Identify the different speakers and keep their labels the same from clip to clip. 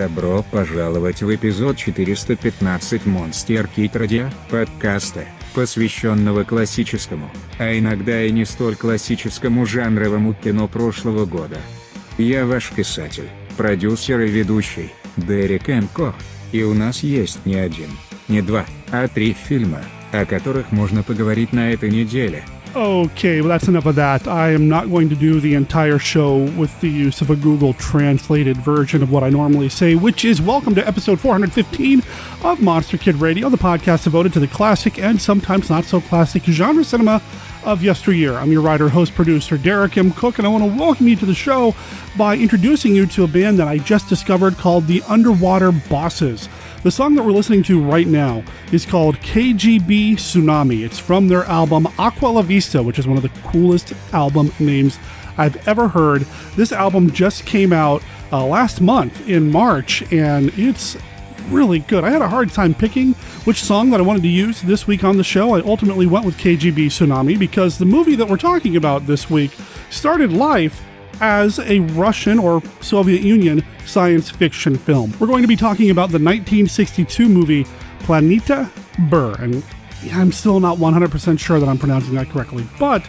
Speaker 1: Добро пожаловать в эпизод 415 Monster Radio, подкаста, посвященного классическому, а иногда и не столь классическому жанровому кино прошлого года. Я ваш писатель, продюсер и ведущий, Дерек М. Кох, и у нас есть не один, не два, а 3 фильма, о которых можно поговорить на этой неделе.
Speaker 2: Okay, well that's enough of that. I am not going to do the entire show with the use of a Google translated version of what I normally say, which is welcome to episode 415 of Monster Kid Radio, the podcast devoted to the classic and sometimes not so classic genre cinema of yesteryear. I'm your writer, host, producer, Derek M. Cook, and I want to welcome you to the show by introducing you to a band that I just discovered called the Underwater Bosses. The song that we're listening to right now is called KGB Tsunami. It's from their album Aqua La Vista, which is one of the coolest album names I've ever heard. This album just came out last month in March, and it's really good. I had a hard time picking which song that I wanted to use this week on the show. I ultimately went with KGB Tsunami because the movie that we're talking about this week started life as a Russian or Soviet Union science fiction film. We're going to be talking about the 1962 movie Planeta Bur, and I'm still not 100% sure that I'm pronouncing that correctly, but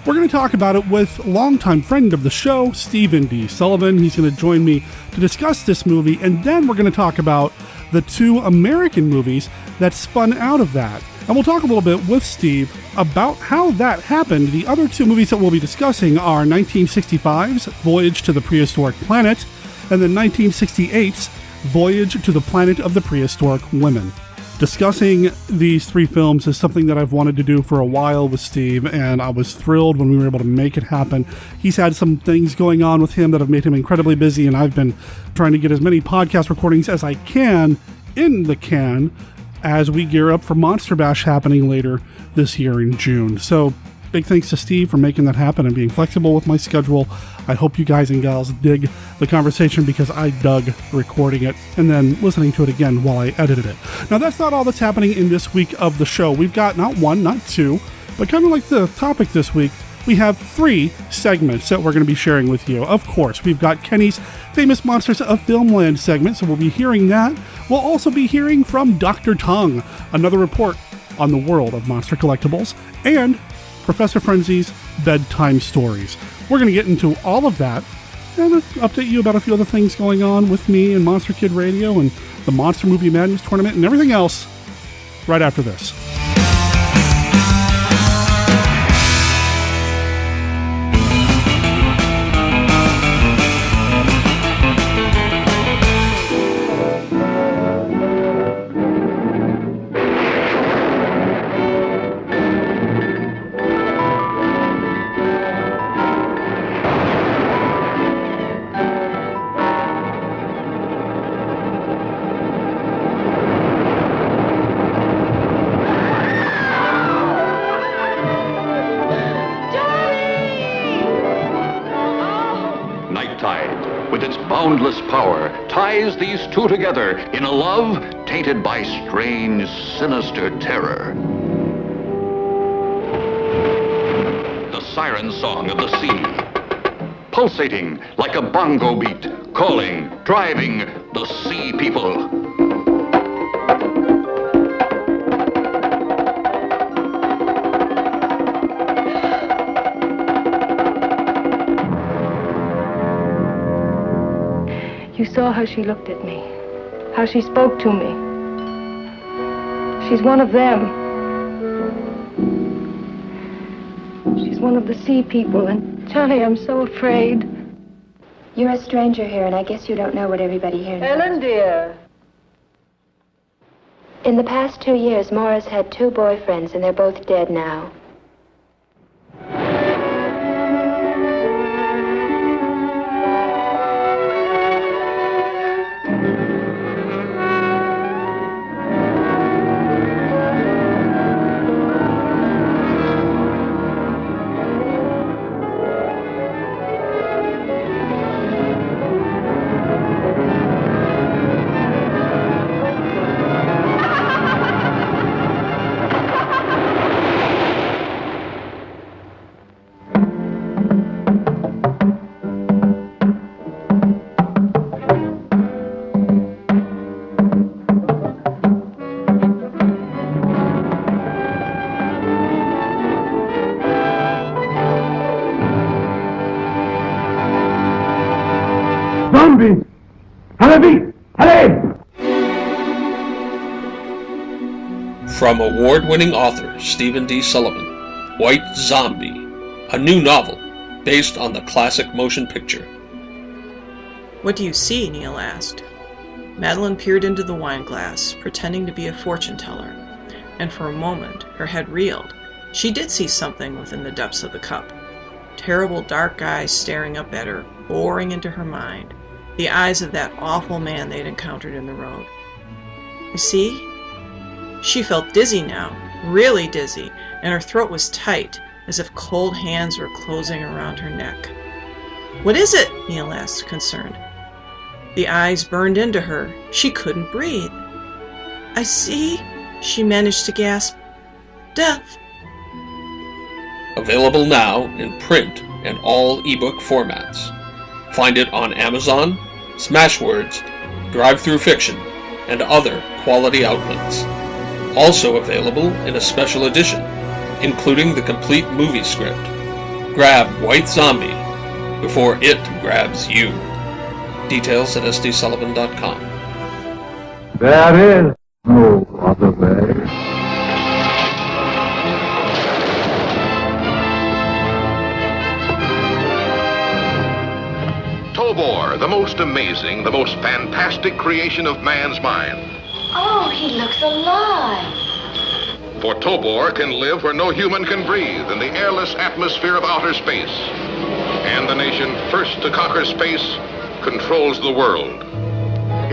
Speaker 2: we're going to talk about it with longtime friend of the show, Stephen D. Sullivan. He's going to join me to discuss this movie, and then we're going to talk about the 2 American movies that spun out of that. And we'll talk a little bit with Steve about how that happened. The other 2 movies that we'll be discussing are 1965's Voyage to the Prehistoric Planet and then 1968's Voyage to the Planet of the Prehistoric Women. Discussing these 3 films is something that I've wanted to do for a while with Steve, and I was thrilled when we were able to make it happen. He's had some things going on with him that have made him incredibly busy, and I've been trying to get as many podcast recordings as I can in the can as we gear up for Monster Bash happening later this year in June. So big thanks to Steve for making that happen and being flexible with my schedule. I hope you guys and gals dig the conversation because I dug recording it and then listening to it again while I edited it. Now that's not all that's happening in this week of the show. We've got not 1, not 2, but kind of like the topic this week, we have 3 segments that we're going to be sharing with you. Of course, we've got Kenny's Famous Monsters of Filmland segment, so we'll be hearing that. We'll also be hearing from Dr. Tongue, another report on the world of monster collectibles, and Professor Frenzy's Bedtime Stories. We're going to get into all of that and update you about a few other things going on with me and Monster Kid Radio and the Monster Movie Madness Tournament and everything else right after this.
Speaker 3: Boundless power ties these 2 together in a love tainted by strange, sinister terror. The siren song of the sea, pulsating like a bongo beat, calling, driving the sea people.
Speaker 4: You saw how she looked at me, how she spoke to me. She's one of them. She's one of the sea people, and Johnny, I'm so afraid.
Speaker 5: You're a stranger here, and I guess you don't know what everybody here knows.
Speaker 4: Ellen, dear.
Speaker 5: In the past 2 years, Maura's had 2 boyfriends, and they're both dead now.
Speaker 6: Rhuby! Allez, allez!
Speaker 7: From award-winning author Stephen D. Sullivan, White Zombie, a new novel based on the classic motion picture.
Speaker 8: What do you see? Neil asked. Madeline peered into the wine glass, pretending to be a fortune teller, and for a moment her head reeled. She did see something within the depths of the cup. Terrible dark eyes staring up at her, boring into her mind. The eyes of that awful man they'd encountered in the road. You see? She felt dizzy now, really dizzy, and her throat was tight, as if cold hands were closing around her neck. What is it? Neil asked, concerned. The eyes burned into her. She couldn't breathe. I see, she managed to gasp. Death.
Speaker 7: Available now in print and all ebook formats. Find it on Amazon, Smashwords, Drive-Thru Fiction, and other quality outlets. Also available in a special edition, including the complete movie script. Grab White Zombie before it grabs you. Details at sdsullivan.com.
Speaker 6: There is no other way.
Speaker 3: Tobor, the most amazing, the most fantastic creation of man's mind.
Speaker 5: Oh, he looks alive.
Speaker 3: For Tobor can live where no human can breathe, in the airless atmosphere of outer space. And the nation first to conquer space controls the world.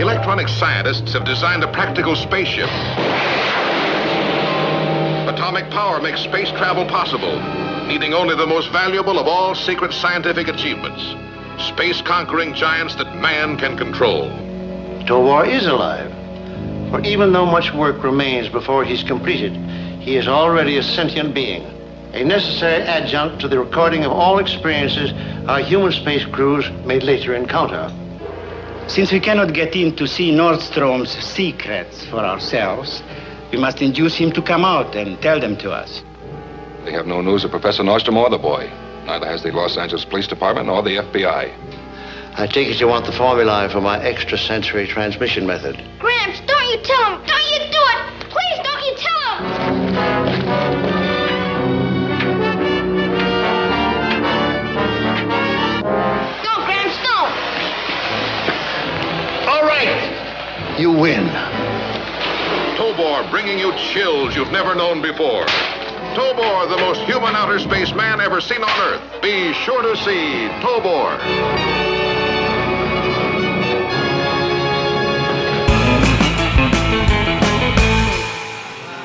Speaker 3: Electronic scientists have designed a practical spaceship. Atomic power makes space travel possible, needing only the most valuable of all secret scientific achievements. Space-conquering giants that man can control.
Speaker 9: Tobor is alive. For even though much work remains before he's completed, he is already a sentient being, a necessary adjunct to the recording of all experiences our human space crews may later encounter.
Speaker 10: Since we cannot get in to see Nordstrom's secrets for ourselves, we must induce him to come out and tell them to us.
Speaker 11: They have no news of Professor Nordstrom or the boy. Neither has the Los Angeles Police Department nor the FBI.
Speaker 9: I take it you want the formulae for my extrasensory transmission method.
Speaker 12: Gramps, don't you tell him! Don't you do it! Please don't you tell him! Don't, Gramps, don't!
Speaker 9: All right! You win.
Speaker 3: Tobor, bringing you chills you've never known before. Tobor, the most human outer space man ever seen on Earth. Be sure to see Tobor.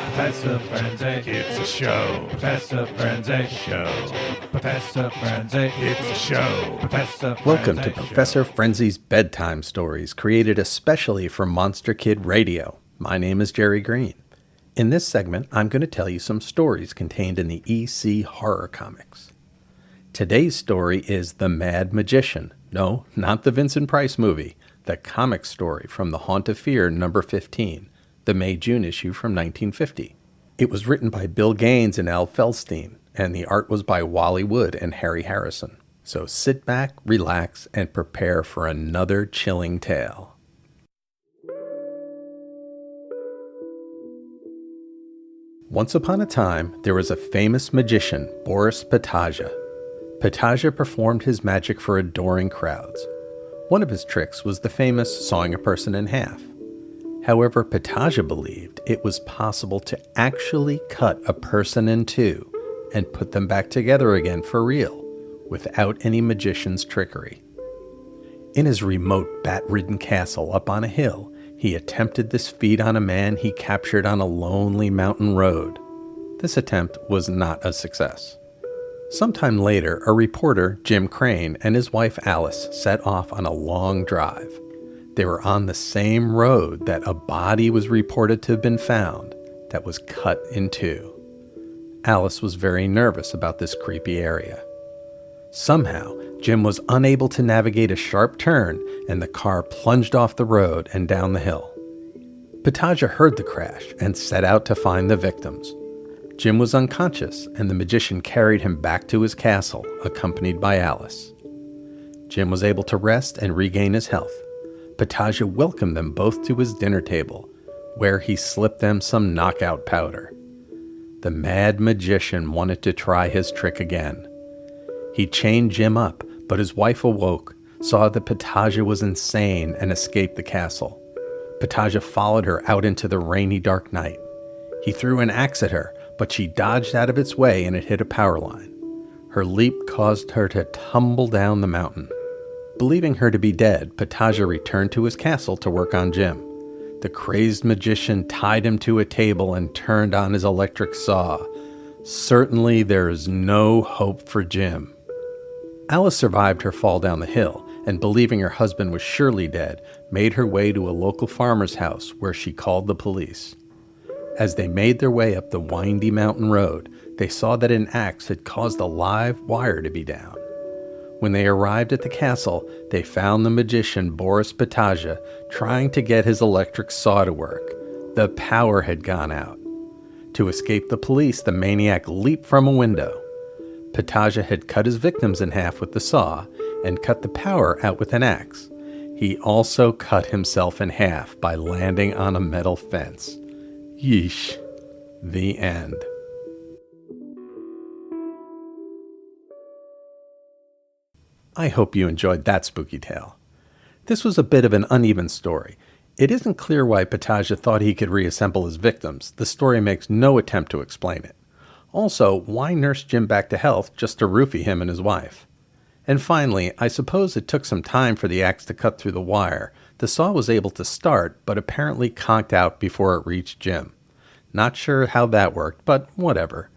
Speaker 13: Professor Frenzy, it's a show. Professor Frenzy, show. Professor Frenzy, it's a show. Professor Frenzy.
Speaker 14: Welcome to Professor Frenzy's Bedtime Stories, created especially for Monster Kid Radio. My name is Jerry Green. In this segment, I'm going to tell you some stories contained in the EC horror comics. Today's story is The Mad Magician. No, not the Vincent Price movie. The comic story from The Haunt of Fear, number 15, the May-June issue from 1950. It was written by Bill Gaines and Al Feldstein, and the art was by Wally Wood and Harry Harrison. So sit back, relax, and prepare for another chilling tale. Once upon a time, there was a famous magician, Boris Pataja. Pataja performed his magic for adoring crowds. One of his tricks was the famous sawing a person in half. However, Pataja believed it was possible to actually cut a person in two and put them back together again for real, without any magician's trickery. In his remote bat-ridden castle up on a hill, he attempted this feat on a man he captured on a lonely mountain road. This attempt was not a success. Sometime later, a reporter, Jim Crane, and his wife Alice set off on a long drive. They were on the same road that a body was reported to have been found that was cut in two. Alice was very nervous about this creepy area. Somehow, Jim was unable to navigate a sharp turn, and the car plunged off the road and down the hill. Pataja heard the crash and set out to find the victims. Jim was unconscious, and the magician carried him back to his castle, accompanied by Alice. Jim was able to rest and regain his health. Pataja welcomed them both to his dinner table, where he slipped them some knockout powder. The mad magician wanted to try his trick again. He chained Jim up, but his wife awoke, saw that Pataja was insane, and escaped the castle. Pataja followed her out into the rainy, dark night. He threw an axe at her, but she dodged out of its way and it hit a power line. Her leap caused her to tumble down the mountain. Believing her to be dead, Pataja returned to his castle to work on Jim. The crazed magician tied him to a table and turned on his electric saw. Certainly there is no hope for Jim. Alice survived her fall down the hill, and believing her husband was surely dead, made her way to a local farmer's house where she called the police. As they made their way up the windy mountain road, they saw that an axe had caused a live wire to be down. When they arrived at the castle, they found the magician Boris Pataja trying to get his electric saw to work. The power had gone out. To escape the police, the maniac leaped from a window. Pataja had cut his victims in half with the saw and cut the power out with an axe. He also cut himself in half by landing on a metal fence. Yeesh. The end. I hope you enjoyed that spooky tale. This was a bit of an uneven story. It isn't clear why Pataja thought he could reassemble his victims. The story makes no attempt to explain it. Also, why nurse Jim back to health just to roofie him and his wife? And finally, I suppose it took some time for the axe to cut through the wire. The saw was able to start, but apparently conked out before it reached Jim. Not sure how that worked, but whatever.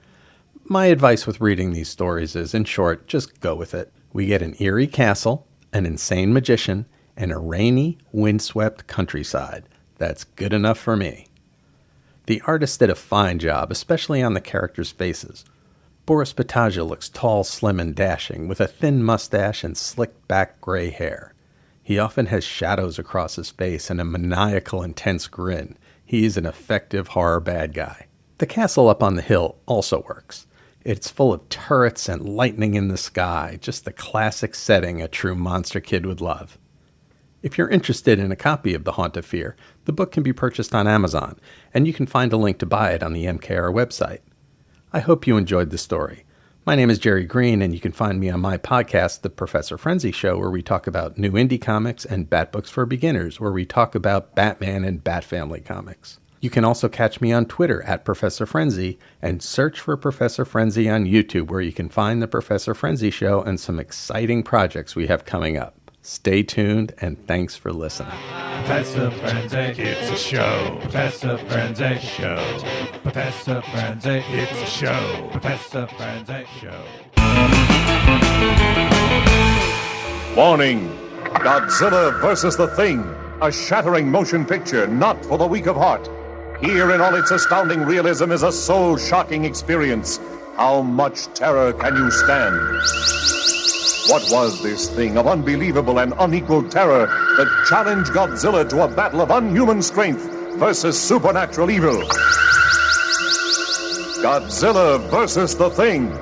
Speaker 14: My advice with reading these stories is, in short, just go with it. We get an eerie castle, an insane magician, and a rainy, windswept countryside. That's good enough for me. The artist did a fine job, especially on the characters' faces. Boris Pataja looks tall, slim, and dashing, with a thin mustache and slicked-back gray hair. He often has shadows across his face and a maniacal, intense grin. He is an effective horror bad guy. The castle up on the hill also works. It's full of turrets and lightning in the sky, just the classic setting a true monster kid would love. If you're interested in a copy of The Haunt of Fear, the book can be purchased on Amazon, and you can find a link to buy it on the MKR website. I hope you enjoyed the story. My name is Jerry Green, and you can find me on my podcast, The Professor Frenzy Show, where we talk about new indie comics, and Bat Books for Beginners, where we talk about Batman and Bat Family comics. You can also catch me on Twitter at Professor Frenzy, and search for Professor Frenzy on YouTube, where you can find The Professor Frenzy Show and some exciting projects we have coming up. Stay tuned, and thanks for listening.
Speaker 13: Professor Frenzy, it's a show. Professor Frenzy Show. Professor Frenzy, it's a show. Professor Frenzy Show.
Speaker 15: Warning! Godzilla vs. the Thing. A shattering motion picture not for the weak of heart. Here in all its astounding realism is a soul-shocking experience. How much terror can you stand? What was this thing of unbelievable and unequaled terror that challenged Godzilla to a battle of unhuman strength versus supernatural evil? Godzilla versus the Thing.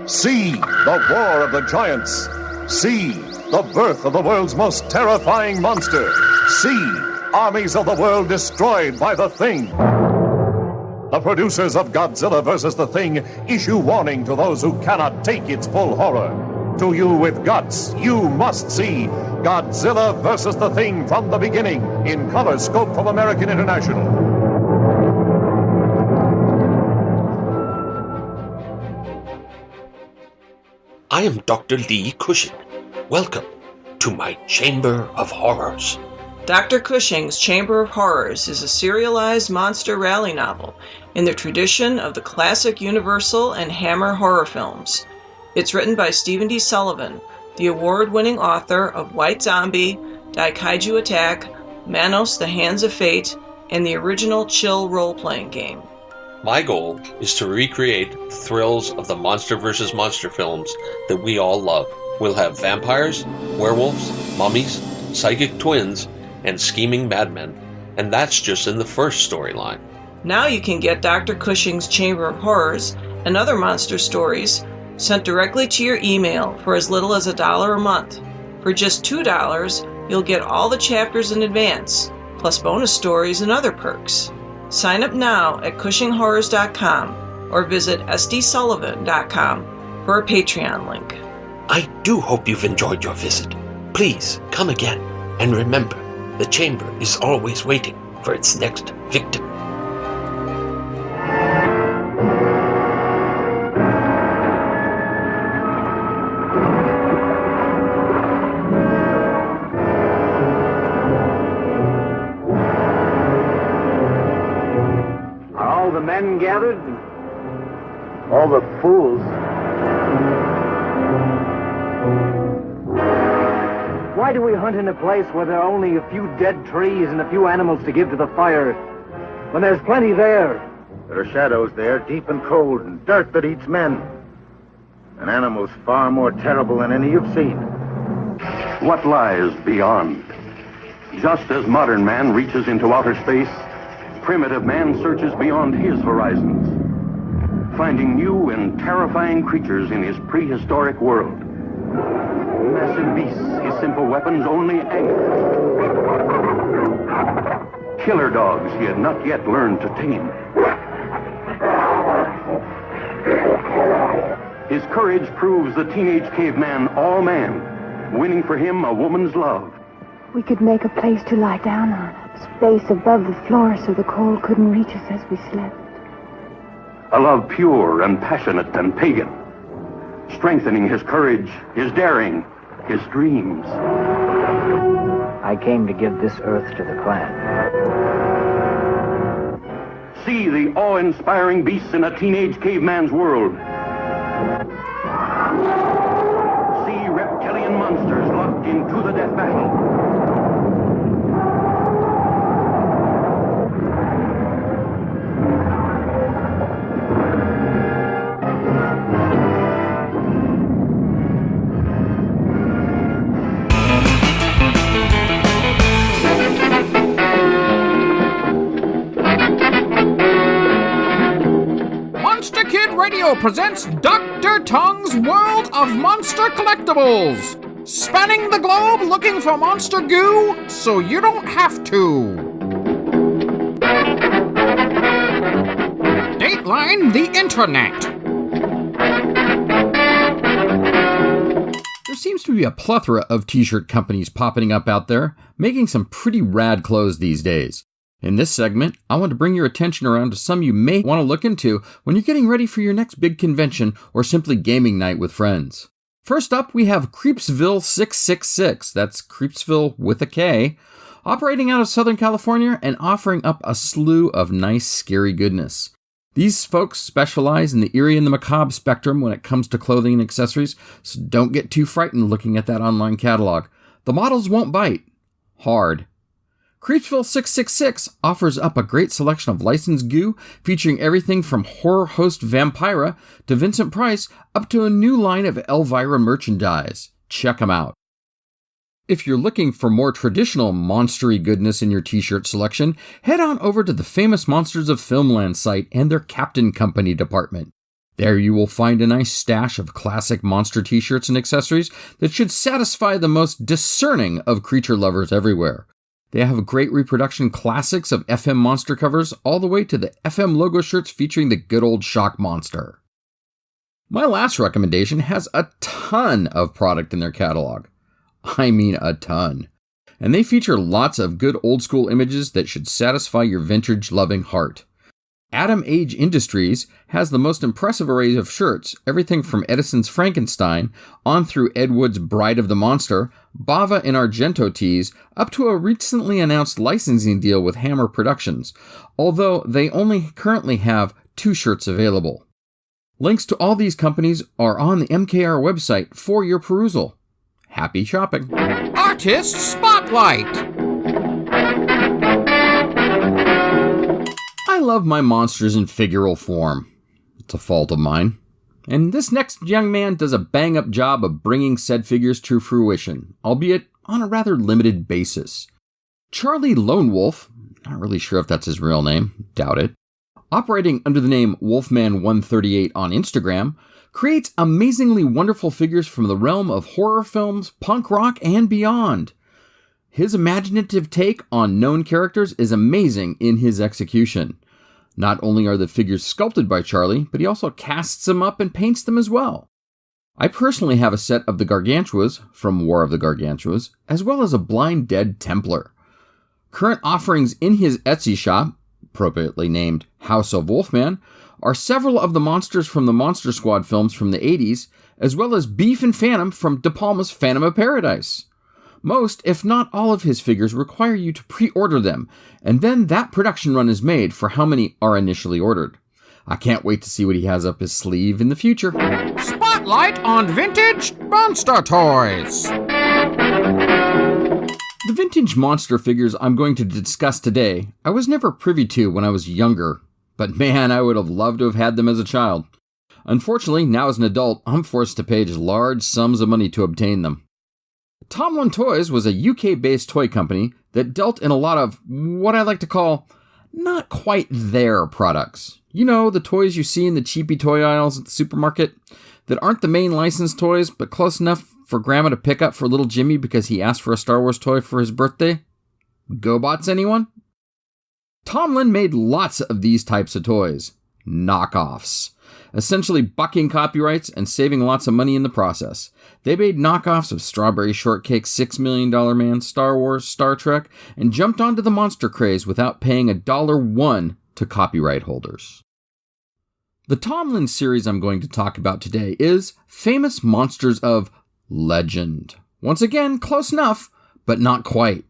Speaker 15: See the war of the giants. See the birth of the world's most terrifying monster. See armies of the world destroyed by the Thing. The producers of Godzilla vs. the Thing issue warning to those who cannot take its full horror. To you with guts, you must see Godzilla vs. the Thing from the beginning in color scope from American International.
Speaker 7: I am Dr. Lee Cushing. Welcome to my Chamber of Horrors.
Speaker 8: Dr. Cushing's Chamber of Horrors is a serialized monster rally novel in the tradition of the classic Universal and Hammer horror films. It's written by Stephen D. Sullivan, the award-winning author of White Zombie, Daikaiju Attack, Manos: The Hands of Fate, and the original Chill role-playing game.
Speaker 7: My goal is to recreate the thrills of the Monster vs. Monster films that we all love. We'll have vampires, werewolves, mummies, psychic twins, and scheming madmen. And that's just in the first storyline.
Speaker 8: Now you can get Dr. Cushing's Chamber of Horrors and other monster stories sent directly to your email for as little as $1 a month. For just $2, you'll get all the chapters in advance, plus bonus stories and other perks. Sign up now at CushingHorrors.com or visit sdsullivan.com for a Patreon link.
Speaker 16: I do hope you've enjoyed your visit. Please come again, and remember, the chamber is always waiting for its next victim.
Speaker 6: Are all the men gathered? All the fools. Why do we hunt in a place where there are only a few dead trees and a few animals to give to the fire, when there's plenty there? There are shadows there, deep and cold, and dirt that eats men. And animals far more terrible than any you've seen.
Speaker 17: What lies beyond? Just as modern man reaches into outer space, primitive man searches beyond his horizons, finding new and terrifying creatures in his prehistoric world. Massive beasts, his simple weapons only anger. Killer dogs he had not yet learned to tame. His courage proves the teenage caveman all man, winning for him a woman's love.
Speaker 4: We could make a place to lie down on, a space above the floor so the cold couldn't reach us as we slept.
Speaker 17: A love pure and passionate and pagan, strengthening his courage, his daring, his dreams.
Speaker 6: I came to give this earth to the clan.
Speaker 17: See the awe-inspiring beasts in a teenage caveman's world. See reptilian monsters locked into the death battle.
Speaker 18: Radio presents Dr. Tongue's World of Monster Collectibles, spanning the globe looking for monster goo so you don't have to. Dateline the Internet. There seems to be a plethora of t-shirt companies popping up out there, making some pretty rad clothes these days. In this segment, I want to bring your attention around to some you may want to look into when you're getting ready for your next big convention or simply gaming night with friends. First up, we have Creepsville 666, that's Creepsville with a K, operating out of Southern California and offering up a slew of nice, scary goodness. These folks specialize in the eerie and the macabre spectrum when it comes to clothing and accessories, so don't get too frightened looking at that online catalog. The models won't bite. Hard. Creepsville 666 offers up a great selection of licensed goo featuring everything from horror host Vampira to Vincent Price up to a new line of Elvira merchandise. Check them out. If you're looking for more traditional monstery goodness in your t-shirt selection, head on over to the Famous Monsters of Filmland site and their Captain Company department. There you will find a nice stash of classic monster t-shirts and accessories that should satisfy the most discerning of creature lovers everywhere. They have great reproduction classics of FM monster covers all the way to the FM logo shirts featuring the good old shock monster. My last recommendation has a ton of product in their catalog. I mean a ton. And they feature lots of good old school images that should satisfy your vintage loving heart. Atom Age Industries has the most impressive array of shirts, everything from Edison's Frankenstein on through Ed Wood's Bride of the Monster, Bava and Argento tees, up to a recently announced licensing deal with Hammer Productions, although they only currently have 2 shirts available. Links to all these companies are on the MKR website for your perusal. Happy shopping. Artist Spotlight.
Speaker 14: I love my monsters in figural form. It's a fault of mine. And this next young man does a bang-up job of bringing said figures to fruition, albeit on a rather limited basis. Charlie Lone Wolf, not really sure if that's his real name, doubt it, operating under the name Wolfman138 on Instagram,
Speaker 18: creates amazingly wonderful figures from the realm of horror films, punk rock, and beyond. His imaginative take on known characters is amazing in his execution. Not only are the figures sculpted by Charlie, but he also casts them up and paints them as well. I personally have a set of the Gargantuas from War of the Gargantuas, as well as a Blind Dead Templar. Current offerings in his Etsy shop, appropriately named House of Wolfman, are several of the monsters from the Monster Squad films from the 80s, as well as Beef and Phantom from De Palma's Phantom of Paradise. Most, if not all of his figures require you to pre-order them, and then that production run is made for how many are initially ordered. I can't wait to see what he has up his sleeve in the future.
Speaker 19: Spotlight on vintage monster toys.
Speaker 18: The vintage monster figures I'm going to discuss today, I was never privy to when I was younger, but man, I would have loved to have had them as a child. Unfortunately, now as an adult, I'm forced to pay just large sums of money to obtain them. Tomlin Toys was a UK-based toy company that dealt in a lot of what I like to call not quite their products. You know, the toys you see in the cheapy toy aisles at the supermarket that aren't the main licensed toys, but close enough for Grandma to pick up for little Jimmy because he asked for a Star Wars toy for his birthday? GoBots, anyone? Tomlin made lots of these types of toys. Knockoffs. Essentially bucking copyrights and saving lots of money in the process. They made knockoffs of Strawberry Shortcake, $6 Million Man, Star Wars, Star Trek, and jumped onto the monster craze without paying $1 to copyright holders. The Tomlin series I'm going to talk about today is Famous Monsters of Legend. Once again, close enough, but not quite.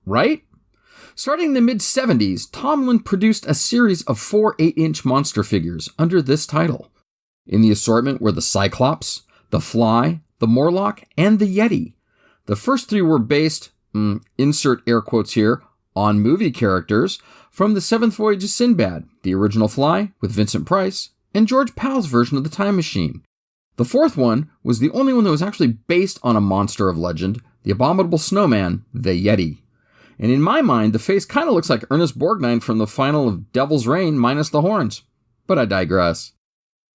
Speaker 18: Right? Starting in the mid-70s, Tomlin produced a series of 4 8-inch monster figures under this title. In the assortment were the Cyclops, the Fly, the Morlock, and the Yeti. The first 3 were based, insert air quotes here, on movie characters from the Seventh Voyage of Sinbad, the original Fly with Vincent Price, and George Pal's version of the Time Machine. The 4th one was the only one that was actually based on a monster of legend, the abominable snowman, the Yeti. And in my mind, the face kind of looks like Ernest Borgnine from the final of Devil's Reign minus the horns. But I digress.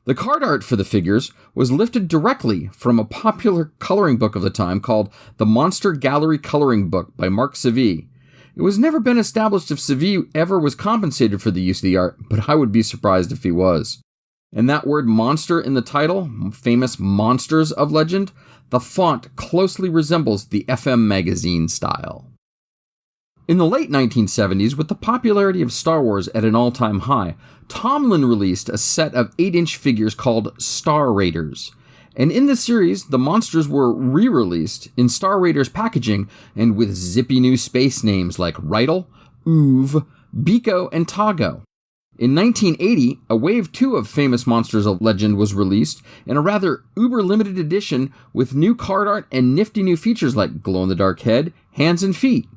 Speaker 18: The card art for the figures was lifted directly from a popular coloring book of the time called The Monster Gallery Coloring Book by Mark Savy. It was never been established if Savy ever was compensated for the use of the art, but I would be surprised if he was. And that word monster in the title, Famous Monsters of Legend, the font closely resembles the FM magazine style. In the late 1970s, with the popularity of Star Wars at an all-time high, Tomlin released a set of 8-inch figures called Star Raiders. And in the series, the monsters were re-released in Star Raiders packaging and with zippy new space names like Rydell, Oov, Biko, and Tago. In 1980, a Wave 2 of Famous Monsters of Legend was released in a rather uber-limited edition with new card art and nifty new features like glow-in-the-dark head, hands, and feet.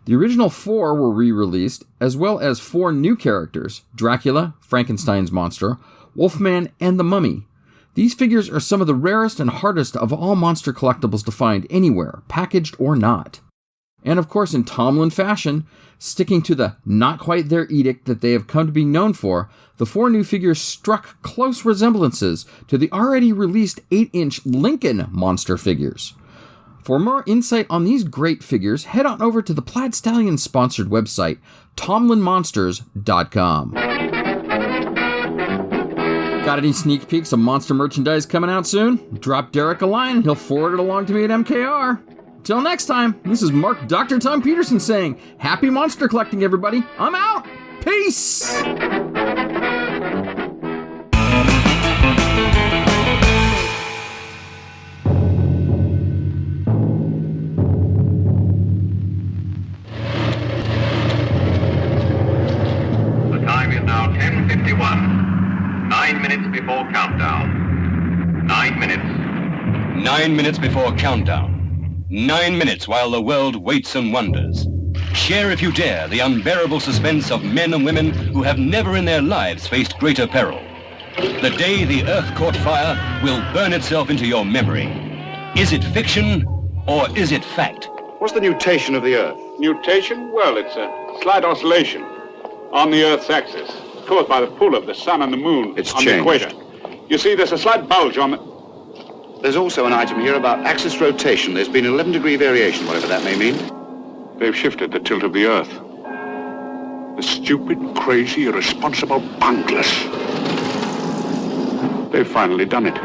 Speaker 18: The original 4 were re-released, as well as 4 new characters, Dracula, Frankenstein's monster, Wolfman, and the Mummy. These figures are some of the rarest and hardest of all monster collectibles to find anywhere, packaged or not. And of course, in Tomlin fashion, sticking to the not-quite-there edict that they have come to be known for, the 4 new figures struck close resemblances to the already released 8-inch Lincoln monster figures. For more insight on these great figures, head on over to the Plaid Stallion-sponsored website, TomlinMonsters.com. Got any sneak peeks of monster merchandise coming out soon? Drop Derek a line, he'll forward it along to me at MKR. Till next time, this is Mark Dr. Tom Peterson saying, happy monster collecting, everybody. I'm out. Peace!
Speaker 20: The time is now 10:51. 9 minutes before countdown. 9 minutes.
Speaker 21: 9 minutes before countdown. 9 minutes while the world waits and wonders. Share if you dare the unbearable suspense of men and women who have never in their lives faced greater peril. The day the Earth caught fire will burn itself into your memory. Is it fiction or is it fact?
Speaker 22: What's the nutation of the Earth?
Speaker 23: Nutation? Well, it's a slight oscillation on the Earth's axis, caused by the pull of the sun and the moon
Speaker 22: It's
Speaker 23: on
Speaker 22: changed.
Speaker 23: the equator. You see, there's a slight bulge on the...
Speaker 22: There's also an item here about axis rotation. There's been 11-degree variation, whatever that may mean.
Speaker 23: They've shifted the tilt of the Earth. The stupid, crazy, irresponsible bunglers. They've finally done it.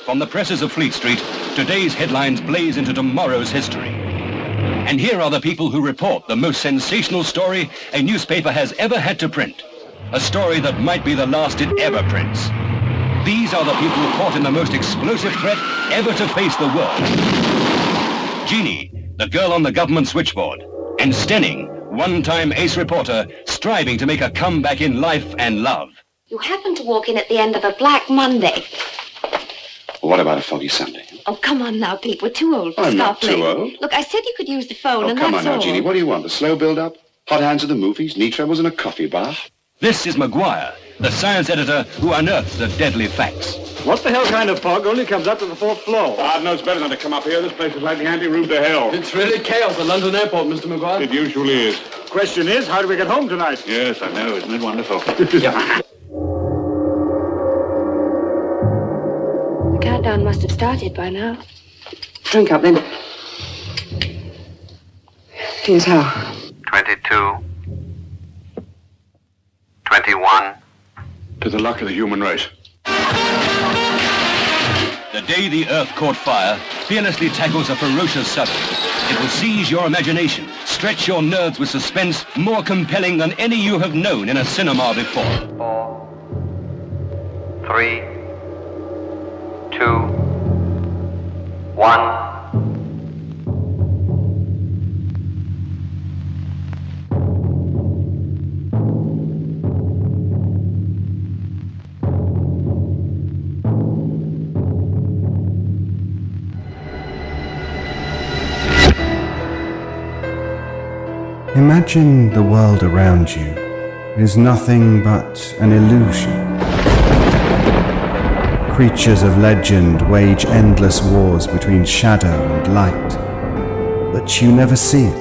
Speaker 21: From the presses of Fleet Street, today's headlines blaze into tomorrow's history. And here are the people who report the most sensational story a newspaper has ever had to print. A story that might be the last it ever prints. These are the people caught in the most explosive threat ever to face the world. Jeannie, the girl on the government switchboard, and Stenning, one-time ace reporter, striving to make a comeback in life and love.
Speaker 12: You happened to walk in at the end of a Black Monday.
Speaker 22: What about a foggy Sunday?
Speaker 12: Oh, come on now, Pete. We're too old for
Speaker 22: I'm not
Speaker 12: scuffling.
Speaker 22: too old.
Speaker 12: Look, I said you could use the phone, and
Speaker 22: come
Speaker 12: that's
Speaker 22: on now,
Speaker 12: all.
Speaker 22: Jeannie. What do you want? A slow build-up? Hot hands at the movies, knee trembles, and a coffee bar?
Speaker 21: This is Maguire, the science editor who unearths the deadly facts.
Speaker 6: What the hell kind of fog only comes up to the 4th floor?
Speaker 23: God knows better than to come up here. This place is like the anti-Rube to hell.
Speaker 6: It's really chaos at London Airport, Mr. Maguire.
Speaker 23: It usually is.
Speaker 6: Question is, how do we get home tonight?
Speaker 23: Yes, I know. Isn't it wonderful?
Speaker 12: The countdown must have started by now.
Speaker 1: Drink up, then. Here's how.
Speaker 20: 22. 21.
Speaker 23: To the luck of the human race.
Speaker 21: The day the Earth caught fire fearlessly tackles a ferocious subject. It will seize your imagination, stretch your nerves with suspense more compelling than any you have known in a cinema before.
Speaker 20: 4, 3, 2, 1.
Speaker 2: Imagine the world around you is nothing but an illusion. Creatures of legend wage endless wars between shadow and light, but you never see it.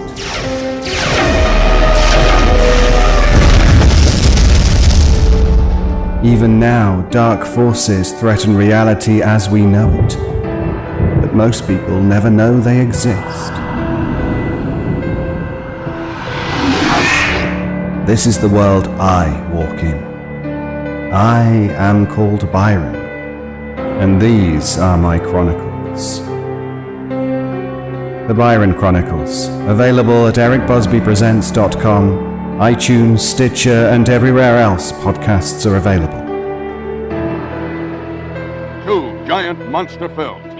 Speaker 2: Even now, dark forces threaten reality as we know it, but most people never know they exist. This is the world I walk in. I am called Byron, and these are my chronicles. The Byron Chronicles, available at ericbusbypresents.com, iTunes, Stitcher, and everywhere else podcasts are available.
Speaker 15: 2 giant monster films,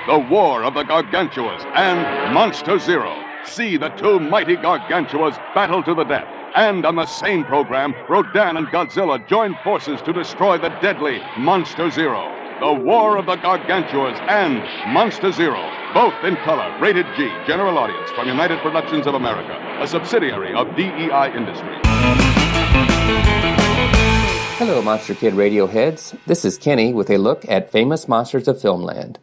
Speaker 15: The War of the Gargantuas and Monster Zero. See the 2 mighty Gargantuas battle to the death. And on the same program, Rodan and Godzilla join forces to destroy the deadly Monster Zero. The War of the Gargantuas and Monster Zero. Both in color, rated G, general audience from United Productions of America, a subsidiary of DEI Industries.
Speaker 5: Hello, Monster Kid radio heads. This is Kenny with a look at Famous Monsters of Filmland.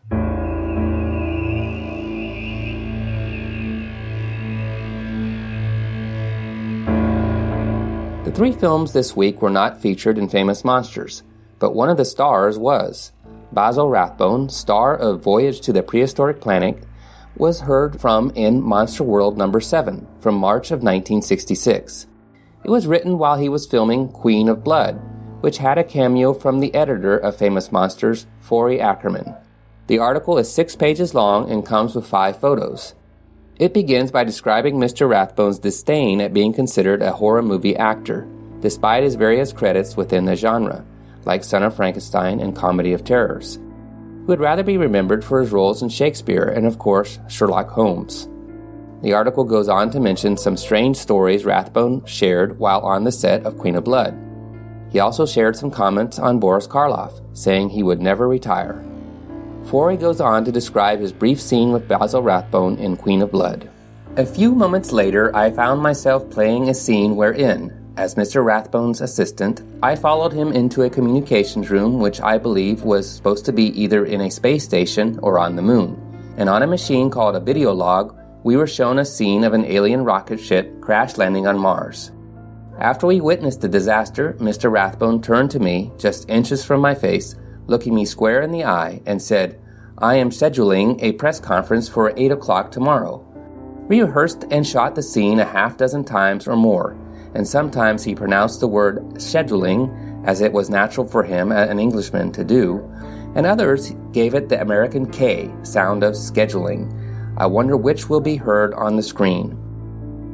Speaker 5: The 3 films this week were not featured in Famous Monsters, but one of the stars was. Basil Rathbone, star of Voyage to the Prehistoric Planet, was heard from in Monster World No. 7 from March of 1966. It was written while he was filming Queen of Blood, which had a cameo from the editor of Famous Monsters, Forey Ackerman. The article is 6 pages long and comes with 5 photos. It begins by describing Mr. Rathbone's disdain at being considered a horror movie actor, despite his various credits within the genre, like Son of Frankenstein and Comedy of Terrors, who would rather be remembered for his roles in Shakespeare and, of course, Sherlock Holmes. The article goes on to mention some strange stories Rathbone shared while on the set of Queen of Blood. He also shared some comments on Boris Karloff, saying he would never retire. Forey goes on to describe his brief scene with Basil Rathbone in Queen of Blood. A few moments later, I found myself playing a scene wherein, as Mr. Rathbone's assistant, I followed him into a communications room which I believe was supposed to be either in a space station or on the moon. And on a machine called a video log, we were shown a scene of an alien rocket ship crash landing on Mars. After we witnessed the disaster, Mr. Rathbone turned to me, just inches from my face, looking me square in the eye, and said, "I am scheduling a press conference for 8 o'clock tomorrow." We rehearsed and shot the scene a half dozen times or more, and sometimes he pronounced the word scheduling as it was natural for him, an Englishman, to do, and others gave it the American K sound of scheduling. I wonder which will be heard on the screen.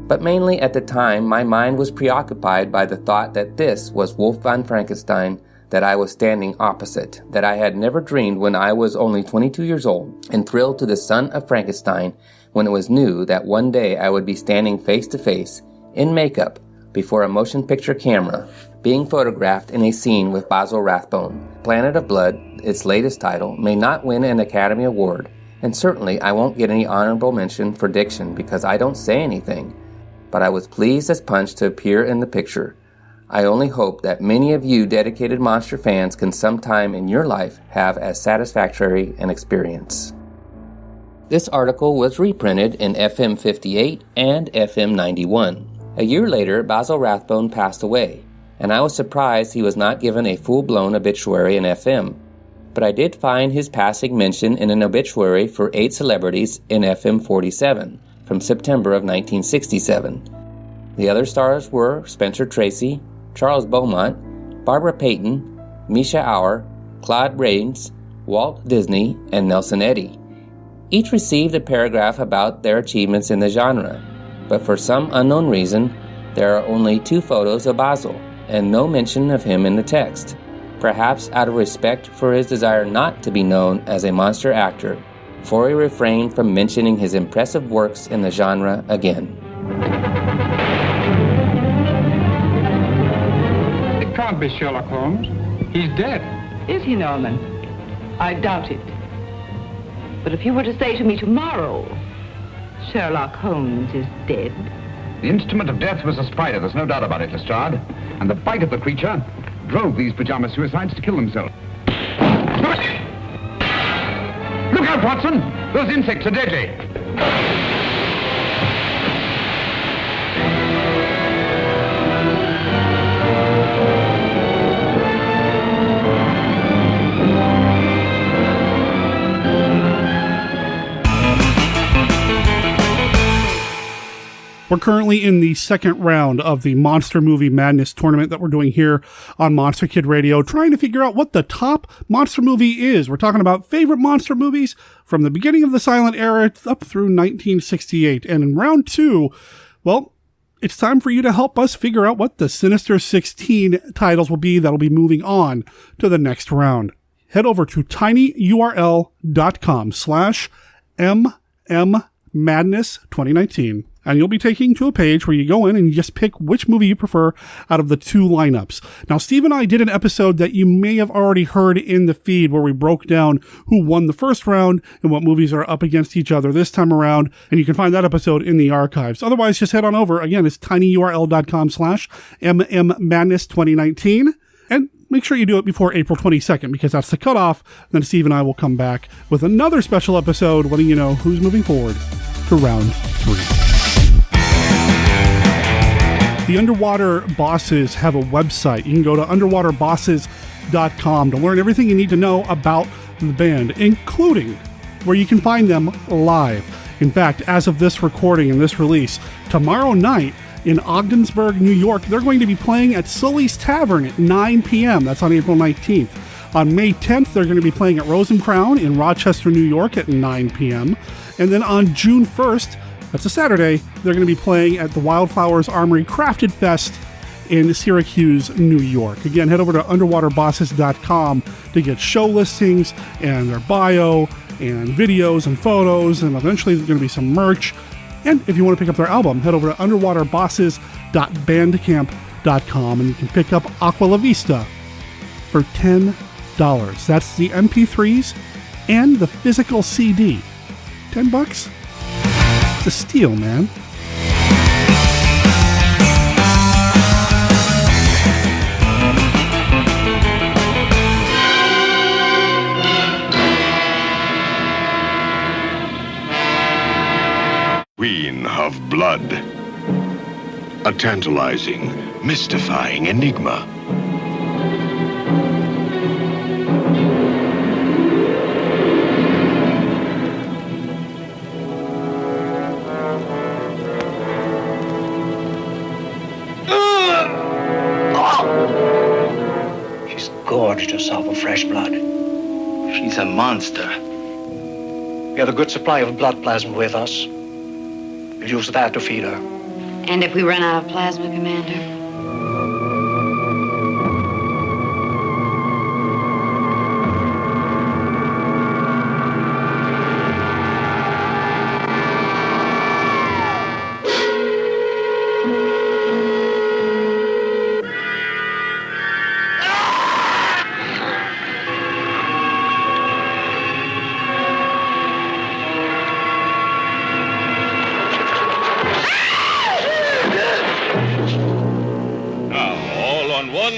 Speaker 5: But mainly at the time, my mind was preoccupied by the thought that this was Wolf von Frankenstein that I was standing opposite, that I had never dreamed when I was only 22 years old, and thrilled to the son of Frankenstein when it was new that one day I would be standing face to face, in makeup, before a motion picture camera, being photographed in a scene with Basil Rathbone. Planet of Blood, its latest title, may not win an Academy Award, and certainly I won't get any honorable mention for diction because I don't say anything. But I was pleased as punch to appear in the picture. I only hope that many of you dedicated monster fans can sometime in your life have as satisfactory an experience. This article was reprinted in FM 58 and FM 91. A year later, Basil Rathbone passed away, and I was surprised he was not given a full-blown obituary in FM. But I did find his passing mentioned in an obituary for 8 celebrities in FM 47. From September of 1967. The other stars were Spencer Tracy, Charles Beaumont, Barbara Payton, Misha Auer, Claude Rains, Walt Disney, and Nelson Eddy. Each received a paragraph about their achievements in the genre, but for some unknown reason, there are only 2 photos of Basil, and no mention of him in the text, perhaps out of respect for his desire not to be known as a monster actor, for he refrained from mentioning his impressive works in the genre again.
Speaker 9: It can't be Sherlock Holmes. He's dead.
Speaker 10: Is he, Norman? I doubt it. But if you were to say to me tomorrow, Sherlock Holmes is dead.
Speaker 22: The instrument of death was a spider, there's no doubt about it, Lestrade. And the bite of the creature drove these pajama suicides to kill themselves. Look out, Watson! Those insects are deadly.
Speaker 11: We're currently in the second round of the Monster Movie Madness tournament that we're doing here on Monster Kid Radio, trying to figure out what the top monster movie is. We're talking about favorite monster movies from the beginning of the silent era up through 1968. And in round 2, well, it's time for you to help us figure out what the Sinister 16 titles will be that'll be moving on to the next round. Head over to tinyurl.com/MMMadness2019. And you'll be taken to a page where you go in and you just pick which movie you prefer out of the 2 lineups. Now, Steve and I did an episode that you may have already heard in the feed where we broke down who won the first round and what movies are up against each other this time around. And you can find that episode in the archives. Otherwise, just head on over. Again, it's tinyurl.com/MMMadness2019. And make sure you do it before April 22nd because that's the cutoff. Then Steve and I will come back with another special episode letting you know who's moving forward to round 3. The Underwater Bosses have a website. You can go to underwaterbosses.com to learn everything you need to know about the band, including where you can find them live. In fact, as of this recording and this release, tomorrow night in Ogdensburg, New York, they're going to be playing at Sully's Tavern at 9 p.m. That's on April 19th. On May 10th, they're going to be playing at Rose and Crown in Rochester, New York at 9 p.m. And then on June 1st, that's a Saturday, they're going to be playing at the Wildflowers Armory Crafted Fest in Syracuse, New York. Again, head over to underwaterbosses.com to get show listings and their bio and videos and photos, and eventually there's going to be some merch. And if you want to pick up their album, head over to underwaterbosses.bandcamp.com and you can pick up Aqua La Vista for $10. That's the MP3s and the physical CD. $10? It's a steal, man.
Speaker 23: Queen of Blood. A tantalizing, mystifying enigma.
Speaker 3: She's gorged herself of fresh blood. She's a monster. We have a good supply of blood plasma with us. We'll use that to feed her.
Speaker 7: And if we run out of plasma, Commander?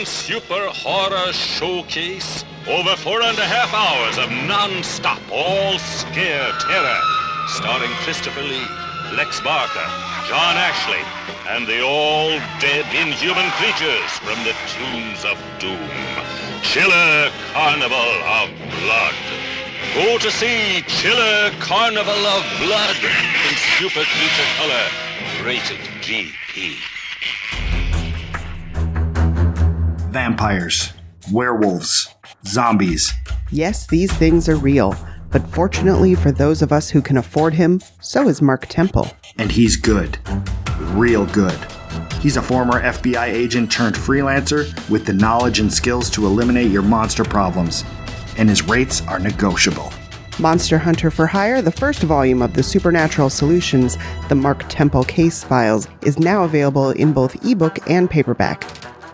Speaker 13: Super horror showcase. Over 4.5 hours of non-stop, all-scare terror. Starring Christopher Lee, Lex Barker, John Ashley, and the all-dead inhuman creatures from the tombs of doom. Chiller Carnival of Blood. Go to see Chiller Carnival of Blood in Super Creature Color. Rated GP.
Speaker 24: Vampires, werewolves, zombies.
Speaker 25: Yes, these things are real, but fortunately for those of us who can afford him, so is Mark Temple.
Speaker 24: And he's good. Real good. He's a former FBI agent turned freelancer with the knowledge and skills to eliminate your monster problems. And his rates are negotiable.
Speaker 25: Monster Hunter for Hire, the first volume of the Supernatural Solutions, the Mark Temple Case Files, is now available in both ebook and paperback.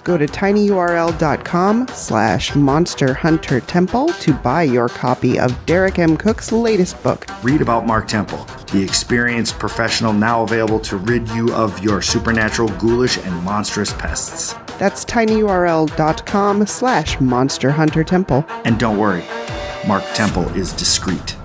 Speaker 25: Go to tinyurl.com/monsterhuntertemple to buy your copy of Derek M. Cook's latest book.
Speaker 24: Read about Mark Temple, the experienced professional now available to rid you of your supernatural, ghoulish, and monstrous pests.
Speaker 25: That's tinyurl.com/monsterhuntertemple.
Speaker 24: And don't worry, Mark Temple is discreet.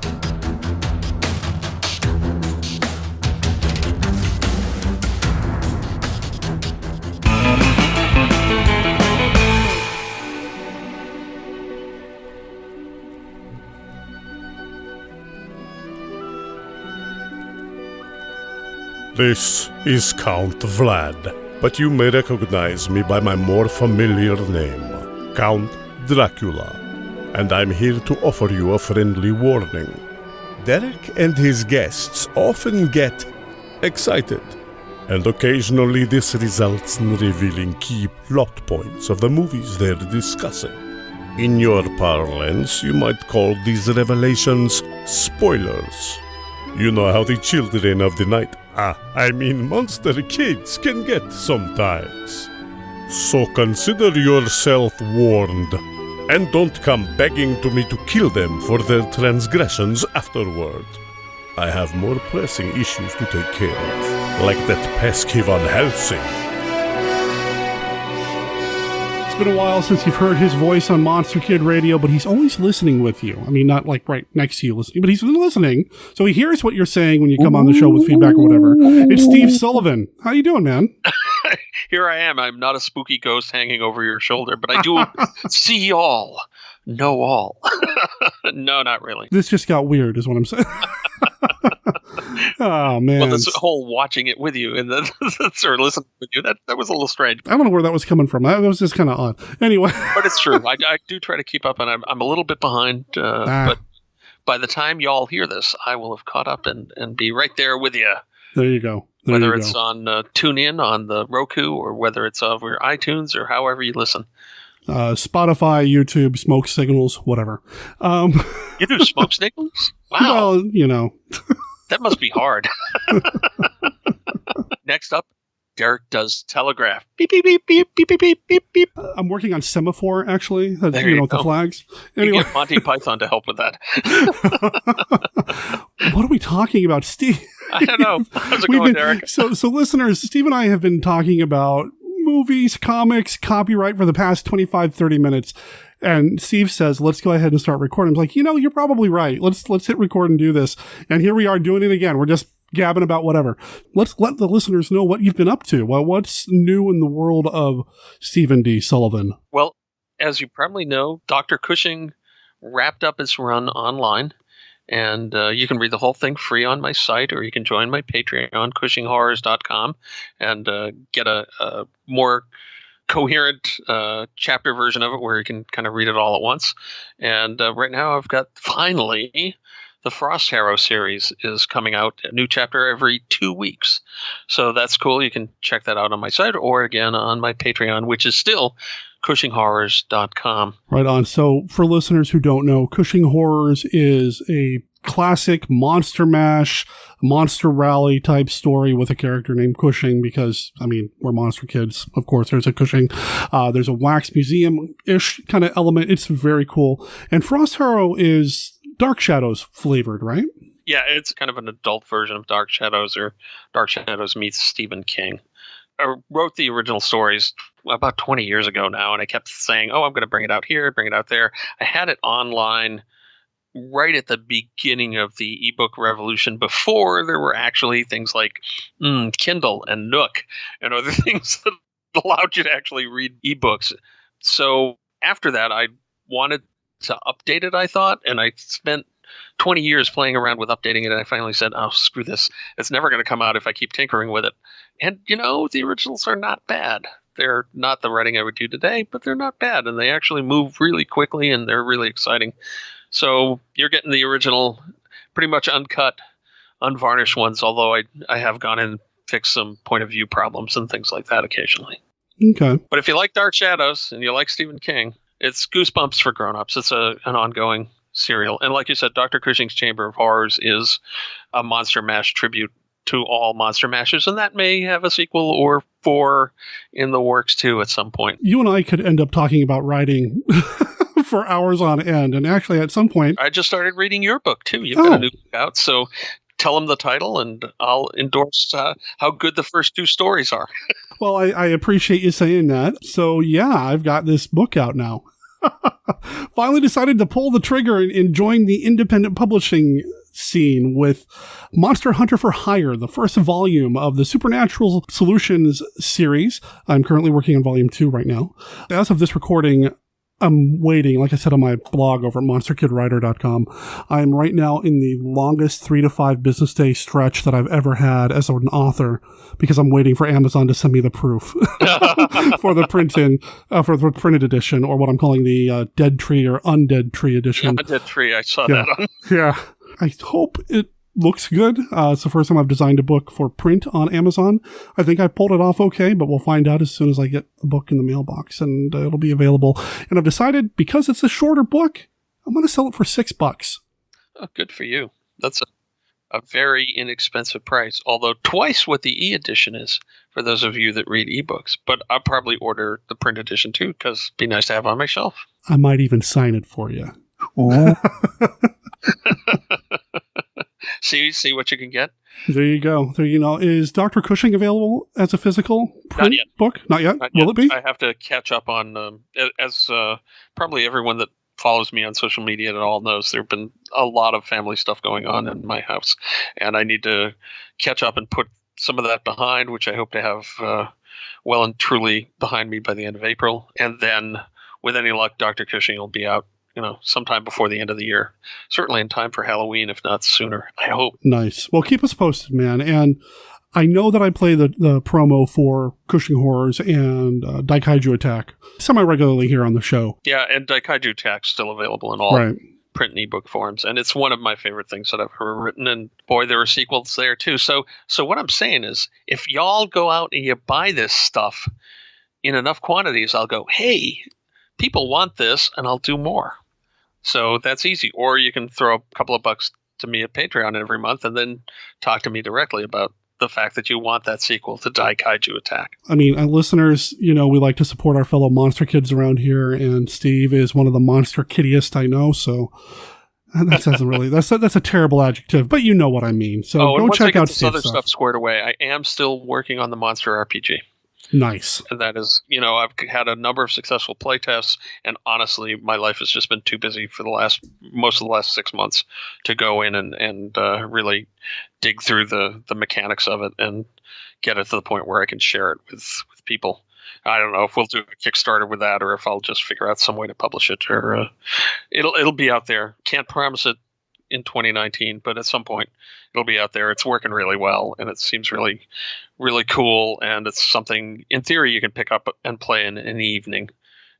Speaker 26: This is Count Vlad, but you may recognize me by my more familiar name, Count Dracula, and I'm here to offer you a friendly warning. Derek and his guests often get excited, and occasionally this results in revealing key plot points of the movies they're discussing. In your parlance, you might call these revelations spoilers. You know how the children of the night, monster kids, can get sometimes. So consider yourself warned, and don't come begging to me to kill them for their transgressions afterward. I have more pressing issues to take care of, like that pesky Van Helsing.
Speaker 11: It's been a while since you've heard his voice on Monster Kid Radio, but he's always listening with you. I mean, not like right next to you listening, but he's been listening. So he hears what you're saying when you come on the show with feedback or whatever. It's Steve Sullivan. How you doing, man?
Speaker 27: Here I am. I'm not a spooky ghost hanging over your shoulder, but I do see all, know all. No, not really.
Speaker 11: This just got weird, is what I'm saying. Oh, man.
Speaker 27: Well, this whole watching it with you and then or listening with you, that was a little strange.
Speaker 11: I don't know where that was coming from. That was just kind of odd. Anyway.
Speaker 27: But it's true. I do try to keep up, and I'm a little bit behind. But by the time y'all hear this, I will have caught up and be right there with you.
Speaker 11: There you go.
Speaker 27: Whether it's on TuneIn, on the Roku, or whether it's over iTunes, or however you listen.
Speaker 11: Spotify, YouTube, smoke signals, whatever.
Speaker 27: You do smoke signals? Wow.
Speaker 11: Well, you know.
Speaker 27: That must be hard. Next up, Derek does telegraph. Beep, beep, beep, beep, beep, beep, beep, beep, beep.
Speaker 11: I'm working on semaphore, actually.
Speaker 27: There you
Speaker 11: with
Speaker 27: go.
Speaker 11: The flags. Anyway.
Speaker 27: You get Monty Python to help with that.
Speaker 11: What are we talking about, Steve?
Speaker 27: I don't know. How's it going, Derek?
Speaker 11: So listeners, Steve and I have been talking about movies, comics, copyright for the past 25, 30 minutes. And Steve says, let's go ahead and start recording. I'm like, you're probably right. Let's hit record and do this. And here we are doing it again. We're just gabbing about whatever. Let's let the listeners know what you've been up to. Well, what's new in the world of Stephen D. Sullivan?
Speaker 27: Well, as you probably know, Dr. Cushing wrapped up his run online, and you can read the whole thing free on my site, or you can join my Patreon, CushingHorrors.com, and get a more coherent chapter version of it where you can kind of read it all at once. And right now I've got, finally, the Frost Harrow series is coming out, a new chapter every 2 weeks. So that's cool. You can check that out on my site, or again on my Patreon, which is still CushingHorrors.com.
Speaker 11: Right on. So for listeners who don't know, Cushing Horrors is a classic monster mash, monster rally type story with a character named Cushing because, I mean, we're monster kids. Of course, there's a Cushing. There's a wax museum-ish kind of element. It's very cool. And Frost Harrow is Dark Shadows flavored, right?
Speaker 27: Yeah, it's kind of an adult version of Dark Shadows, or Dark Shadows meets Stephen King. I wrote the original stories about 20 years ago now, and I kept saying, I'm going to bring it out here, bring it out there. I had it online right at the beginning of the ebook revolution, before there were actually things like Kindle and Nook and other things that allowed you to actually read ebooks. So after that, I wanted to update it, I thought, and I spent 20 years playing around with updating it, and I finally said, screw this. It's never going to come out if I keep tinkering with it. And, the originals are not bad. They're not the writing I would do today, but they're not bad, and they actually move really quickly, and they're really exciting. So you're getting the original, pretty much uncut, unvarnished ones, although I have gone in and fixed some point of view problems and things like that occasionally.
Speaker 11: Okay.
Speaker 27: But if you like Dark Shadows and you like Stephen King, it's Goosebumps for grown-ups. It's an ongoing serial. And like you said, Dr. Cushing's Chamber of Horrors is a Monster Mash tribute to all Monster Mashers, and that may have a sequel or 4 in the works too at some point.
Speaker 11: You and I could end up talking about writing for hours on end, and actually at some point...
Speaker 27: I just started reading your book too. You've got a new book out, so tell them the title, and I'll endorse how good the first 2 stories are.
Speaker 11: Well, I appreciate you saying that. So yeah, I've got this book out now. Finally decided to pull the trigger and join the independent publishing scene with Monster Hunter for Hire, the first volume of the Supernatural Solutions series. I'm currently working on volume 2 right now. As of this recording, I'm waiting, like I said on my blog over at monsterkidwriter.com, I'm right now in the longest 3 to 5 business day stretch that I've ever had as an author, because I'm waiting for Amazon to send me the proof for the printed edition, or what I'm calling the Dead Tree or Undead Tree edition.
Speaker 27: Yeah, Dead Tree, I saw that on.
Speaker 11: Yeah. I hope it looks good. It's the first time I've designed a book for print on Amazon. I think I pulled it off okay, but we'll find out as soon as I get the book in the mailbox, and it'll be available. And I've decided, because it's a shorter book, I'm going to sell it for $6.
Speaker 27: Oh, good for you. That's a very inexpensive price, although twice what the e-edition is for those of you that read ebooks. But I'll probably order the print edition too, because it'd be nice to have on my shelf.
Speaker 11: I might even sign it for you.
Speaker 27: See what you can get.
Speaker 11: There you go. Is Dr. Cushing available as a physical print book? Not yet. Will it be?
Speaker 27: I have to catch up on, as probably everyone that follows me on social media at all knows, there have been a lot of family stuff going on in my house, and I need to catch up and put some of that behind, which I hope to have well and truly behind me by the end of April. And then, with any luck, Dr. Cushing will be out sometime before the end of the year. Certainly in time for Halloween, if not sooner, I hope.
Speaker 11: Nice. Well, keep us posted, man. And I know that I play the promo for Cushing Horrors and Daikaiju Attack semi-regularly here on the show.
Speaker 27: Yeah, and Daikaiju Attack's still available in all print and ebook forms. And it's one of my favorite things that I've ever written. And boy, there are sequels there too. So what I'm saying is, if y'all go out and you buy this stuff in enough quantities, I'll go, hey, people want this, and I'll do more. So that's easy. Or you can throw a couple of bucks to me at Patreon every month and then talk to me directly about the fact that you want that sequel to Daikaiju Attack.
Speaker 11: I mean, listeners, we like to support our fellow monster kids around here, and Steve is one of the monster kiddiest I know, so that doesn't really, that's a terrible adjective, but you know what I mean. So go check out Steve's
Speaker 27: other stuff squared away. I am still working on the Monster RPG.
Speaker 11: Nice.
Speaker 27: And that is, I've had a number of successful play tests, and honestly, my life has just been too busy for most of the last 6 months to go in and really dig through the mechanics of it and get it to the point where I can share it with people. I don't know if we'll do a Kickstarter with that, or if I'll just figure out some way to publish it, or it'll be out there. Can't promise it in 2019, but at some point it'll be out there. It's working really well, and it seems really, really cool. And it's something, in theory, you can pick up and play in an evening,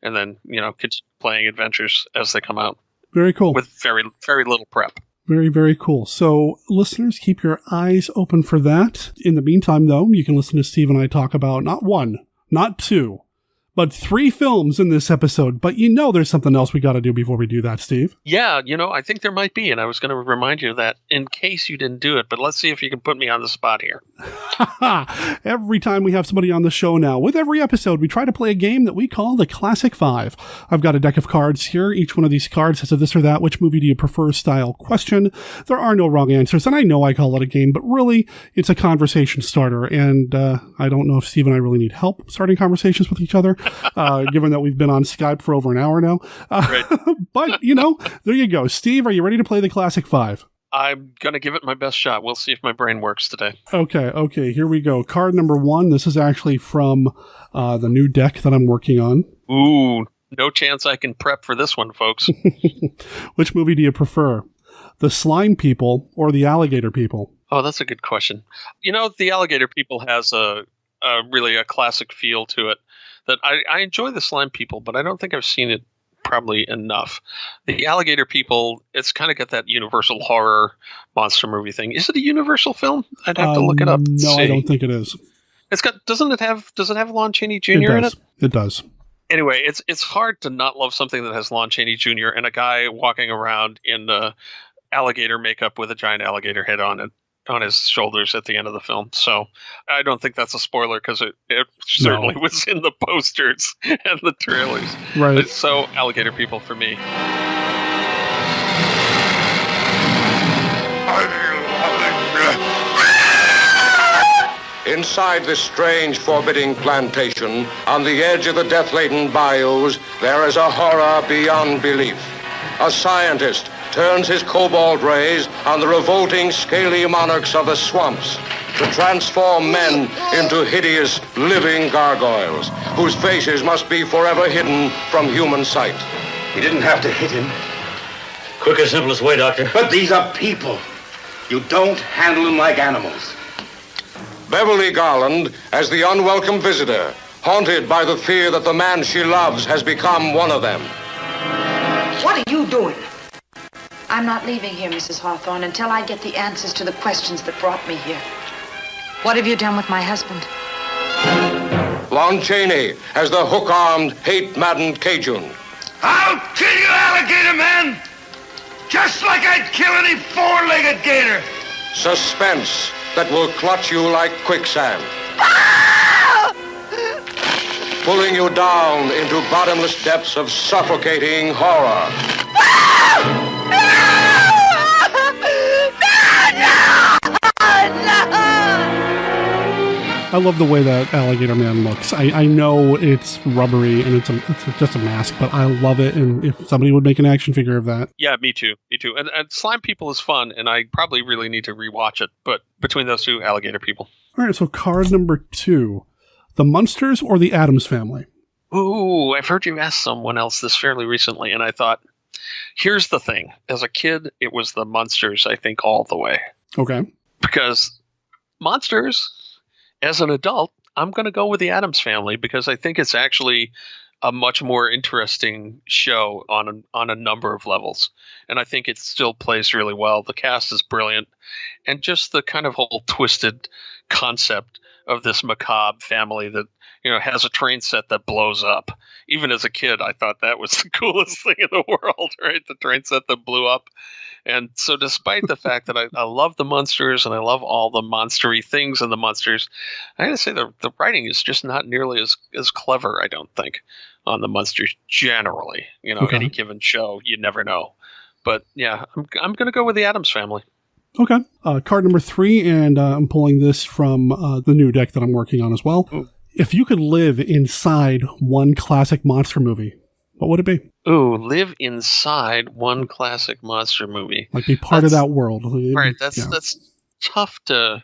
Speaker 27: and then continue playing adventures as they come out.
Speaker 11: Very cool.
Speaker 27: With very, very little prep.
Speaker 11: Very, very cool. So, listeners, keep your eyes open for that. In the meantime, though, you can listen to Steve and I talk about not 1, not 2, but 3 films in this episode. But there's something else we got to do before we do that, Steve.
Speaker 27: Yeah, I think there might be, and I was going to remind you of that in case you didn't do it. But let's see if you can put me on the spot here.
Speaker 11: Every time we have somebody on the show now, with every episode, we try to play a game that we call the Classic 5. I've got a deck of cards here. Each one of these cards has a this or that, which movie do you prefer style question. There are no wrong answers, and I know I call it a game, but really, it's a conversation starter. And I don't know if Steve and I really need help starting conversations with each other. Given that we've been on Skype for over an hour now.
Speaker 27: Right.
Speaker 11: But, there you go. Steve, are you ready to play the Classic 5?
Speaker 27: I'm going to give it my best shot. We'll see if my brain works today.
Speaker 11: Okay, here we go. Card number 1. This is actually from the new deck that I'm working on.
Speaker 27: Ooh, no chance I can prep for this one, folks.
Speaker 11: Which movie do you prefer? The Slime People or the Alligator People?
Speaker 27: Oh, that's a good question. The Alligator People has really a classic feel to it. That I enjoy the Slime People, but I don't think I've seen it probably enough. The Alligator People, it's kind of got that Universal horror monster movie thing. Is it a Universal film? I'd have to look it up.
Speaker 11: No, I don't think it is.
Speaker 27: It's got. Does it have Lon Chaney Jr. in it?
Speaker 11: It does.
Speaker 27: Anyway, it's hard to not love something that has Lon Chaney Jr. and a guy walking around in alligator makeup with a giant alligator head on it. On his shoulders at the end of the film. So I don't think that's a spoiler because it certainly was in the posters and the trailers.
Speaker 11: Right.
Speaker 27: So Alligator People for me.
Speaker 15: Inside this strange, forbidding plantation, on the edge of the death-laden bayous, there is a horror beyond belief. A scientist turns his cobalt rays on the revolting, scaly monarchs of the swamps to transform men into hideous, living gargoyles, whose faces must be forever hidden from human sight.
Speaker 6: You didn't have to hit him. Quickest, simplest way, Doctor. But these are people. You don't handle them like animals.
Speaker 15: Beverly Garland as the unwelcome visitor, haunted by the fear that the man she loves has become one of them.
Speaker 4: What are you doing?
Speaker 8: I'm not leaving here, Mrs. Hawthorne, until I get the answers to the questions that brought me here. What have you done with my husband?
Speaker 15: Lon Chaney as the hook-armed, hate-maddened Cajun.
Speaker 6: I'll kill you, alligator man! Just like I'd kill any four-legged gator!
Speaker 15: Suspense that will clutch you like quicksand. Pulling you down into bottomless depths of suffocating horror.
Speaker 11: I love the way that Alligator Man looks. I know it's rubbery and it's just a mask, but I love it. And if somebody would make an action figure of that.
Speaker 27: Yeah, me too. And Slime People is fun, and I probably really need to rewatch it. But between those two, Alligator People.
Speaker 11: All right, so card number 2. The Munsters or the Addams Family?
Speaker 27: Ooh, I've heard you ask someone else this fairly recently, and I thought, here's the thing. As a kid, it was the Munsters, I think, all the way.
Speaker 11: Okay.
Speaker 27: Because Monsters, as an adult, I'm going to go with the Addams Family because I think it's actually a much more interesting show on a number of levels. And I think it still plays really well. The cast is brilliant. And just the kind of whole twisted concept of this macabre family that, has a train set that blows up. Even as a kid, I thought that was the coolest thing in the world, right? The train set that blew up. And so despite the fact that I love the Munsters and I love all the monstery things in the Munsters, I gotta say the writing is just not nearly as clever, I don't think, on the Munsters generally.
Speaker 11: Okay.
Speaker 27: Any given show, you never know. But yeah, I'm gonna go with the Addams Family.
Speaker 11: Okay. Card number 3, and I'm pulling this from the new deck that I'm working on as well.
Speaker 27: Ooh.
Speaker 11: If you could live inside one classic monster movie, what would it be?
Speaker 27: Ooh, live inside one classic monster movie.
Speaker 11: Like be part of that world.
Speaker 27: Right, that's tough to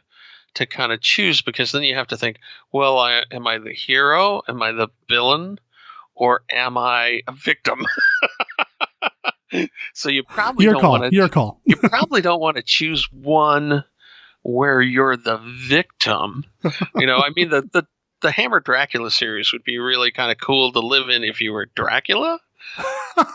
Speaker 27: kind of choose, because then you have to think, well, am I the hero? Am I the villain? Or am I a victim? So you probably
Speaker 11: Your
Speaker 27: don't
Speaker 11: call.
Speaker 27: You probably don't want to choose one where you're the victim. I mean, the Hammer Dracula series would be really kind of cool to live in if you were Dracula.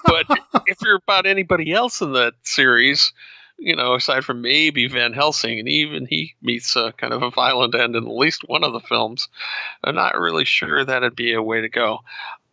Speaker 27: But if you're about anybody else in that series, aside from maybe Van Helsing, and even he meets a kind of a violent end in at least one of the films, I'm not really sure that'd be a way to go.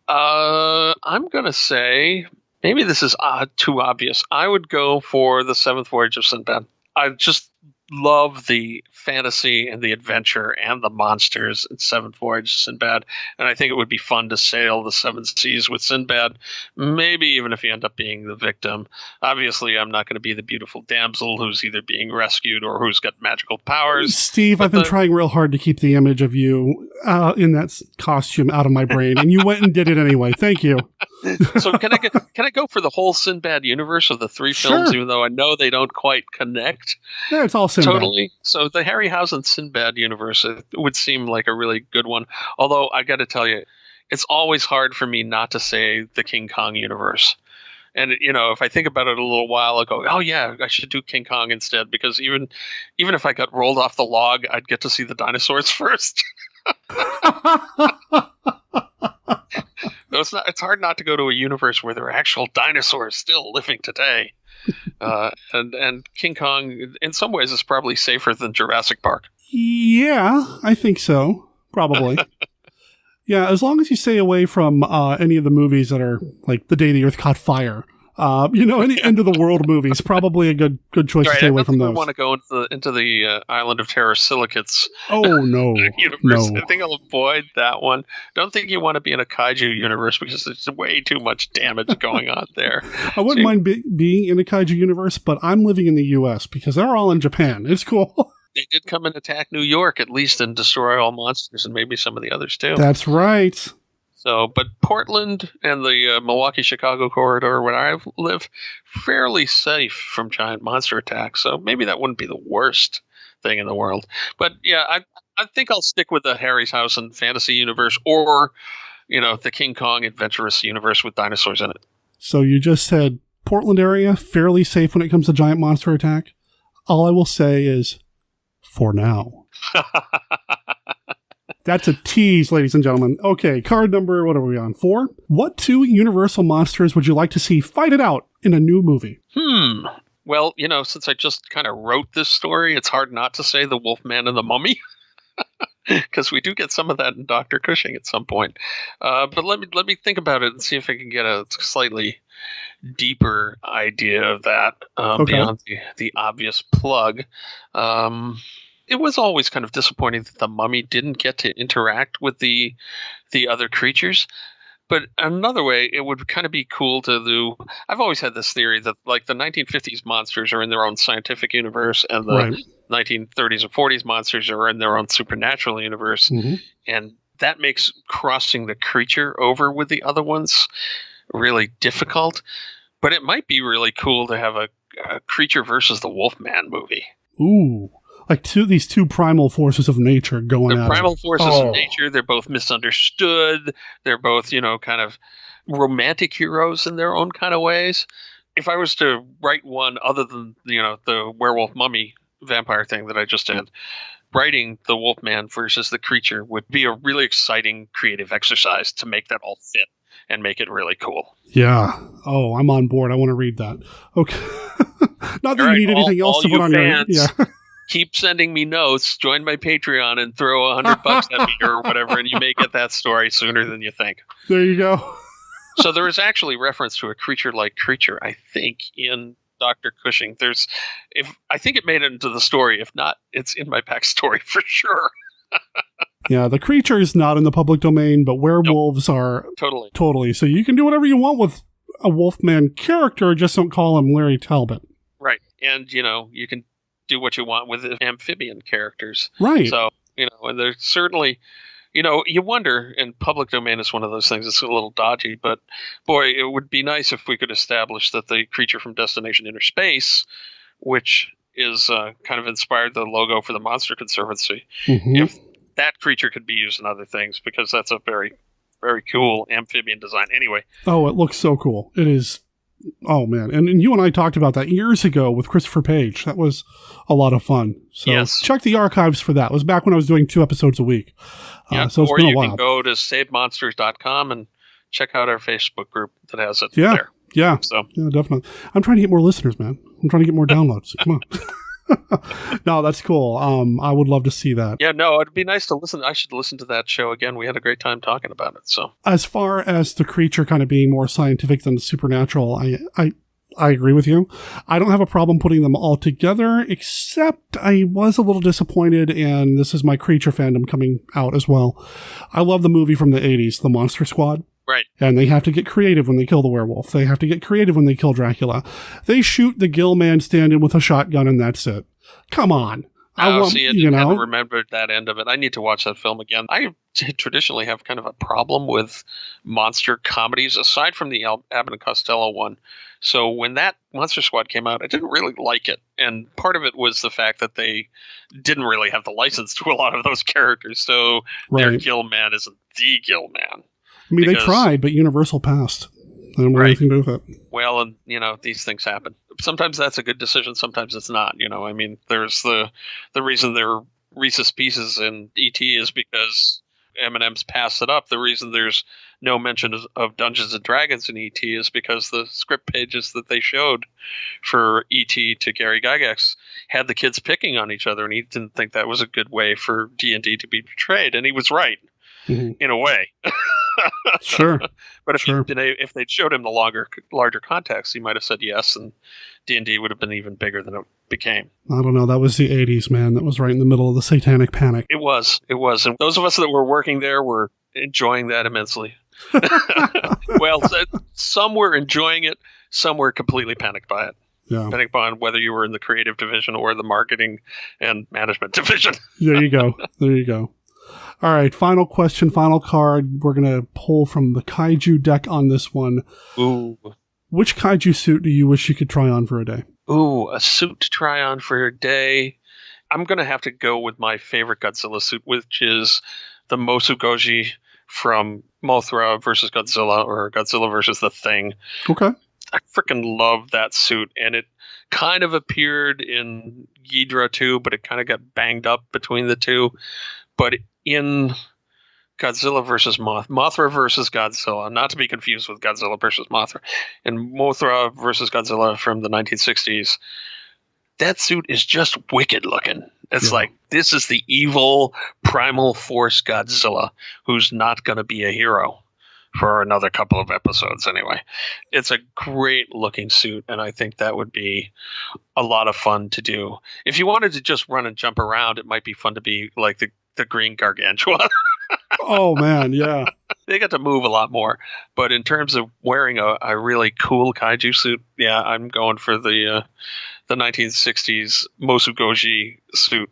Speaker 27: I'm going to say, maybe this is too obvious. I would go for the Seventh Voyage of Sinbad. I just love the fantasy and the adventure and the monsters in Seventh Voyage of Sinbad, and I think it would be fun to sail the seven seas with Sinbad, maybe even if you end up being the victim. Obviously, I'm not going to be the beautiful damsel who's either being rescued or who's got magical powers.
Speaker 11: Steve, I've been trying real hard to keep the image of you in that costume out of my brain, and you went and did it anyway. Thank you.
Speaker 27: So can I go for the whole Sinbad universe of the three films,
Speaker 11: Sure.
Speaker 27: even though I know they don't quite connect?
Speaker 11: Yeah, it's all Sinbad.
Speaker 27: Totally. So the Harryhausen Sinbad universe, it would seem like a really good one. Although I got to tell you, it's always hard for me not to say the King Kong universe. And if I think about it a little while, I go, oh yeah, I should do King Kong instead, because even if I got rolled off the log, I'd get to see the dinosaurs first. No, it's hard not to go to a universe where there are actual dinosaurs still living today. And King Kong, in some ways, is probably safer than Jurassic Park.
Speaker 11: Yeah, I think so. Probably. Yeah, as long as you stay away from any of the movies that are like The Day the Earth Caught Fire. Any end of the world movies, probably a good choice to stay away from those.
Speaker 27: I want to go into the Island of Terror Silicates.
Speaker 11: Oh no,
Speaker 27: universe.
Speaker 11: no.
Speaker 27: I think I'll avoid that one. Don't think you want to be in a kaiju universe, because there's way too much damage going on there.
Speaker 11: I wouldn't mind being in a kaiju universe, but I'm living in the U.S. because they're all in Japan. It's cool.
Speaker 27: They did come and attack New York, at least, and destroy all monsters, and maybe some of the others too.
Speaker 11: That's right.
Speaker 27: So, but Portland and the Milwaukee-Chicago corridor, where I live, fairly safe from giant monster attacks. So maybe that wouldn't be the worst thing in the world. But yeah, I think I'll stick with the Harryhausen fantasy universe, or the King Kong adventurous universe with dinosaurs in it.
Speaker 11: So you just said Portland area, fairly safe when it comes to giant monster attack. All I will say is, for now. That's a tease, ladies and gentlemen. Okay, card number, what are we on? 4? What 2 Universal monsters would you like to see fight it out in a new movie?
Speaker 27: Well, since I just kind of wrote this story, it's hard not to say the Wolfman and the Mummy. Because we do get some of that in Dr. Cushing at some point. But let me think about it and see if I can get a slightly deeper idea of that beyond the obvious plug. It was always kind of disappointing that the mummy didn't get to interact with the other creatures. But another way, it would kind of be cool to do. I've always had this theory that like the 1950s monsters are in their own scientific universe, and the 1930s or 40s monsters are in their own supernatural universe.
Speaker 11: Mm-hmm.
Speaker 27: And that makes crossing the creature over with the other ones really difficult. But it might be really cool to have a creature versus the Wolfman movie.
Speaker 11: Ooh. Like these two primal forces of nature going
Speaker 27: They're
Speaker 11: at
Speaker 27: primal
Speaker 11: it.
Speaker 27: forces of nature. They're both misunderstood. They're both, kind of romantic heroes in their own kind of ways. If I was to write one other than, the werewolf mummy vampire thing that I just did, writing the Wolfman versus the creature would be a really exciting creative exercise to make that all fit and make it really cool.
Speaker 11: Yeah. Oh, I'm on board. I want to read that. Okay. Not that you need anything else to put on your... Yeah.
Speaker 27: Keep sending me notes, join my Patreon, and throw $100 at me or whatever, and you may get that story sooner than you think.
Speaker 11: There you go.
Speaker 27: So there is actually reference to a creature-like creature, I think, in Dr. Cushing. I think it made it into the story. If not, it's in my backstory for sure.
Speaker 11: Yeah, the creature is not in the public domain, but werewolves are totally. So you can do whatever you want with a Wolfman character, just don't call him Larry Talbot.
Speaker 27: Right, and you can do what you want with the amphibian characters.
Speaker 11: Right.
Speaker 27: So, and there's certainly, You wonder, and public domain is one of those things that's a little dodgy, but boy, it would be nice if we could establish that the creature from Destination Inner Space, which is kind of inspired the logo for the Monster Conservancy, if that creature could be used in other things, because that's a very, very cool amphibian design. Anyway.
Speaker 11: Oh, it looks so cool. It is. Oh, man. And you and I talked about that years ago with Christopher Page. That was a lot of fun. So check the archives for that. It was back when I was doing 2 episodes a week. So it's
Speaker 27: or
Speaker 11: been a
Speaker 27: you
Speaker 11: while.
Speaker 27: can go to savemonsters.com and check out our Facebook group that has it
Speaker 11: Yeah.
Speaker 27: there.
Speaker 11: Yeah.
Speaker 27: So.
Speaker 11: Yeah, definitely. I'm trying to get more listeners, man. I'm trying to get more downloads. Come on. No, that's cool. I would love to see that.
Speaker 27: Yeah, no, it'd be nice to listen. I should listen to that show again. We had a great time talking about it. So,
Speaker 11: as far as the creature kind of being more scientific than supernatural, I agree with you. I don't have a problem putting them all together, except I was a little disappointed, and this is my creature fandom coming out as well. I love the movie from the 80s, The Monster Squad.
Speaker 27: Right.
Speaker 11: And they have to get creative when they kill the werewolf. They have to get creative when they kill Dracula. They shoot the Gill man standing with a shotgun, and that's it. Come on.
Speaker 27: I haven't remembered that end of it. I need to watch that film again. I traditionally have kind of a problem with monster comedies, aside from the Abbott and Costello one. So when that Monster Squad came out, I didn't really like it. And part of it was the fact that they didn't really have the license to a lot of those characters. So their Gill man isn't the Gill man.
Speaker 11: I mean, they tried, but Universal passed. They don't want anything to do with it.
Speaker 27: Well, and, these things happen. Sometimes that's a good decision. Sometimes it's not. I mean, there's the reason there are Reese's Pieces in E.T. is because M&M's passed it up. The reason there's no mention of Dungeons and Dragons in E.T. is because the script pages that they showed for E.T. to Gary Gygax had the kids picking on each other, and he didn't think that was a good way for D&D to be portrayed, and he was right. In a way.
Speaker 11: Sure.
Speaker 27: But if they'd showed him the larger context, he might have said yes, and D&D would have been even bigger than it became.
Speaker 11: I don't know. That was the 80s, man. That was right in the middle of the satanic panic.
Speaker 27: It was. And those of us that were working there were enjoying that immensely. Well, some were enjoying it. Some were completely panicked by it.
Speaker 11: Yeah.
Speaker 27: Depending upon whether you were in the creative division or the marketing and management division.
Speaker 11: There you go. All right, final question, final card. We're going to pull from the kaiju deck on this one.
Speaker 27: Ooh.
Speaker 11: Which kaiju suit do you wish you could try on for a day?
Speaker 27: Ooh, a suit to try on for a day. I'm going to have to go with my favorite Godzilla suit, which is the Mosugoji from Mothra versus Godzilla, or Godzilla versus the Thing.
Speaker 11: Okay.
Speaker 27: I freaking love that suit, and it kind of appeared in Ghidorah too, but it kind of got banged up between the two. But in Godzilla versus Mothra versus Godzilla, not to be confused with Godzilla versus Mothra, and Mothra versus Godzilla from the 1960s, that suit is just wicked looking. It's like, this is the evil primal force Godzilla who's not going to be a hero for another couple of episodes anyway. It's a great looking suit, and I think that would be a lot of fun to do. If you wanted to just run and jump around, it might be fun to be like the green Gargantua.
Speaker 11: Oh, man, yeah.
Speaker 27: They got to move a lot more. But in terms of wearing a really cool kaiju suit, yeah, I'm going for the 1960s Mosugoji suit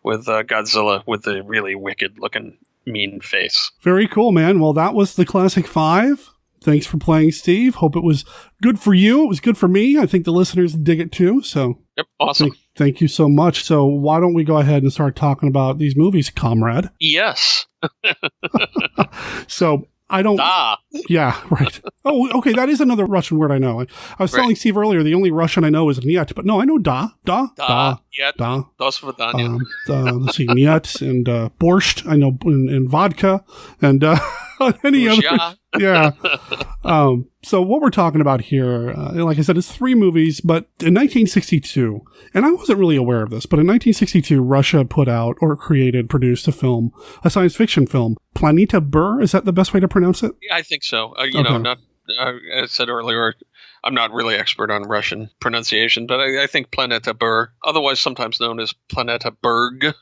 Speaker 27: with Godzilla with the really wicked-looking mean face.
Speaker 11: Very cool, man. Well, that was the Classic 5. Thanks for playing, Steve. Hope it was good for you. It was good for me. I think the listeners dig it too. So,
Speaker 27: yep, awesome.
Speaker 11: Thank you so much. So why don't we go ahead and start talking about these movies, comrade?
Speaker 27: Yes.
Speaker 11: So I don't... Yeah, right. Oh, okay, that is another Russian word I know. I was telling Steve earlier, the only Russian I know is Niet, but no, I know da.
Speaker 27: Yet.
Speaker 11: Da.
Speaker 27: Dos Vidania.
Speaker 11: Let's see, Niet and borscht, I know, and vodka, and any other... Yeah. So what we're talking about here, like I said, it's 3 movies, but in 1962, and I wasn't really aware of this, but in 1962, Russia put out or produced a science fiction film, Planeta Bur. Is that the best way to pronounce it?
Speaker 27: Yeah, I think so. As I said earlier, I'm not really expert on Russian pronunciation, but I think Planeta Bur, otherwise sometimes known as Planeta Berg.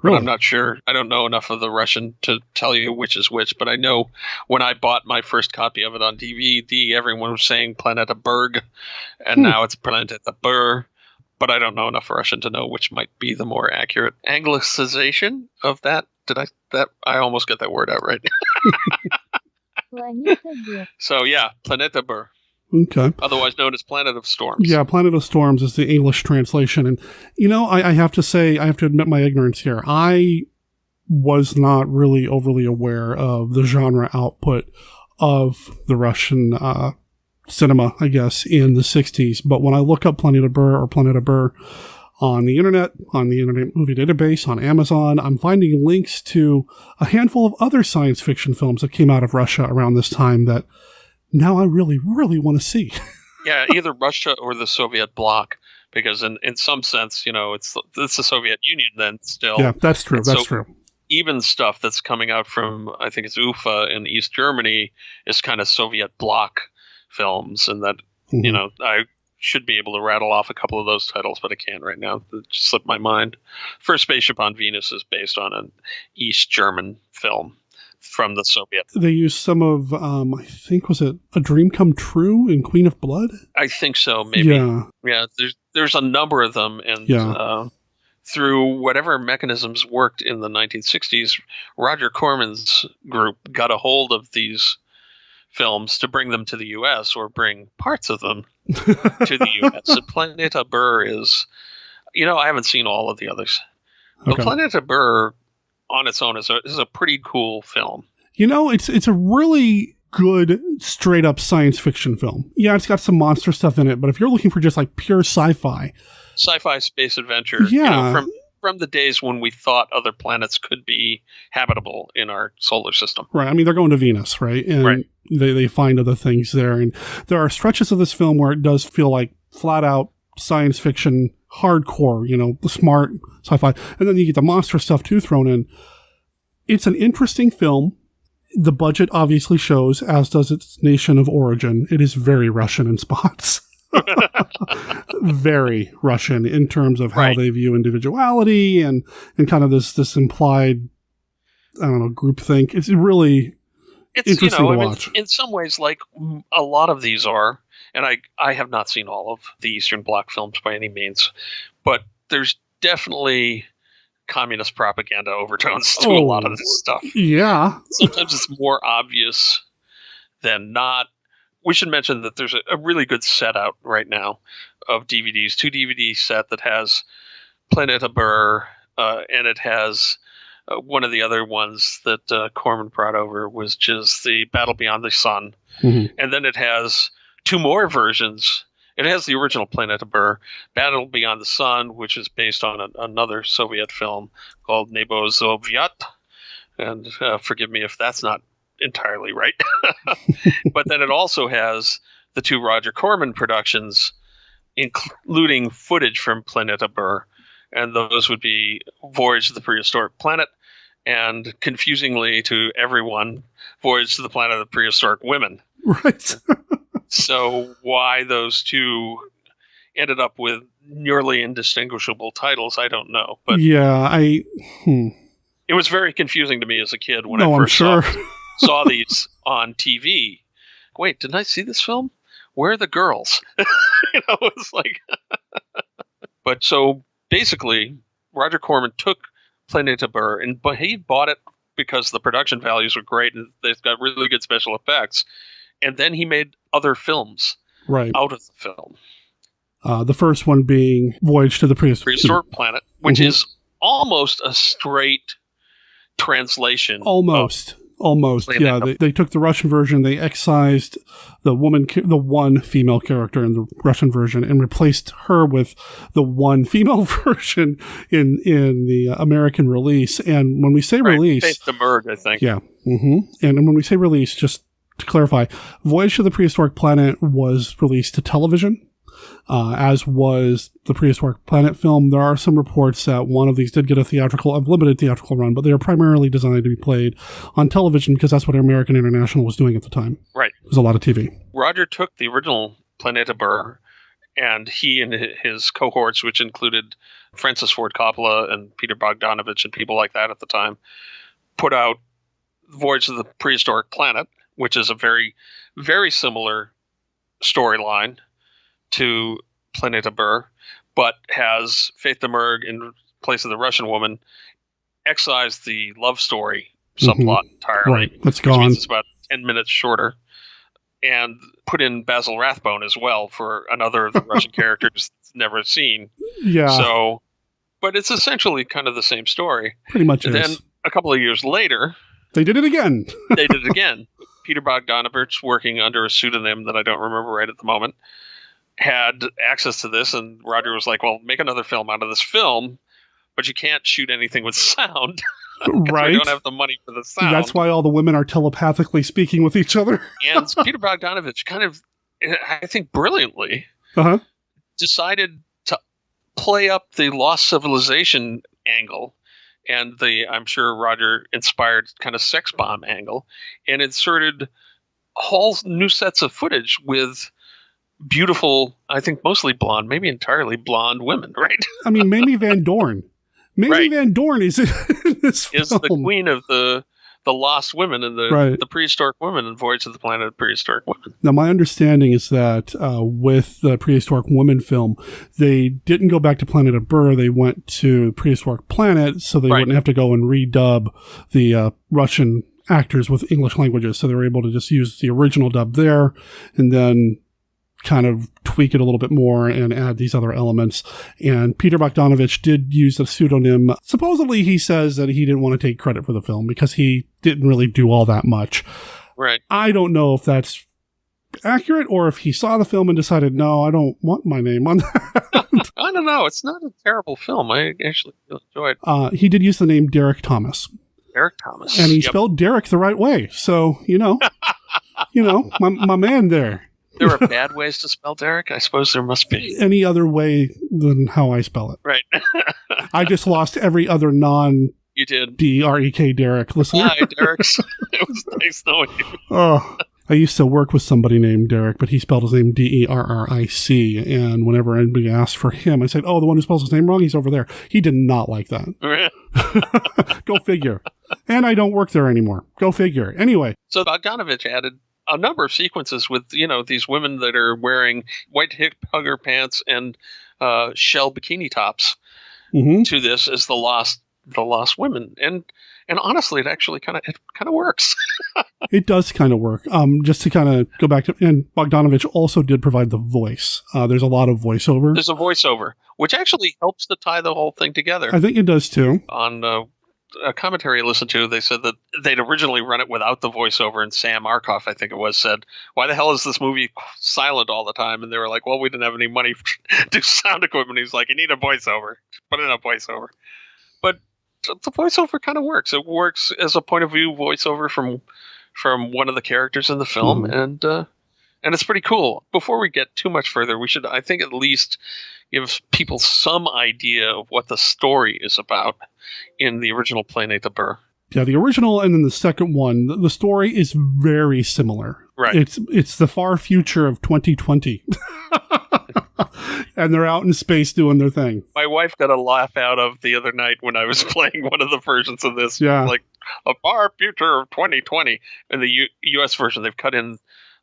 Speaker 27: But I'm not sure. I don't know enough of the Russian to tell you which is which, but I know when I bought my first copy of it on DVD, everyone was saying Planeta Berg, and now it's Planeta Bur. but I don't know enough Russian to know which might be the more accurate anglicization of that. I almost got that word out right. So yeah, Planeta Bur.
Speaker 11: Okay.
Speaker 27: Otherwise known as Planet of Storms.
Speaker 11: Yeah, Planet of Storms is the English translation. And, I have to say, I have to admit my ignorance here. I was not really overly aware of the genre output of the Russian cinema, I guess, in the 60s. But when I look up Planeta Bur on the Internet Movie Database, on Amazon, I'm finding links to a handful of other science fiction films that came out of Russia around this time that now I really, really want to see.
Speaker 27: Yeah, either Russia or the Soviet bloc, because in some sense, it's the Soviet Union then still.
Speaker 11: Yeah, that's true. That's true.
Speaker 27: Even stuff that's coming out from, I think it's Ufa in East Germany, is kind of Soviet bloc films, and that, I should be able to rattle off a couple of those titles, but I can't right now. It just slipped my mind. First Spaceship on Venus is based on an East German film from the Soviet.
Speaker 11: They used some of, I think, was it A Dream Come True in Queen of Blood?
Speaker 27: I think so, maybe. Yeah, there's a number of them, and through whatever mechanisms worked in the 1960s, Roger Corman's group got a hold of these films to bring them to the U.S. or bring parts of them to the U.S. So Planeta Bur is, I haven't seen all of the others. But Planeta Bur on its own is a pretty cool film.
Speaker 11: It's a really good straight up science fiction film. Yeah, it's got some monster stuff in it, but if you're looking for just like pure sci-fi
Speaker 27: space adventure, from the days when we thought other planets could be habitable in our solar system.
Speaker 11: Right. I mean, they're going to Venus, right? And they find other things there. And there are stretches of this film where it does feel like flat out science fiction, hardcore, the smart sci-fi. And then you get the monster stuff too thrown in. It's an interesting film. The budget obviously shows, as does its nation of origin. It is very Russian in spots. Very Russian in terms of how they view individuality and kind of this implied, I don't know, groupthink. It's really interesting to watch.
Speaker 27: In some ways, like a lot of these are, and I have not seen all of the Eastern Bloc films by any means, but there's definitely communist propaganda overtones to a lot of this stuff.
Speaker 11: Yeah.
Speaker 27: Sometimes it's more obvious than not. We should mention that there's a really good set out right now of DVDs. 2 DVD set that has Planeta Bur, and it has one of the other ones that Corman brought over, which is the Battle Beyond the Sun. Mm-hmm. And then it has 2 more versions. It has the original Planeta Bur, Battle Beyond the Sun, which is based on another Soviet film called Nebo Zovyat. And forgive me if that's not entirely right. But then it also has the 2 Roger Corman productions, including footage from Planeta Bur, and those would be Voyage to the Prehistoric Planet, and confusingly to everyone, Voyage to the Planet of Prehistoric Women.
Speaker 11: Right.
Speaker 27: So why those 2 ended up with nearly indistinguishable titles, I don't know. But
Speaker 11: yeah,
Speaker 27: it was very confusing to me as a kid when I first saw these on TV. Wait, didn't I see this film? Where are the girls? It's like... But so basically, Roger Corman took Planeta Bur, but he bought it because the production values were great and they've got really good special effects. And then he made other films out of the film.
Speaker 11: The first one being Voyage to the
Speaker 27: Prehistoric Planet, which is almost a straight translation.
Speaker 11: Almost. Yeah, they took the Russian version, they excised the one female character in the Russian version and replaced her with the one female version in the American release. And when we say release...
Speaker 27: Faith Demurred, I think.
Speaker 11: Yeah. Mm-hmm. And when we say release, just to clarify, Voyage to the Prehistoric Planet was released to television, as was the Prehistoric Planet film. There are some reports that one of these did get a limited theatrical run, but they are primarily designed to be played on television because that's what American International was doing at the time.
Speaker 27: Right.
Speaker 11: It was a lot of TV.
Speaker 27: Roger took the original Planeta Bur, and he and his cohorts, which included Francis Ford Coppola and Peter Bogdanovich and people like that at the time, put out Voyage to the Prehistoric Planet, which is a very, very similar storyline to Planeta Bur, but has Faith Demurg in place of the Russian woman excised the love story subplot entirely.
Speaker 11: Right, that's
Speaker 27: which
Speaker 11: gone.
Speaker 27: means it's about 10 minutes shorter. And put in Basil Rathbone as well for another of the Russian characters never seen.
Speaker 11: Yeah.
Speaker 27: So, but it's essentially kind of the same story.
Speaker 11: Pretty much
Speaker 27: And
Speaker 11: is.
Speaker 27: then a couple of years later,
Speaker 11: They did it again.
Speaker 27: they did it again. Peter Bogdanovich, working under a pseudonym that I don't remember right at the moment, had access to this, and Roger was like, well, make another film out of this film, but you can't shoot anything with sound.
Speaker 11: Right.
Speaker 27: We don't have the money for the sound.
Speaker 11: That's why all the women are telepathically speaking with each other.
Speaker 27: And Peter Bogdanovich kind of, I think brilliantly, decided to play up the lost civilization angle and the, I'm sure Roger inspired kind of sex bomb angle, and inserted whole new sets of footage with beautiful, I think mostly blonde, maybe entirely blonde women, right?
Speaker 11: I mean, Mamie Van Dorn. Mamie Van Dorn is in this
Speaker 27: Is
Speaker 11: film.
Speaker 27: the queen of the lost women and the prehistoric women in Voyage to the Planet of Prehistoric Women.
Speaker 11: Now, my understanding is that with the Prehistoric Women film, they didn't go back to Planet Bur. They went to Prehistoric Planet, so they wouldn't have to go and redub the Russian actors with English languages. So they were able to just use the original dub there, and then kind of tweak it a little bit more and add these other elements. And Peter Bogdanovich did use a pseudonym. Supposedly he says that he didn't want to take credit for the film because he didn't really do all that much.
Speaker 27: Right.
Speaker 11: I don't know if that's accurate or if he saw the film and decided, no, I don't want my name on that.
Speaker 27: I don't know. It's not a terrible film. I actually enjoyed it.
Speaker 11: He did use the name Derek Thomas.
Speaker 27: Derek Thomas.
Speaker 11: And he spelled Derek the right way. So, my man there.
Speaker 27: There are bad ways to spell Derek? I suppose there must be.
Speaker 11: Any other way than how I spell it.
Speaker 27: Right.
Speaker 11: I just lost every other
Speaker 27: You did.
Speaker 11: D-R-E-K Derek listener.
Speaker 27: Hi, Derek's. It was nice knowing you.
Speaker 11: Oh, I used to work with somebody named Derek, but he spelled his name D-E-R-R-I-C. And whenever anybody asked for him, I said, oh, the one who spells his name wrong, he's over there. He did not like that. Go figure. And I don't work there anymore. Go figure. Anyway.
Speaker 27: So Bogdanovich added a number of sequences with, these women that are wearing white hip hugger pants and shell bikini tops to this as the lost women. And honestly, it actually kind of works.
Speaker 11: It does kind of work. Just to kind of go back to, and Bogdanovich also did provide the voice. There's a lot of voiceover.
Speaker 27: There's a voiceover, which actually helps to tie the whole thing together.
Speaker 11: I think it does too.
Speaker 27: On a commentary I listened to, they said that they'd originally run it without the voiceover, and Sam Arkoff, I think it was, said, why the hell is this movie silent all the time? And they were like, well, we didn't have any money to do sound equipment. He's like, you need a voiceover. Put in a voiceover. But the voiceover kind of works. It works as a point of view voiceover from one of the characters in the film, and it's pretty cool. Before we get too much further, we should, I think, at least give people some idea of what the story is about in the original Planeta Bur.
Speaker 11: Yeah, the original and then the second one, the story is very similar.
Speaker 27: Right.
Speaker 11: It's the far future of 2020. And they're out in space doing their thing.
Speaker 27: My wife got a laugh out of the other night when I was playing one of the versions of this.
Speaker 11: Yeah.
Speaker 27: Like, a far future of 2020. In the U.S. version, they've cut in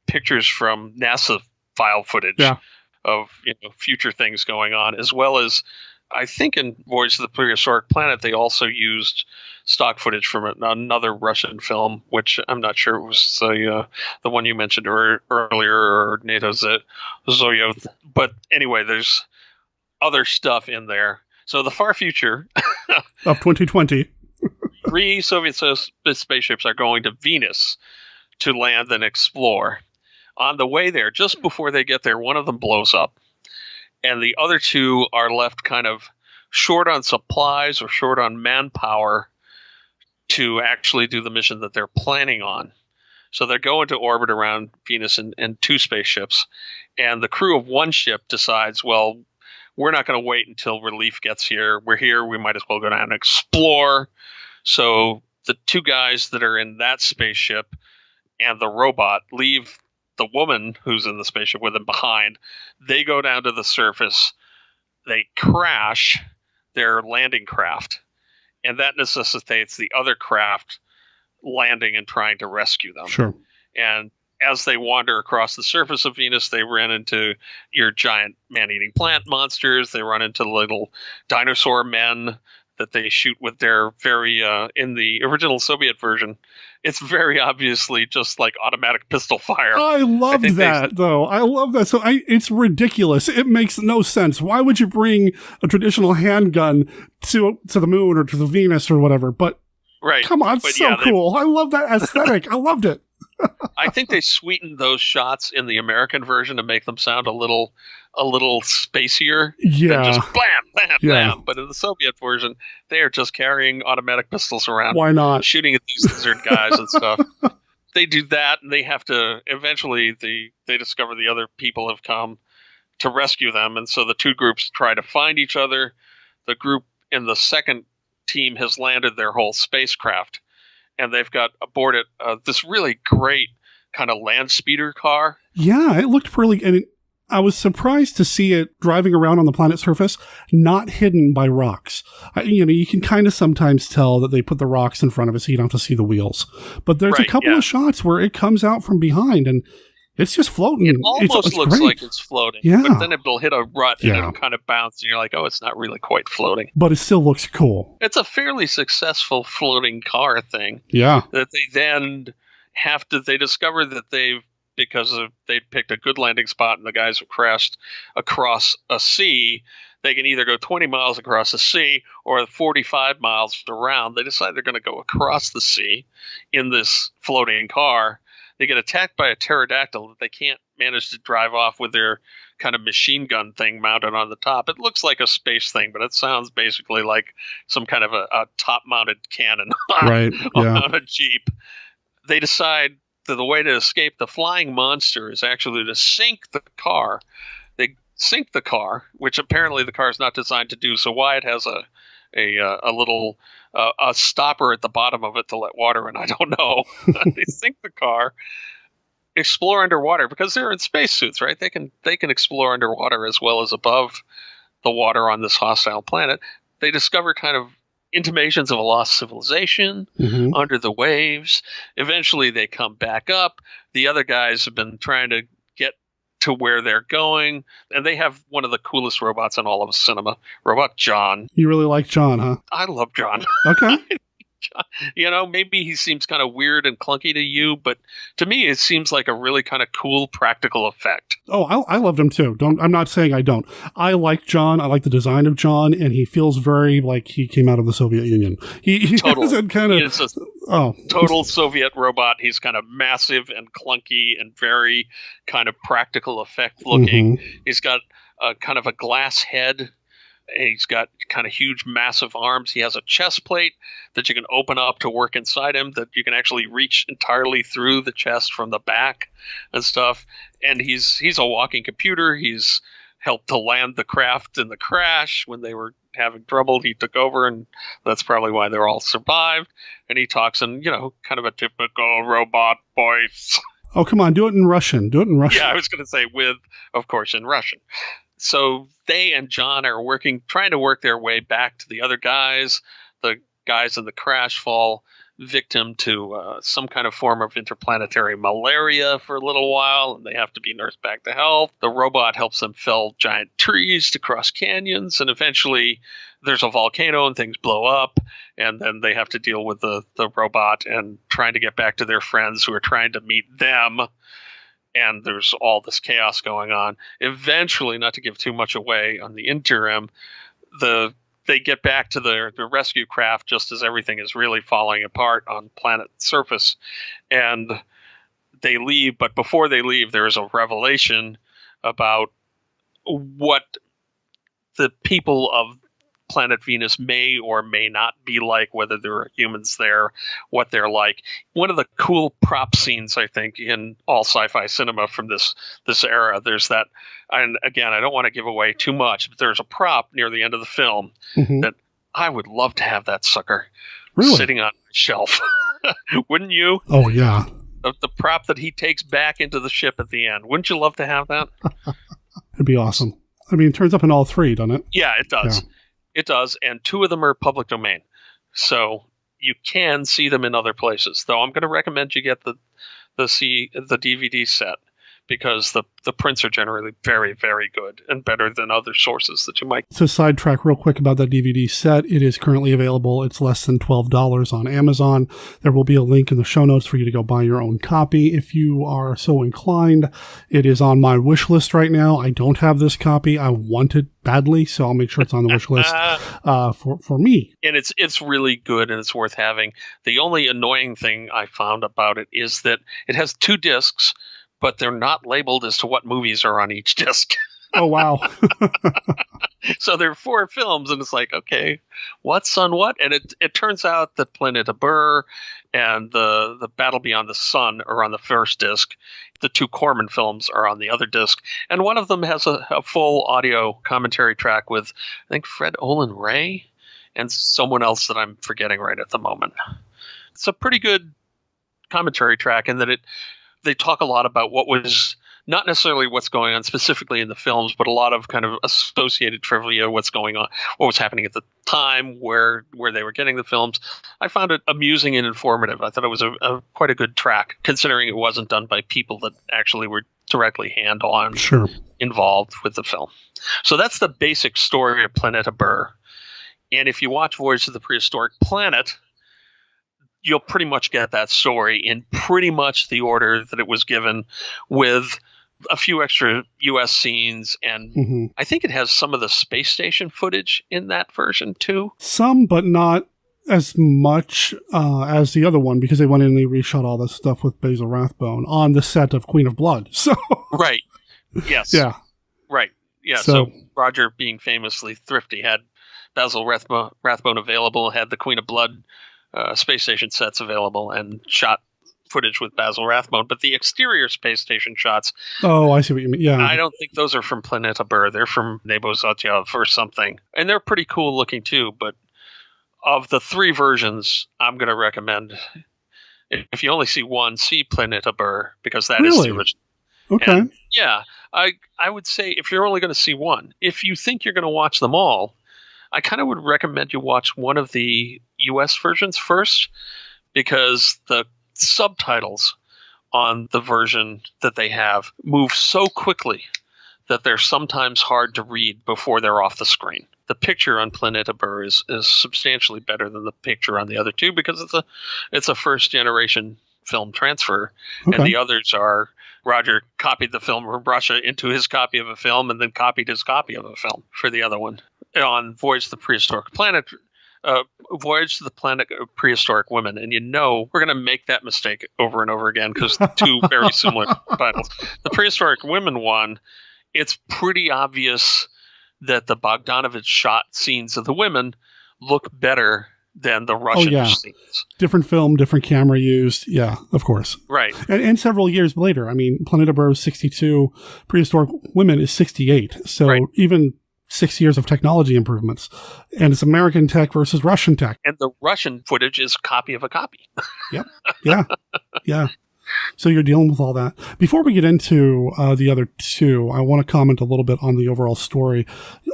Speaker 27: pictures from NASA file footage of future things going on, as well as, I think in Voyage to the Prehistoric Planet, they also used stock footage from another Russian film, which I'm not sure it was the one you mentioned earlier, or NATO Zoyov. But anyway, there's other stuff in there. So the far future
Speaker 11: of 2020,
Speaker 27: 3 Soviet spaceships are going to Venus to land and explore. On the way there, just before they get there, one of them blows up. And the other 2 are left kind of short on supplies or short on manpower to actually do the mission that they're planning on. So they're going to orbit around Venus in 2 spaceships. And the crew of one ship decides, well, we're not going to wait until relief gets here. We're here. We might as well go down and explore. So the 2 guys that are in that spaceship and the robot leave the woman who's in the spaceship with them behind. They go down to the surface. They crash their landing craft. And that necessitates the other craft landing and trying to rescue them.
Speaker 11: Sure.
Speaker 27: And as they wander across the surface of Venus, they ran into your giant man-eating plant monsters. They run into little dinosaur men that they shoot with their very, in the original Soviet version, it's very obviously just like automatic pistol fire.
Speaker 11: I loved that, though. I love that. So it's ridiculous. It makes no sense. Why would you bring a traditional handgun to the moon or to the Venus or whatever? But
Speaker 27: right.
Speaker 11: Come on, it's so cool. I love that aesthetic. I loved it.
Speaker 27: I think they sweetened those shots in the American version to make them sound a little spacier than just blam, blam, blam. But in the Soviet version, they are just carrying automatic pistols around.
Speaker 11: Why not?
Speaker 27: Shooting at these lizard guys and stuff. They do that, and they have to, eventually, they discover the other people have come to rescue them, and so the two groups try to find each other. The group in the second team has landed their whole spacecraft, and they've got aboard it this really great kind of land speeder car.
Speaker 11: Yeah, it looked really, and I was surprised to see it driving around on the planet's surface, not hidden by rocks. You can kind of sometimes tell that they put the rocks in front of it so you don't have to see the wheels. But there's a couple of shots where it comes out from behind and it's just floating.
Speaker 27: It almost looks like it's floating.
Speaker 11: Yeah.
Speaker 27: But then it'll hit a rut and it'll kind of bounce and you're like, oh, it's not really quite floating.
Speaker 11: But it still looks cool.
Speaker 27: It's a fairly successful floating car thing.
Speaker 11: Yeah.
Speaker 27: That they then they discover that because they'd picked a good landing spot and the guys have crashed across a sea, they can either go 20 miles across the sea or 45 miles around. They decide they're going to go across the sea in this floating car. They get attacked by a pterodactyl that they can't manage to drive off with their kind of machine gun thing mounted on the top. It looks like a space thing, but it sounds basically like some kind of a top-mounted cannon on a Jeep. They decide that the way to escape the flying monster is actually to sink the car. They sink the car, which apparently the car is not designed to do. So Wyatt has a little stopper at the bottom of it to let water in. I don't know. They sink the car, explore underwater because they're in spacesuits, right? They can explore underwater as well as above the water on this hostile planet. They discover kind of intimations of a lost civilization under the waves. Eventually they come back up. The other guys have been trying to get to where they're going, and they have one of the coolest robots in all of cinema, Robot John.
Speaker 11: You really like John, huh?
Speaker 27: I love John.
Speaker 11: Okay.
Speaker 27: Maybe he seems kind of weird and clunky to you, but to me it seems like a really kind of cool practical effect.
Speaker 11: Oh, I loved him too. I'm not saying I don't. I like John. I like the design of John, and he feels very like he came out of the Soviet Union. He doesn't kind of...
Speaker 27: He's a total Soviet robot. He's kind of massive and clunky and very kind of practical effect looking. He's got kind of a glass head. He's got kind of huge, massive arms. He has a chest plate that you can open up to work inside him, that you can actually reach entirely through the chest from the back and stuff. And he's a walking computer. He's helped to land the craft in the crash when they were having trouble. He took over, and that's probably why they're all survived. And he talks in, kind of a typical robot voice.
Speaker 11: Oh, come on. Do it in Russian.
Speaker 27: Yeah, I was going to say of course, in Russian. So they and John are trying to work their way back to the other guys. The guys in the crash fall victim to some kind of form of interplanetary malaria for a little while, and they have to be nursed back to health. The robot helps them fell giant trees to cross canyons, and eventually there's a volcano and things blow up, and then they have to deal with the robot and trying to get back to their friends who are trying to meet them. And there's all this chaos going on. Eventually, not to give too much away on the interim, they get back to the rescue craft just as everything is really falling apart on planet surface. And they leave, but before they leave, there's a revelation about what the people of planet Venus may or may not be like, whether there are humans there, what they're like. One of the cool prop scenes, I think, in all sci-fi cinema from this era, there's that, and again, I don't want to give away too much, but there's a prop near the end of the film that I would love to have that sucker sitting on a shelf. Wouldn't you?
Speaker 11: Oh, yeah.
Speaker 27: The prop that he takes back into the ship at the end. Wouldn't you love to have that?
Speaker 11: It'd be awesome. I mean, it turns up in all three, doesn't it?
Speaker 27: Yeah, it does.
Speaker 11: Yeah.
Speaker 27: It does, and 2 of them are public domain. So you can see them in other places. Though I'm going to recommend you get the the DVD set, because the prints are generally very, very good and better than other sources that you might.
Speaker 11: To sidetrack real quick about that DVD set, it is currently available. It's less than $12 on Amazon. There will be a link in the show notes for you to go buy your own copy if you are so inclined. It is on my wish list right now. I don't have this copy. I want it badly, so I'll make sure it's on the wish list for me.
Speaker 27: And it's really good and it's worth having. The only annoying thing I found about it is that it has 2 discs, but they're not labeled as to what movies are on each disc.
Speaker 11: Oh, wow.
Speaker 27: So there are 4 films, and it's like, okay, what's on what? And it turns out that Planeta Bur and the Battle Beyond the Sun are on the first disc. The 2 Corman films are on the other disc. And one of them has a full audio commentary track with, I think, Fred Olin Ray and someone else that I'm forgetting right at the moment. It's a pretty good commentary track in that they talk a lot about what was not necessarily what's going on specifically in the films, but a lot of kind of associated trivia, what's going on, what was happening at the time, where they were getting the films. I found it amusing and informative. I thought it was quite a good track, considering it wasn't done by people that actually were directly hand-on involved with the film. So that's the basic story of Planeta Bur. And if you watch Voyage to the Prehistoric Planet, you'll pretty much get that story in pretty much the order that it was given, with a few extra U.S. scenes. And I think it has some of the space station footage in that version, too.
Speaker 11: Some, but not as much as the other one, because they went in and they reshot all this stuff with Basil Rathbone on the set of Queen of Blood. So
Speaker 27: Right. Yes.
Speaker 11: Yeah.
Speaker 27: Right. Yeah. So Roger, being famously thrifty, had Basil Rathbone available, had the Queen of Blood space station sets available, and shot footage with Basil Rathbone. But the exterior space station shots,
Speaker 11: oh, I see what you mean. Yeah,
Speaker 27: I don't think those are from Planeta Bur. They're from Nebo Zotyov or something, and they're pretty cool looking too. But of the 3 versions, I'm going to recommend, if you only see one, see Planeta Bur, because that is the original.
Speaker 11: Okay.
Speaker 27: And yeah, I would say if you're only going to see one, if you think you're going to watch them all, I kind of would recommend you watch one of the U.S. versions first, because the subtitles on the version that they have move so quickly that they're sometimes hard to read before they're off the screen. The picture on Planeta Bur is substantially better than the picture on the other 2, because it's a first generation film transfer, and the others are Roger copied the film from Russia into his copy of a film, and then copied his copy of a film for the other one. On Voyage to the Prehistoric Planet, Voyage to the Planet of Prehistoric Women, and we're going to make that mistake over and over again, because 2 very similar titles. The Prehistoric Women one, it's pretty obvious that the Bogdanovich shot scenes of the women look better than the Russian scenes.
Speaker 11: Different film, different camera used. Yeah, of course.
Speaker 27: Right.
Speaker 11: And several years later. I mean, Planeta Bur is 62, Prehistoric Women is 68. So even 6 years of technology improvements. And it's American tech versus Russian tech.
Speaker 27: And the Russian footage is copy of a copy.
Speaker 11: Yep. Yeah. Yeah. So you're dealing with all that. Before we get into the other 2, I want to comment a little bit on the overall story.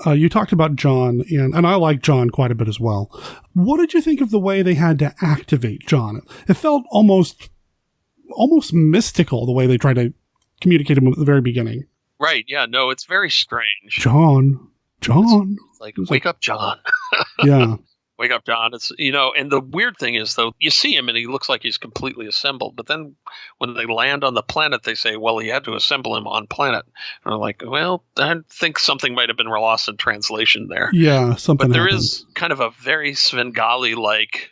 Speaker 11: You talked about John, and I like John quite a bit as well. What did you think of the way they had to activate John? It felt almost mystical, the way they tried to communicate him at the very beginning.
Speaker 27: Right, yeah, no, it's very strange.
Speaker 11: John.
Speaker 27: It's like, wake up, John.
Speaker 11: Yeah.
Speaker 27: Wake up, John. It's, and the weird thing is, though, you see him and he looks like he's completely assembled. But then when they land on the planet, they say, well, he had to assemble him on planet. And I'm like, well, I think something might have been lost in translation there.
Speaker 11: Yeah, something
Speaker 27: But there
Speaker 11: happened.
Speaker 27: is kind of a very Svengali-like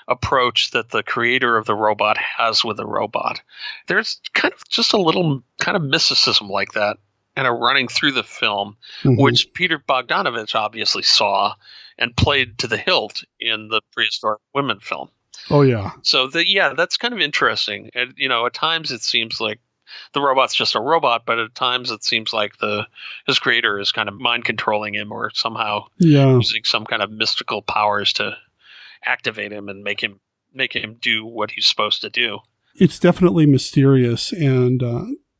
Speaker 27: approach that the creator of the robot has with the robot. There's kind of just a little kind of mysticism like that and a running through the film, which Peter Bogdanovich obviously saw and played to the hilt in the Prehistoric Women film.
Speaker 11: Oh, yeah.
Speaker 27: So, that's kind of interesting. And, at times it seems like the robot's just a robot, but at times it seems like his creator is kind of mind controlling him, or somehow using some kind of mystical powers to activate him and make him do what he's supposed to do.
Speaker 11: It's definitely mysterious, and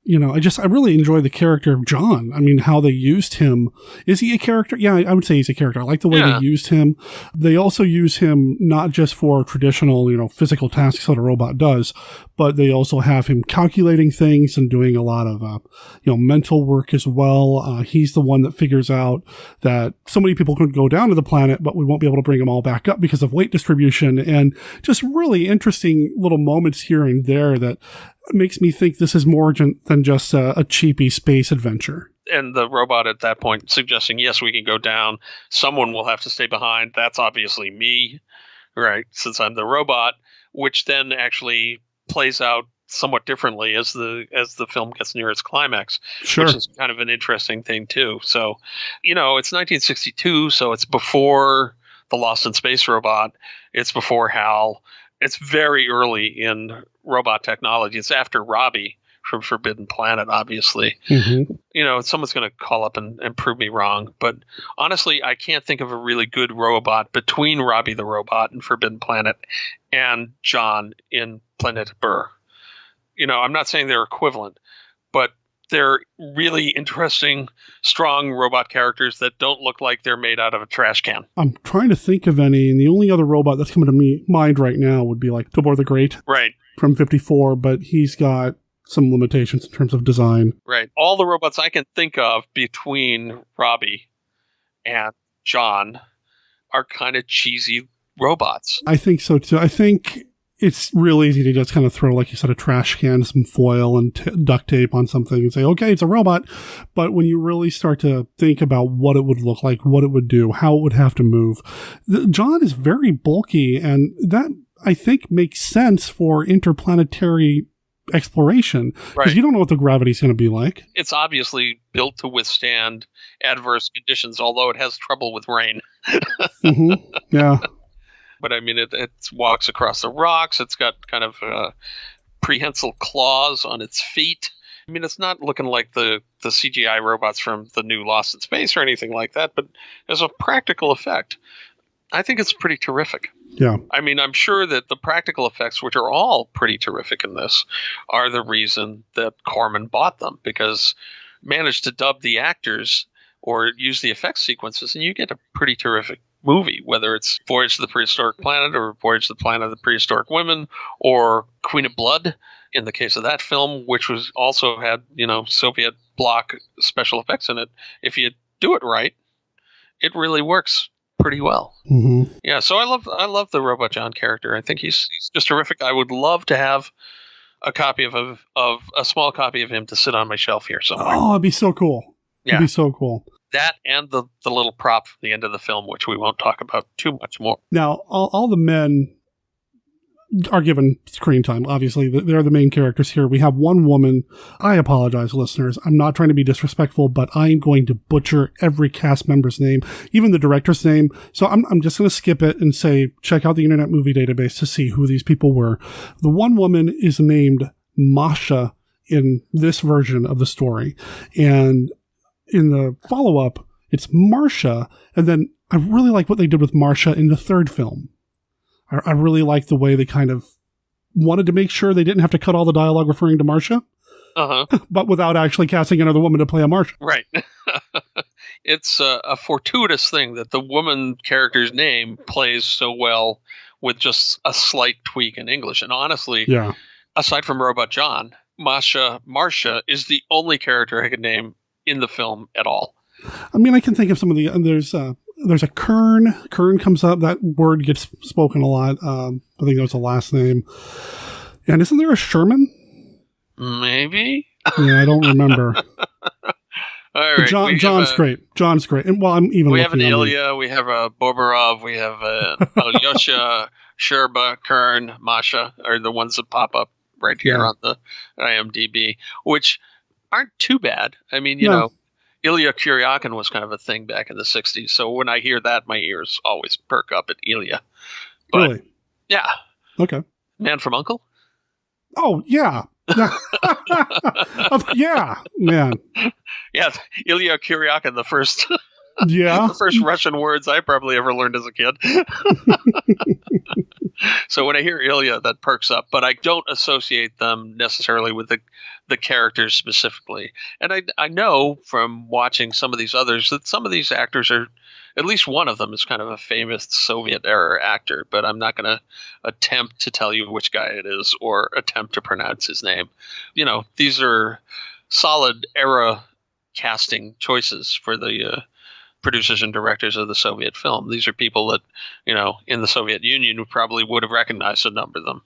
Speaker 11: I really enjoy the character of John. I mean, how they used him. Is he a character? Yeah, I would say he's a character. I like the way they used him. They also use him not just for traditional, physical tasks that a robot does, but they also have him calculating things and doing a lot of, mental work as well. He's the one that figures out that so many people could go down to the planet, but we won't be able to bring them all back up because of weight distribution, and just really interesting little moments here and there that makes me think this is more than just a cheapy space adventure.
Speaker 27: And the robot at that point suggesting, yes, we can go down. Someone will have to stay behind. That's obviously me, right? Since I'm the robot, which then actually plays out somewhat differently as the film gets near its climax,
Speaker 11: Sure.
Speaker 27: Which is kind of an interesting thing too. So, it's 1962, so it's before the Lost in Space robot. It's before HAL. It's very early in robot technology. It's after Rhuby from Forbidden Planet, obviously.
Speaker 11: Mm-hmm.
Speaker 27: Someone's going to call up and prove me wrong. But honestly, I can't think of a really good robot between Rhuby the robot in Forbidden Planet and John in Planeta Bur. I'm not saying they're equivalent, but they're really interesting, strong robot characters that don't look like they're made out of a trash can.
Speaker 11: I'm trying to think of any, and the only other robot that's coming to mind right now would be like Tobor the Great.
Speaker 27: Right.
Speaker 11: From 54, but he's got some limitations in terms of design.
Speaker 27: Right. All the robots I can think of between Rhuby and John are kind of cheesy robots.
Speaker 11: I think so too. I think it's real easy to just kind of throw, like you said, a trash can, some foil and duct tape on something and say, okay, it's a robot. But when you really start to think about what it would look like, what it would do, how it would have to move, John is very bulky, and that, I think, makes sense for interplanetary exploration, because you don't know what the gravity is going to be like.
Speaker 27: It's obviously built to withstand adverse conditions, although it has trouble with rain.
Speaker 11: Mm-hmm. Yeah.
Speaker 27: But I mean, it walks across the rocks. It's got kind of prehensile claws on its feet. I mean, it's not looking like the CGI robots from the new Lost in Space or anything like that, but as a practical effect, I think it's pretty terrific.
Speaker 11: Yeah.
Speaker 27: I mean, I'm sure that the practical effects, which are all pretty terrific in this, are the reason that Corman bought them, because managed to dub the actors or use the effects sequences, and you get a pretty terrific movie, whether it's Voyage to the Prehistoric Planet or Voyage to the Planet of the Prehistoric Women or Queen of Blood, in the case of that film, which was also had, Soviet bloc special effects in it. If you do it right, it really works pretty well.
Speaker 11: Mm-hmm.
Speaker 27: Yeah, so I love the Robot John character. I think he's just terrific. I would love to have a copy of a small copy of him to sit on my shelf here somewhere.
Speaker 11: Oh, it'd be so cool.
Speaker 27: Yeah.
Speaker 11: It'd be so cool.
Speaker 27: That and the little prop for the end of the film, which we won't talk about too much more.
Speaker 11: Now, all the men are given screen time. Obviously, they're the main characters here. We have one woman. I apologize, listeners. I'm not trying to be disrespectful, but I'm going to butcher every cast member's name, even the director's name. So I'm just going to skip it and say, check out the Internet Movie Database to see who these people were. The one woman is named Masha in this version of the story. And in the follow-up, it's Marcia. And then I really like what they did with Marcia in the third film. I really like the way they kind of wanted to make sure they didn't have to cut all the dialogue referring to Marcia, but without actually casting another woman to play a Marcia.
Speaker 27: Right. It's a fortuitous thing that the woman character's name plays so well with just a slight tweak in English. And honestly, aside from Robot John, Marcia is the only character I could name in the film at all.
Speaker 11: I mean, I can think of some of the there's a Kern. Kern comes up. That word gets spoken a lot. I think that was the last name. And isn't there a Sherman?
Speaker 27: Maybe.
Speaker 11: Yeah, I don't remember.
Speaker 27: All right.
Speaker 11: John's great. John's great. And
Speaker 27: we have an Ilya, we have a Bobarov, we have Alyosha, Sherba, Kern, Masha are the ones that pop up right here on the IMDb, which aren't too bad. I mean, you know, Ilya Kuryakin was kind of a thing back in the 60s. So when I hear that, my ears always perk up at Ilya. But,
Speaker 11: really?
Speaker 27: Yeah.
Speaker 11: Okay.
Speaker 27: Man from U.N.C.L.E.?
Speaker 11: Oh, yeah. Yeah, man.
Speaker 27: Yeah, Ilya Kuryakin, the first
Speaker 11: the
Speaker 27: first Russian words I probably ever learned as a kid. So when I hear Ilya, that perks up, but I don't associate them necessarily with the characters specifically. And I know from watching some of these others that some of these actors are, at least one of them is kind of a famous Soviet-era actor, but I'm not going to attempt to tell you which guy it is or attempt to pronounce his name. These are solid era casting choices for the producers and directors of the Soviet film. These are people that, in the Soviet Union probably would have recognized a number of them.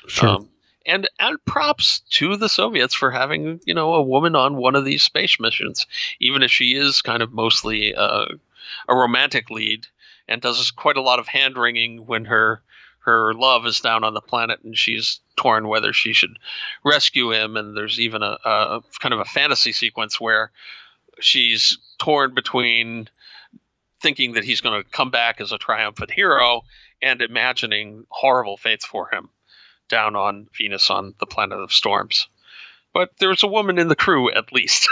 Speaker 11: Sure.
Speaker 27: And props to the Soviets for having, a woman on one of these space missions, even if she is kind of mostly a romantic lead and does quite a lot of hand-wringing when her love is down on the planet and she's torn whether she should rescue him. And there's even a kind of a fantasy sequence where she's torn between thinking that he's going to come back as a triumphant hero and imagining horrible fates for him down on Venus on the planet of storms. But there's a woman in the crew, at least.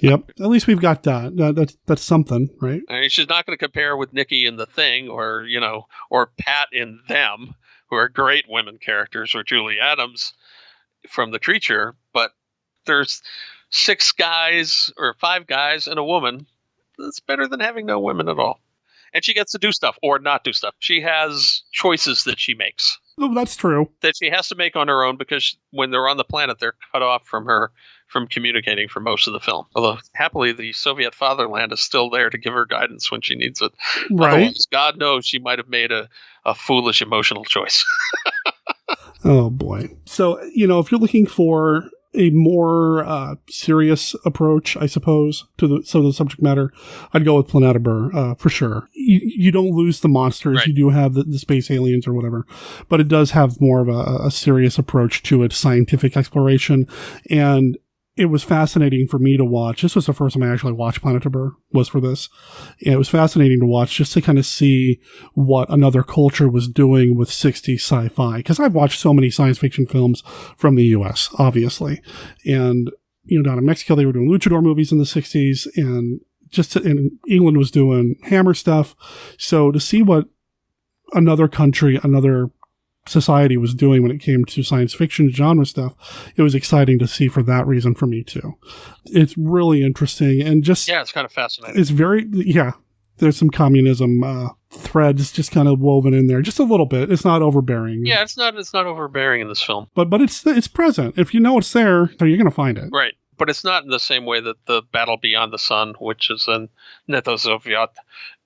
Speaker 11: Yep. At least we've got that. That's something, right?
Speaker 27: I mean, she's not going to compare with Nikki in The Thing or Pat in Them, who are great women characters, or Julie Adams from The Creature. But there's 6 guys or 5 guys and a woman. That's better than having no women at all. And she gets to do stuff or not do stuff. She has choices that she makes.
Speaker 11: Oh, that's true.
Speaker 27: That she has to make on her own because when they're on the planet, they're cut off from communicating for most of the film. Although, happily, the Soviet fatherland is still there to give her guidance when she needs it.
Speaker 11: Right.
Speaker 27: Otherwise, God knows she might have made a foolish emotional choice.
Speaker 11: Oh, boy. So, if you're looking for a more serious approach, I suppose, to the subject matter, I'd go with Planeta Bur, for sure. You don't lose the monsters. Right. You do have the space aliens or whatever, but it does have more of a serious approach to its scientific exploration. And it was fascinating for me to watch. This was the first time I actually watched Planeta Bur, was for this. And it was fascinating to watch just to kind of see what another culture was doing with 60s sci-fi. Because I've watched so many science fiction films from the U.S., obviously. And, down in Mexico, they were doing luchador movies in the 60s. And and England was doing Hammer stuff. So to see what another country, another society was doing when it came to science fiction genre stuff, it was exciting to see for that reason for me too. It's really interesting and just
Speaker 27: it's kind of fascinating.
Speaker 11: It's very there's some communism threads just kind of woven in there just a little bit. It's not overbearing.
Speaker 27: Yeah, it's not overbearing in this film.
Speaker 11: But it's present. If you know it's there, you're going to find it.
Speaker 27: Right. But it's not in the same way that the Battle Beyond the Sun, which is in Neto Soviet,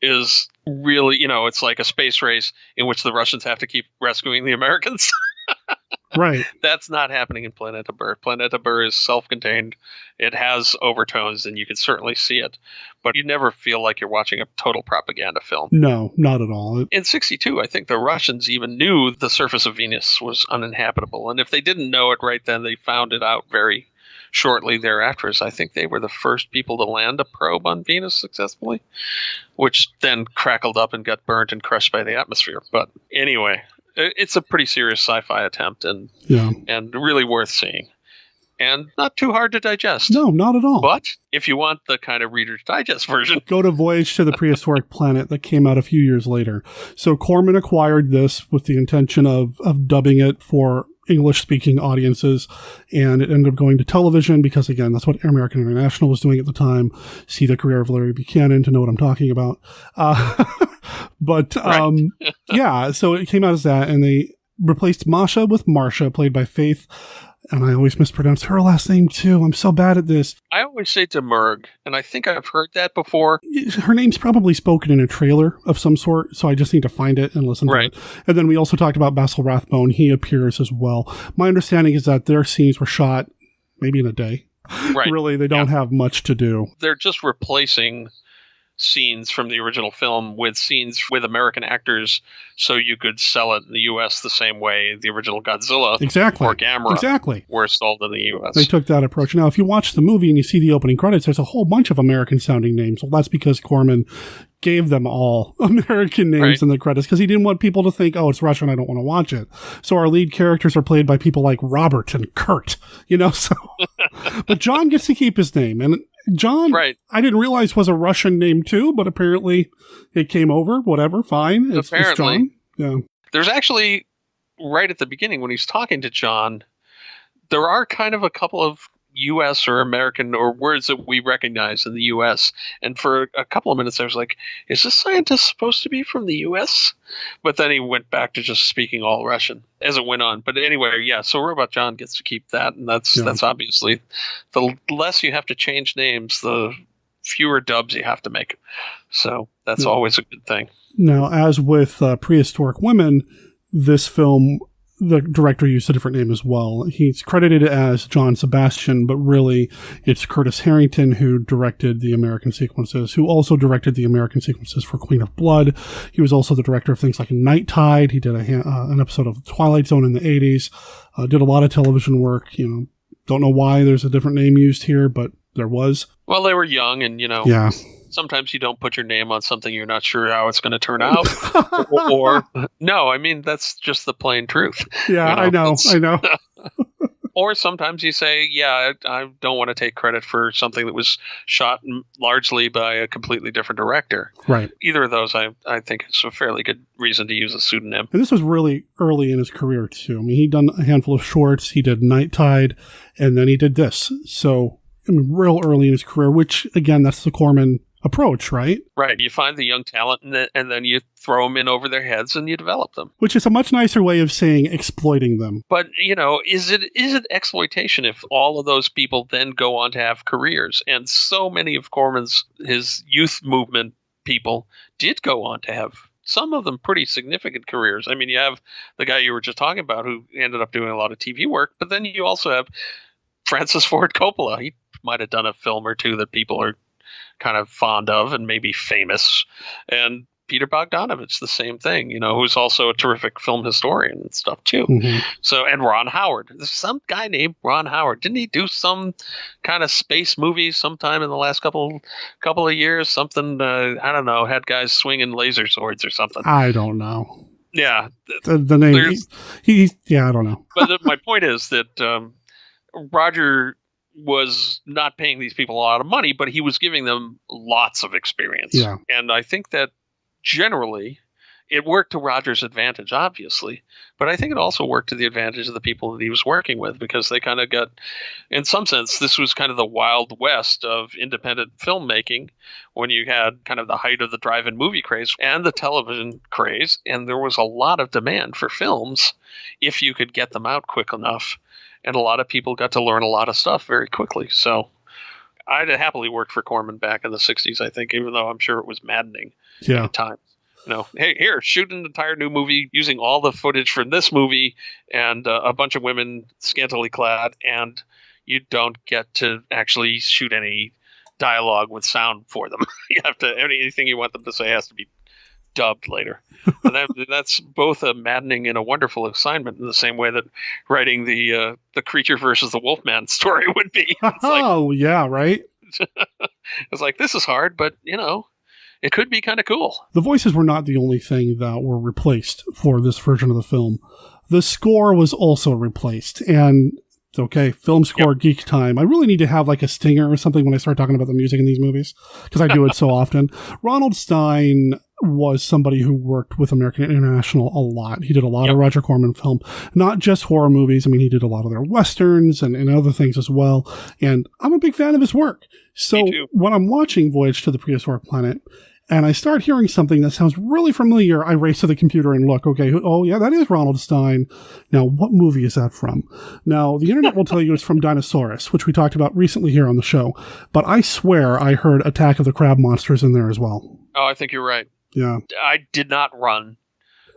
Speaker 27: is really, it's like a space race in which the Russians have to keep rescuing the Americans.
Speaker 11: Right.
Speaker 27: That's not happening in Planeta Bur. Planeta Bur is self-contained. It has overtones, and you can certainly see it. But you never feel like you're watching a total propaganda film.
Speaker 11: No, not at all.
Speaker 27: In 1962, I think the Russians even knew the surface of Venus was uninhabitable. And if they didn't know it right then, they found it out very shortly thereafter. I think they were the first people to land a probe on Venus successfully, which then crackled up and got burnt and crushed by the atmosphere. But anyway, it's a pretty serious sci-fi attempt and really worth seeing. And not too hard to digest.
Speaker 11: No, not at all.
Speaker 27: But if you want the kind of Reader's Digest version,
Speaker 11: go to Voyage to the Prehistoric Planet that came out a few years later. So Corman acquired this with the intention of dubbing it for English-speaking audiences, and it ended up going to television because, again, that's what American International was doing at the time. See the career of Larry Buchanan to know what I'm talking about. But so it came out as that, and they replaced Masha with Marsha, played by Faith. And I always mispronounce her last name, too. I'm so bad at this.
Speaker 27: I always say Demerg, and I think I've heard that before.
Speaker 11: Her name's probably spoken in a trailer of some sort, so I just need to find it and listen to it. And then we also talked about Basil Rathbone. He appears as well. My understanding is that their scenes were shot maybe in a day.
Speaker 27: Right.
Speaker 11: Really, they don't have much to do.
Speaker 27: They're just replacing scenes from the original film with scenes with American actors so you could sell it in the U.S. the same way the original Godzilla or Gamera were sold in the U.S.
Speaker 11: They took that approach. Now, if you watch the movie and you see the opening credits, there's a whole bunch of American-sounding names. Well, that's because Corman gave them all American names in the credits because he didn't want people to think, oh, it's Russian, I don't want to watch it. So our lead characters are played by people like Robert and Kurt, so. But John gets to keep his name. And John, I didn't realize was a Russian name too, but apparently it came over. Whatever, fine. It's John. Yeah.
Speaker 27: There's actually, right at the beginning when he's talking to John, there are kind of a couple of U.S. or American or words that we recognize in the U.S. And for a couple of minutes, I was like, is this scientist supposed to be from the U.S.? But then he went back to just speaking all Russian as it went on. But anyway, yeah, so Robot John gets to keep that. And that's obviously, the less you have to change names, the fewer dubs you have to make. So that's always a good thing.
Speaker 11: Now, as with Prehistoric Women, this film, the director used a different name as well. He's credited as John Sebastian, but really it's Curtis Harrington who directed the American sequences, who also directed the American sequences for Queen of Blood. He was also the director of things like Night Tide. He did an episode of Twilight Zone in the 80s, did a lot of television work. Don't know why there's a different name used here, but there was.
Speaker 27: Well, they were young and,
Speaker 11: yeah.
Speaker 27: Sometimes you don't put your name on something you're not sure how it's going to turn out. or no, I mean, that's just the plain truth.
Speaker 11: Yeah, I know.
Speaker 27: Or sometimes you say, yeah, I don't want to take credit for something that was shot largely by a completely different director.
Speaker 11: Right.
Speaker 27: Either of those, I think it's a fairly good reason to use a pseudonym.
Speaker 11: And this was really early in his career, too. I mean, he'd done a handful of shorts. He did Night Tide, and then he did this. So, I mean, real early in his career, which, again, that's the Corman approach, right?
Speaker 27: Right. You find the young talent and then you throw them in over their heads and you develop them.
Speaker 11: Which is a much nicer way of saying exploiting them.
Speaker 27: But, is it exploitation if all of those people then go on to have careers? And so many of his youth movement people did go on to have, some of them, pretty significant careers. I mean, you have the guy you were just talking about who ended up doing a lot of TV work, but then you also have Francis Ford Coppola. He might have done a film or two that people are kind of fond of and maybe famous. And Peter Bogdanovich, the same thing, who's also a terrific film historian and stuff too.
Speaker 11: Mm-hmm.
Speaker 27: So, and Ron Howard, there's some guy named Ron Howard. Didn't he do some kind of space movie sometime in the last couple of years? Something, I don't know, had guys swinging laser swords or something.
Speaker 11: I don't know.
Speaker 27: Yeah.
Speaker 11: The name, I don't know.
Speaker 27: But my point is that Roger was not paying these people a lot of money, but he was giving them lots of experience.
Speaker 11: Yeah.
Speaker 27: And I think that generally it worked to Roger's advantage, obviously, but I think it also worked to the advantage of the people that he was working with, because they kind of got, in some sense, this was kind of the Wild West of independent filmmaking when you had kind of the height of the drive-in movie craze and the television craze. And there was a lot of demand for films if you could get them out quick enough. And a lot of people got to learn a lot of stuff very quickly. So I'd have happily worked for Corman back in the 60s, I think, even though I'm sure it was maddening at times. Hey, here, shoot an entire new movie using all the footage from this movie and a bunch of women scantily clad, and you don't get to actually shoot any dialogue with sound for them. You have to, anything you want them to say has to be dubbed later. And that's both a maddening and a wonderful assignment in the same way that writing the Creature versus the Wolfman story would be.
Speaker 11: Yeah, right?
Speaker 27: It's like, this is hard, but, it could be kind of cool.
Speaker 11: The voices were not the only thing that were replaced for this version of the film. The score was also replaced, and okay, film score geek time. I really need to have like a stinger or something when I start talking about the music in these movies, because I do it so often. Ronald Stein was somebody who worked with American International a lot. He did a lot of Roger Corman film, not just horror movies. I mean, he did a lot of their westerns and other things as well. And I'm a big fan of his work. So when I'm watching Voyage to the Prehistoric Planet, and I start hearing something that sounds really familiar, I race to the computer and look, okay, oh yeah, that is Ronald Stein. Now, what movie is that from? Now, the internet will tell you it's from Dinosaurus, which we talked about recently here on the show. But I swear I heard Attack of the Crab Monsters in there as well.
Speaker 27: Oh, I think you're right.
Speaker 11: Yeah.
Speaker 27: I did not run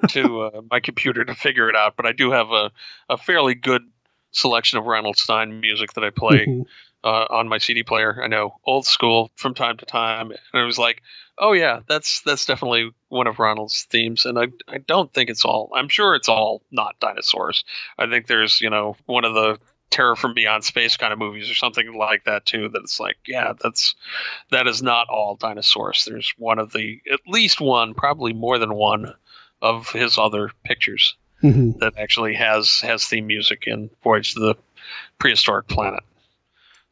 Speaker 27: to my computer to figure it out, but I do have a fairly good selection of Ronald Stein music that I play on my CD player. I know, old school from time to time. And it was like, oh yeah, that's definitely one of Ronald's themes. And I don't think it's all, I'm sure it's all not dinosaurs. I think there's, one of the Terror from Beyond Space kind of movies or something like that too, that it's like, yeah, that is not all dinosaurs. There's one of at least one, probably more than one of his other pictures that actually has theme music in Voyage to the Prehistoric Planet.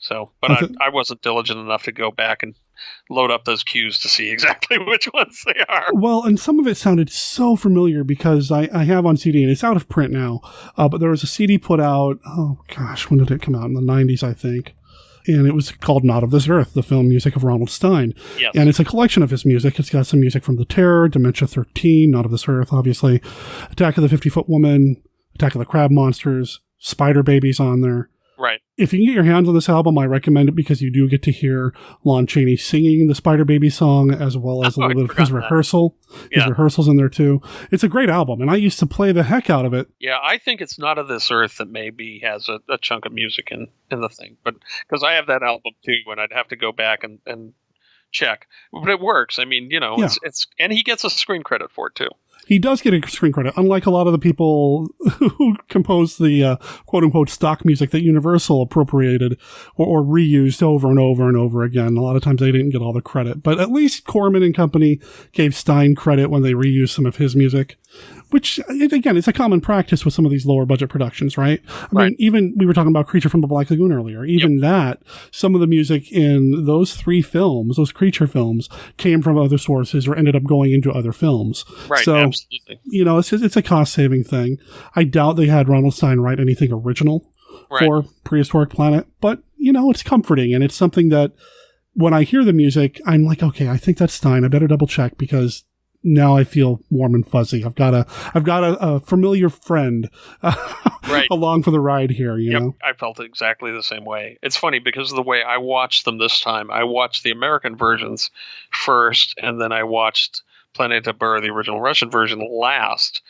Speaker 27: So, but I wasn't diligent enough to go back and load up those cues to see exactly which ones they are.
Speaker 11: Well, and some of it sounded so familiar because I have on CD, and it's out of print now, but there was a CD put out, oh gosh, when did it come out? In the 90s, I think. And it was called Not of This Earth, the film music of Ronald Stein.
Speaker 27: Yes.
Speaker 11: And it's a collection of his music. It's got some music from The Terror, Dementia 13, Not of This Earth, obviously, Attack of the 50-Foot Woman, Attack of the Crab Monsters, Spider Babies on there.
Speaker 27: Right.
Speaker 11: If you can get your hands on this album, I recommend it because you do get to hear Lon Chaney singing the Spider Baby song as well as a little bit of his rehearsal.
Speaker 27: Yeah.
Speaker 11: His rehearsals in there too. It's a great album, and I used to play the heck out of it.
Speaker 27: Yeah, I think it's Not of This Earth that maybe has a chunk of music in the thing. But because I have that album too, and I'd have to go back and check. But it works. I mean, you know,
Speaker 11: Yeah.
Speaker 27: it's and he gets a screen credit for it too.
Speaker 11: He does get a screen credit, unlike a lot of the people who composed the quote-unquote stock music that Universal appropriated or reused over and over and over again. A lot of times they didn't get all the credit. But at least Corman and company gave Stein credit when they reused some of his music, which, again, it's a common practice with some of these lower-budget productions, right? I mean, even we were talking about Creature from the Black Lagoon earlier. Even that, some of the music in those three films, those creature films, came from other sources or ended up going into other films.
Speaker 27: Right,
Speaker 11: so,
Speaker 27: absolutely.
Speaker 11: You know, it's a cost-saving thing. I doubt they had Ronald Stein write anything original for Prehistoric Planet, but, you know, it's comforting, and it's something that when I hear the music, I'm like, okay, I think that's Stein. I better double-check because now I feel warm and fuzzy. I've got a familiar friend along for the ride here, you know?
Speaker 27: I felt exactly the same way. It's funny because of the way I watched them this time. I watched the American versions first, and then I watched Planeta Bur, the original Russian version, last.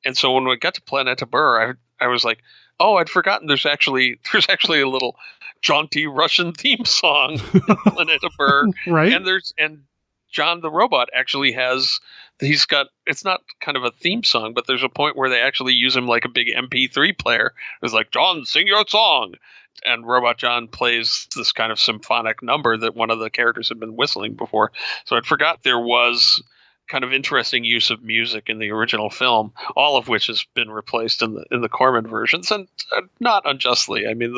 Speaker 27: And so when we got to Planeta Bur, I was like, oh, I'd forgotten there's actually a little jaunty Russian theme song in Planeta Bur.
Speaker 11: Right.
Speaker 27: And John the Robot actually it's not kind of a theme song, but there's a point where they actually use him like a big MP3 player. It's like, John, sing your song. And Robot John plays this kind of symphonic number that one of the characters had been whistling before. So I'd forgot there was kind of interesting use of music in the original film, all of which has been replaced in the Corman versions, and not unjustly. I mean,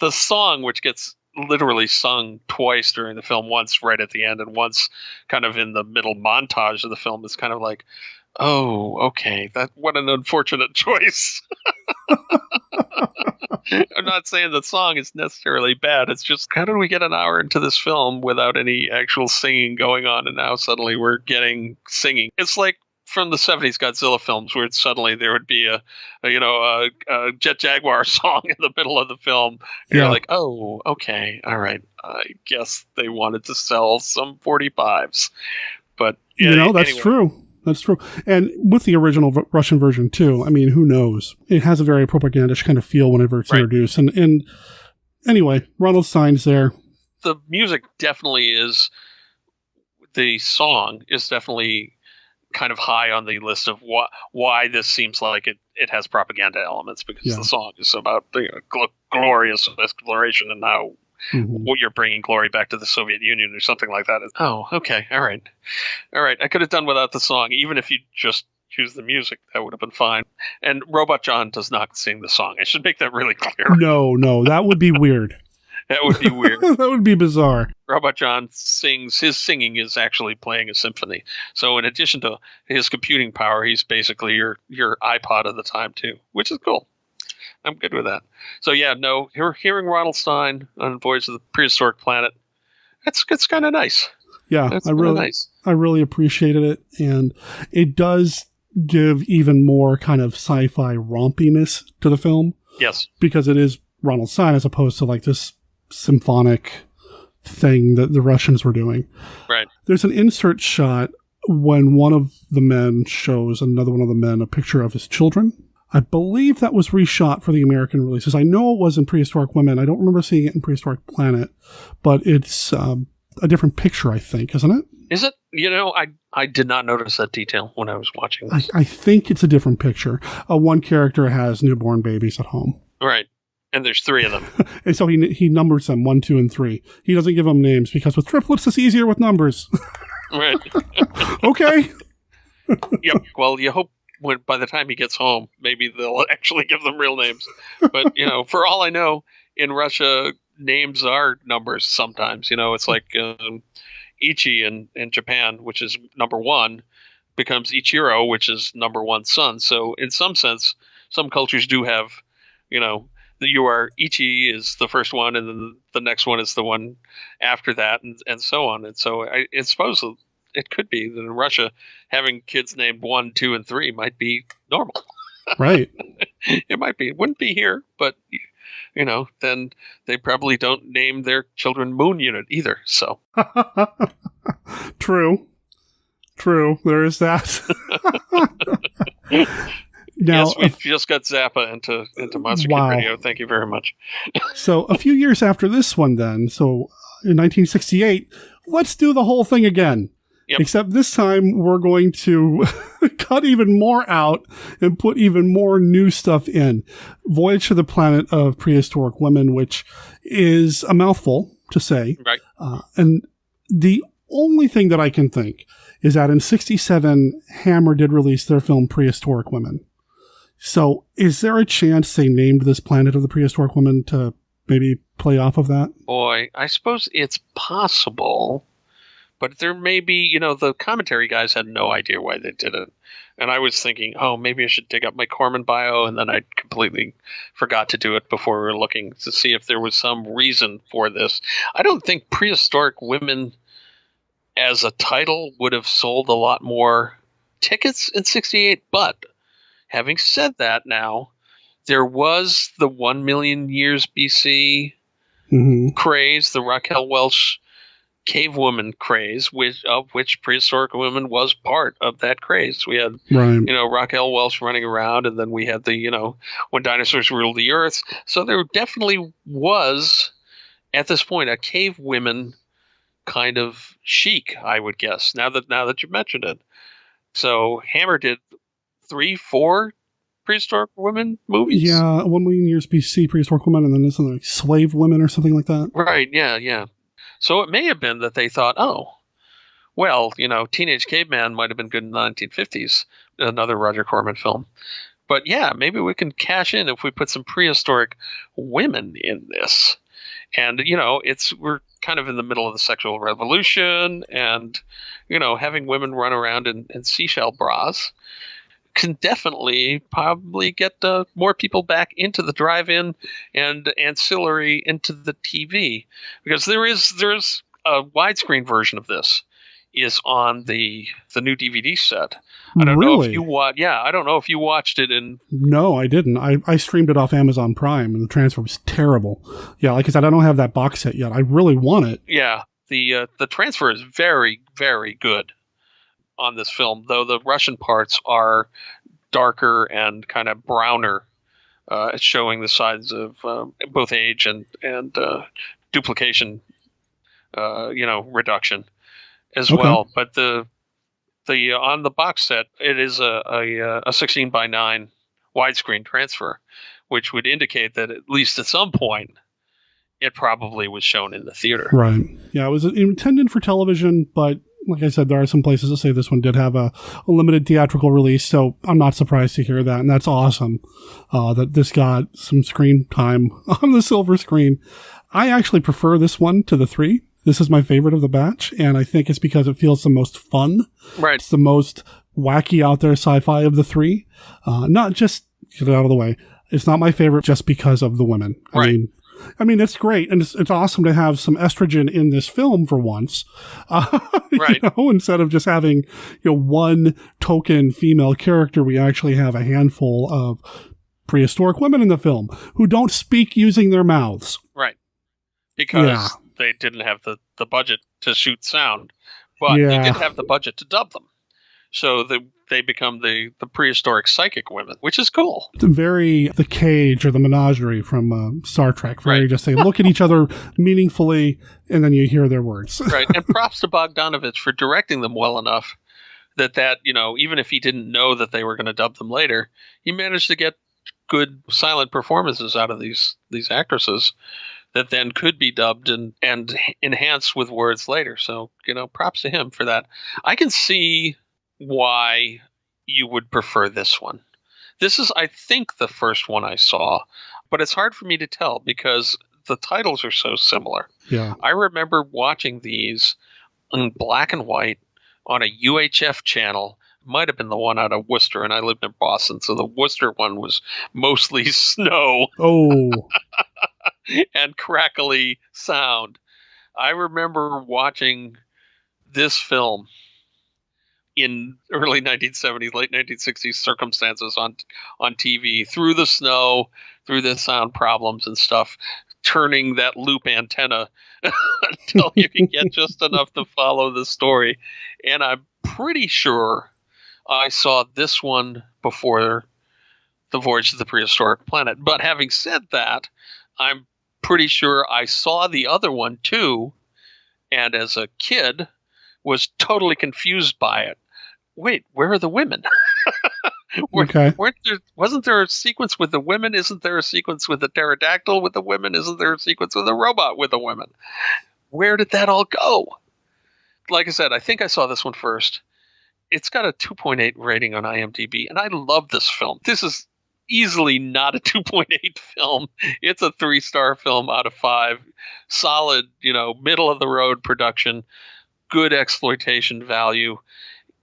Speaker 27: the song, which gets literally sung twice during the film, once right at the end and once kind of in the middle montage of the film, is kind of like, oh, okay, what an unfortunate choice. I'm not saying the song is necessarily bad. It's just, how did we get an hour into this film without any actual singing going on, and now suddenly we're getting singing? It's like from the 70s Godzilla films, where suddenly there would be a Jet Jaguar song in the middle of the film. And you're like, oh, okay, all right. I guess they wanted to sell some 45s. But
Speaker 11: that's true. That's true. And with the original Russian version, too, I mean, who knows? It has a very propagandish kind of feel whenever it's introduced. And anyway, Ronald Stein's there.
Speaker 27: The music definitely is, the song is definitely kind of high on the list of why this seems like it has propaganda elements, because the song is about glorious exploration and how you're bringing glory back to the Soviet Union or something like that. Oh, okay. All right. I could have done without the song. Even if you just choose the music, that would have been fine. And Robot John does not sing the song. I should make that really clear.
Speaker 11: No, that would be weird.
Speaker 27: That would be weird.
Speaker 11: That would be bizarre.
Speaker 27: Robot John sings. His singing is actually playing a symphony. So in addition to his computing power, he's basically your iPod of the time too, which is cool. I'm good with that. So hearing Ronald Stein on Voyage of the Prehistoric Planet, it's kind of nice.
Speaker 11: Yeah, I really appreciated it, and it does give even more kind of sci-fi rompiness to the film.
Speaker 27: Yes,
Speaker 11: because it is Ronald Stein as opposed to like this symphonic thing that the Russians were doing.
Speaker 27: Right.
Speaker 11: There's an insert shot when one of the men shows another one of the men a picture of his children. I believe that was reshot for the American releases. I know it was in Prehistoric Women. I don't remember seeing it in Prehistoric Planet, but it's a different picture, I think, isn't it?
Speaker 27: Is it? I did not notice that detail when I was watching this.
Speaker 11: I think it's a different picture. One character has newborn babies at home.
Speaker 27: Right. And there's 3 of them.
Speaker 11: And so he numbers them 1, 2, and 3. He doesn't give them names because with triplets, it's easier with numbers.
Speaker 27: Right.
Speaker 11: Okay.
Speaker 27: Yep. Well, you hope by the time he gets home, maybe they'll actually give them real names. But, for all I know, in Russia, names are numbers sometimes. It's like Ichi in Japan, which is number one, becomes Ichiro, which is number one son. So in some sense, some cultures do have, you are Ichi is the first one, and then the next one is the one after that, and so on. And so I suppose it could be that in Russia, having kids named 1, 2, and 3 might be normal.
Speaker 11: Right.
Speaker 27: It might be. It wouldn't be here, but then they probably don't name their children Moon Unit either. So
Speaker 11: True. There is that. Now,
Speaker 27: yes, we just got Zappa into Monster Kid Radio. Thank you very much.
Speaker 11: So a few years after this one, then, so in 1968, let's do the whole thing again.
Speaker 27: Yep.
Speaker 11: Except this time we're going to cut even more out and put even more new stuff in. Voyage to the Planet of Prehistoric Women, which is a mouthful to say.
Speaker 27: Right.
Speaker 11: And the only thing that I can think is that in 67, Hammer did release their film Prehistoric Women. So is there a chance they named this Planet of the Prehistoric Women to maybe play off of that?
Speaker 27: Boy, I suppose it's possible. But there may be, the commentary guys had no idea why they did it. And I was thinking, maybe I should dig up my Corman bio, and then I completely forgot to do it before we were looking to see if there was some reason for this. I don't think Prehistoric Women as a title would have sold a lot more tickets in 68, but having said that now, there was the 1 million years BC craze, the Raquel Welch cave woman craze, of which Prehistoric Women was part of that craze. We had, Raquel Welch running around, and then we had the, when dinosaurs ruled the earth. So there definitely was, at this point, a cave women kind of chic, I would guess, now that you mentioned it. So Hammer did 3, 4 Prehistoric Women movies?
Speaker 11: Yeah, 1 million years BC, Prehistoric Women, and then there's something like Slave Women or something like that.
Speaker 27: Right, yeah. So it may have been that they thought, Teenage Caveman might have been good in the 1950s, another Roger Corman film. But yeah, maybe we can cash in if we put some prehistoric women in this. And, we're kind of in the middle of the sexual revolution, and, having women run around in seashell bras can definitely probably get more people back into the drive-in and ancillary into the TV, because there's a widescreen version of this is on the new DVD set. I don't know if you I don't know if you watched it in.
Speaker 11: No, I didn't. I streamed it off Amazon Prime, and the transfer was terrible. Yeah, like I said, I don't have that box set yet. I really want it.
Speaker 27: Yeah, the transfer is very, very good on this film, though the Russian parts are darker and kind of browner, showing the signs of both age and duplication, reduction as well. But the on the box set, it is a 16:9 widescreen transfer, which would indicate that at least at some point it probably was shown in the theater.
Speaker 11: Right. Yeah, it was intended for television, but like I said, there are some places that say this one did have a limited theatrical release, so I'm not surprised to hear that, and that's awesome that this got some screen time on the silver screen. I actually prefer this one to the 3. This is my favorite of the batch, and I think it's because it feels the most fun.
Speaker 27: Right.
Speaker 11: It's the most wacky out there sci-fi of the 3. Not just, get it out of the way, it's not my favorite just because of the women.
Speaker 27: Right.
Speaker 11: I mean, it's great, and it's awesome to have some estrogen in this film for once.
Speaker 27: Right.
Speaker 11: Instead of just having one token female character, we actually have a handful of prehistoric women in the film who don't speak using their mouths.
Speaker 27: Right. Because they didn't have the budget to shoot sound, but they did have the budget to dub them. So they become the prehistoric psychic women, which is cool.
Speaker 11: The Cage or the Menagerie from Star Trek. Very just they look at each other meaningfully, and then you hear their words.
Speaker 27: Right. And props to Bogdanovich for directing them well enough that even if he didn't know that they were going to dub them later, he managed to get good silent performances out of these actresses that then could be dubbed and enhanced with words later. So, props to him for that. I can see why you would prefer this one. This is, I think, the first one I saw, but it's hard for me to tell because the titles are so similar.
Speaker 11: Yeah.
Speaker 27: I remember watching these in black and white on a UHF channel. Might have been the one out of Worcester, and I lived in Boston, so the Worcester one was mostly snow.
Speaker 11: Oh.
Speaker 27: And crackly sound. I remember watching this film in early 1970s, late 1960s circumstances on TV, through the snow, through the sound problems and stuff, turning that loop antenna until you can get just enough to follow the story. And I'm pretty sure I saw this one before the Voyage to the Prehistoric Planet. But having said that, I'm pretty sure I saw the other one too, and as a kid was totally confused by it. Wait, where are the women?
Speaker 11: Okay.
Speaker 27: Wasn't there a sequence with the women? Isn't there a sequence with the pterodactyl with the women? Isn't there a sequence with a robot with the women? Where did that all go? Like I said, I think I saw this one first. It's got a 2.8 rating on IMDb, and I love this film. This is easily not a 2.8 film. It's a 3-star film out of 5. Solid, middle of the road production, good exploitation value.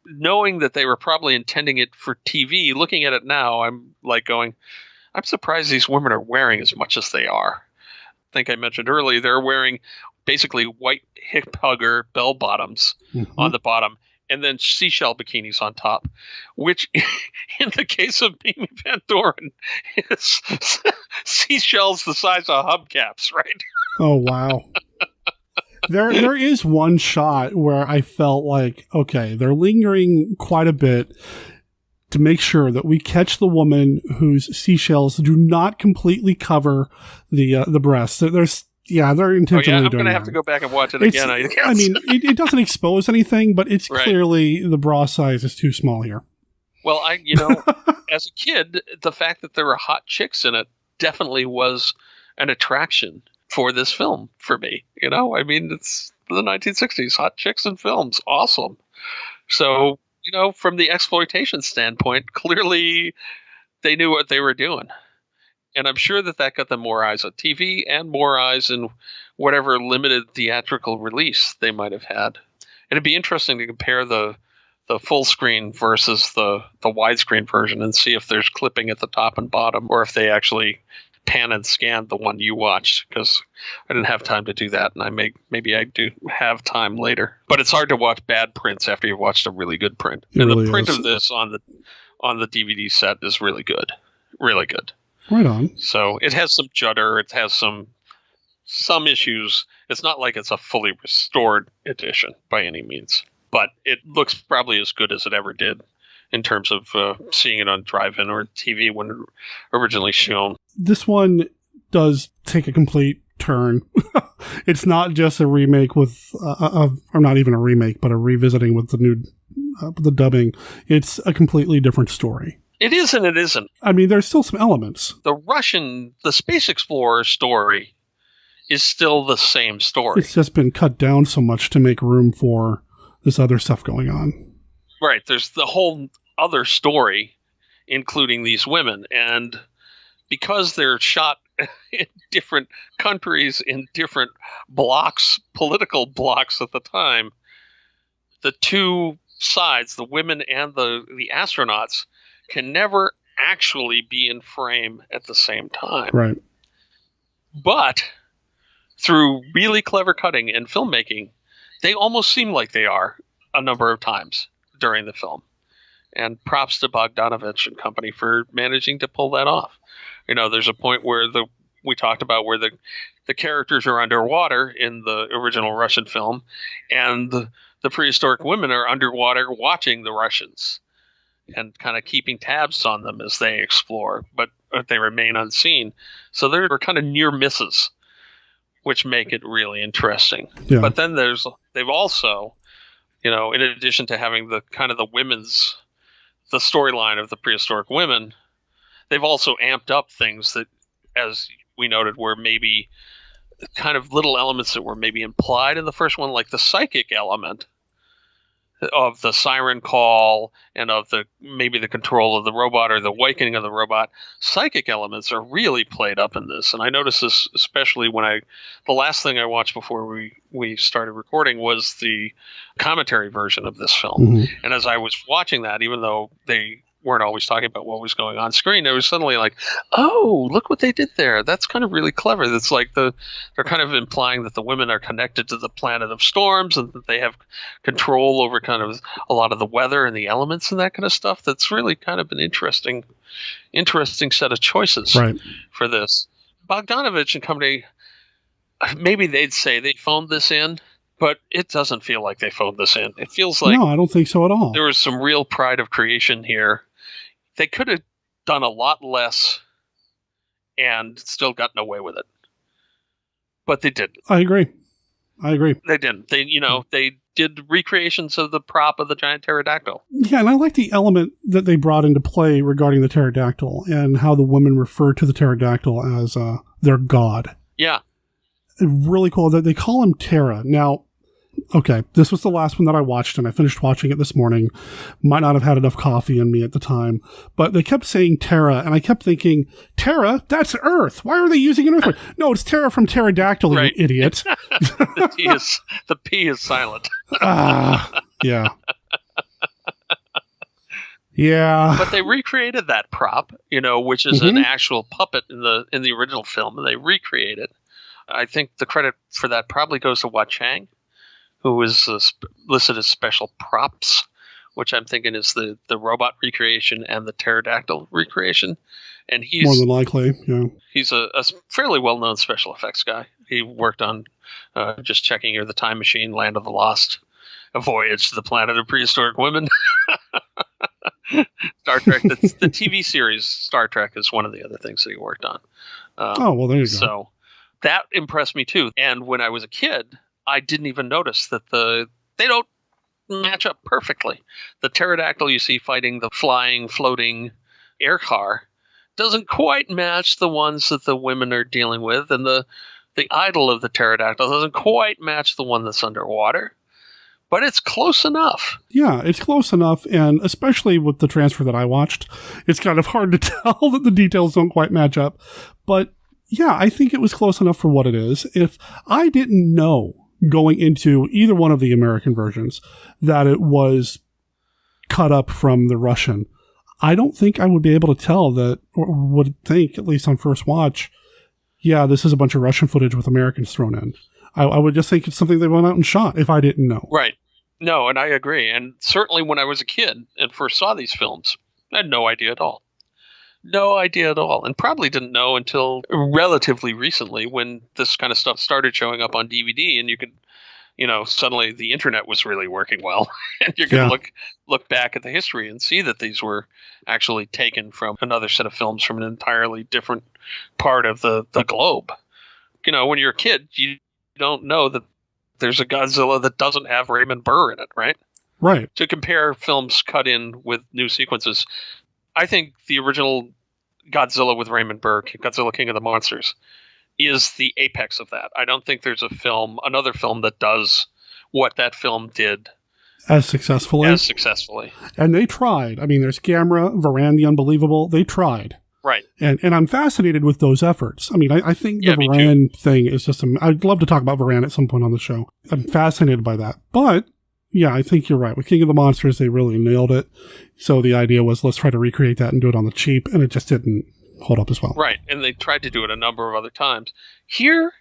Speaker 27: Knowing that they were probably intending it for TV, looking at it now, I'm like going, I'm surprised these women are wearing as much as they are. I think I mentioned earlier, they're wearing basically white hip hugger bell bottoms on the bottom, and then seashell bikinis on top, which in the case of Mimi Van Doren is seashells the size of hubcaps, right?
Speaker 11: Oh, wow. There is one shot where I felt like, okay, they're lingering quite a bit to make sure that we catch the woman whose seashells do not completely cover the breasts. They're intentionally
Speaker 27: I'm
Speaker 11: doing
Speaker 27: going to have to go back and watch it again, I guess.
Speaker 11: I mean, it doesn't expose anything, but it's
Speaker 27: right.
Speaker 11: Clearly the bra size is too small here.
Speaker 27: Well, as a kid, the fact that there were hot chicks in it definitely was an attraction for this film for me. I mean, it's the 1960s, hot chicks in films, awesome. So, from the exploitation standpoint, clearly they knew what they were doing. And I'm sure that got them more eyes on TV and more eyes in whatever limited theatrical release they might have had. And it'd be interesting to compare the full screen versus the widescreen version and see if there's clipping at the top and bottom, or if they actually pan and scan the one you watched, because I didn't have time to do that, and maybe I do have time later. But it's hard to watch bad prints after you've watched a really good print. And the print of this on the DVD set is really good. Really good.
Speaker 11: Right on.
Speaker 27: So it has some judder, it has some issues. It's not like it's a fully restored edition by any means, but it looks probably as good as it ever did in terms of seeing it on drive-in or TV when it originally shown.
Speaker 11: This one does take a complete turn. It's not just a remake with, or not even a remake, but a revisiting with the new, the dubbing. It's a completely different story.
Speaker 27: It is and it isn't.
Speaker 11: I mean, there's still some elements.
Speaker 27: The Space Explorer story is still the same story.
Speaker 11: It's just been cut down so much to make room for this other stuff going on.
Speaker 27: Right. There's the whole other story, including these women. And because they're shot in different countries, in different blocks, political blocks at the time, the two sides, the women and the astronauts, can never actually be in frame at the same time.
Speaker 11: Right.
Speaker 27: But through really clever cutting and filmmaking, they almost seem like they are a number of times during the film. And props to Bogdanovich and company for managing to pull that off. There's a point where we talked about where the characters are underwater in the original Russian film, and the prehistoric women are underwater watching the Russians and kind of keeping tabs on them as they explore, but they remain unseen. So they're kind of near misses, which make it really interesting.
Speaker 11: Yeah.
Speaker 27: But then they've also, in addition to having the kind of the storyline of the prehistoric women, they've also amped up things that, as we noted, were maybe kind of little elements that were maybe implied in the first one, like the psychic element. of the siren call and of maybe the control of the robot or the awakening of the robot. Psychic elements are really played up in this, and I noticed this especially when the last thing I watched before we started recording was the commentary version of this film.
Speaker 11: Mm-hmm.
Speaker 27: And as I was watching that, even though they weren't always talking about what was going on screen, it was suddenly like, oh, look what they did there. That's kind of really clever. That's like they're kind of implying that the women are connected to the planet of storms and that they have control over kind of a lot of the weather and the elements and that kind of stuff. That's really kind of an interesting set of choices for this. Bogdanovich and company, maybe they'd say they phoned this in, but it doesn't feel like they phoned this in. It feels like...
Speaker 11: No, I don't think so at all.
Speaker 27: There was some real pride of creation here. They could have done a lot less and still gotten away with it. But they didn't.
Speaker 11: I agree.
Speaker 27: They didn't. They did recreations of the prop of the giant pterodactyl.
Speaker 11: Yeah, and I like the element that they brought into play regarding the pterodactyl and how the women refer to the pterodactyl as their god.
Speaker 27: Yeah.
Speaker 11: Really cool that they call him Terra. Now, okay, this was the last one that I watched, and I finished watching it this morning. Might not have had enough coffee in me at the time, but they kept saying Terra, and I kept thinking, Terra? That's Earth. Why are they using an Earth word? No, it's Terra from pterodactyl, you idiot.
Speaker 27: The P is silent.
Speaker 11: Yeah. Yeah.
Speaker 27: But they recreated that prop, which is an actual puppet in the original film, and they recreated it. I think the credit for that probably goes to Hua Chang, who was listed as special props, which I'm thinking is the robot recreation and the pterodactyl recreation. And he's
Speaker 11: more than likely, yeah.
Speaker 27: He's a fairly well-known special effects guy. He worked on, just checking here, The Time Machine, Land of the Lost, A Voyage to the Planet of Prehistoric Women. Star Trek, the TV series Star Trek is one of the other things that he worked on.
Speaker 11: Well, there you go.
Speaker 27: So that impressed me too. And when I was a kid, I didn't even notice that they don't match up perfectly. The pterodactyl you see fighting the flying, floating air car doesn't quite match the ones that the women are dealing with, and the idol of the pterodactyl doesn't quite match the one that's underwater. But it's close enough.
Speaker 11: Yeah, it's close enough, and especially with the transfer that I watched, it's kind of hard to tell that the details don't quite match up. But yeah, I think it was close enough for what it is. If I didn't know going into either one of the American versions that it was cut up from the Russian, I don't think I would be able to tell that, or would think, at least on first watch, yeah, this is a bunch of Russian footage with Americans thrown in. I would just think it's something they went out and shot if I didn't know.
Speaker 27: Right. No, and I agree. And certainly when I was a kid and first saw these films, I had no idea at all. No idea at all. And probably didn't know until relatively recently when this kind of stuff started showing up on DVD and you could, suddenly the internet was really working well. And you could look back at the history and see that these were actually taken from another set of films from an entirely different part of the globe. When you're a kid, you don't know that there's a Godzilla that doesn't have Raymond Burr in it, right?
Speaker 11: Right.
Speaker 27: To compare films cut in with new sequences, I think the original Godzilla with Raymond Burr, Godzilla King of the Monsters, is the apex of that. I don't think there's another film that does what that film did
Speaker 11: as successfully. And they tried. I mean, there's Gamera, Varan the Unbelievable. They tried.
Speaker 27: Right.
Speaker 11: And I'm fascinated with those efforts. I mean, I think the Varan thing is just... I'd love to talk about Varan at some point on the show. I'm fascinated by that. But, yeah, I think you're right. With King of the Monsters, they really nailed it. So the idea was, let's try to recreate that and do it on the cheap. And it just didn't hold up as well.
Speaker 27: Right. And they tried to do it a number of other times. Here,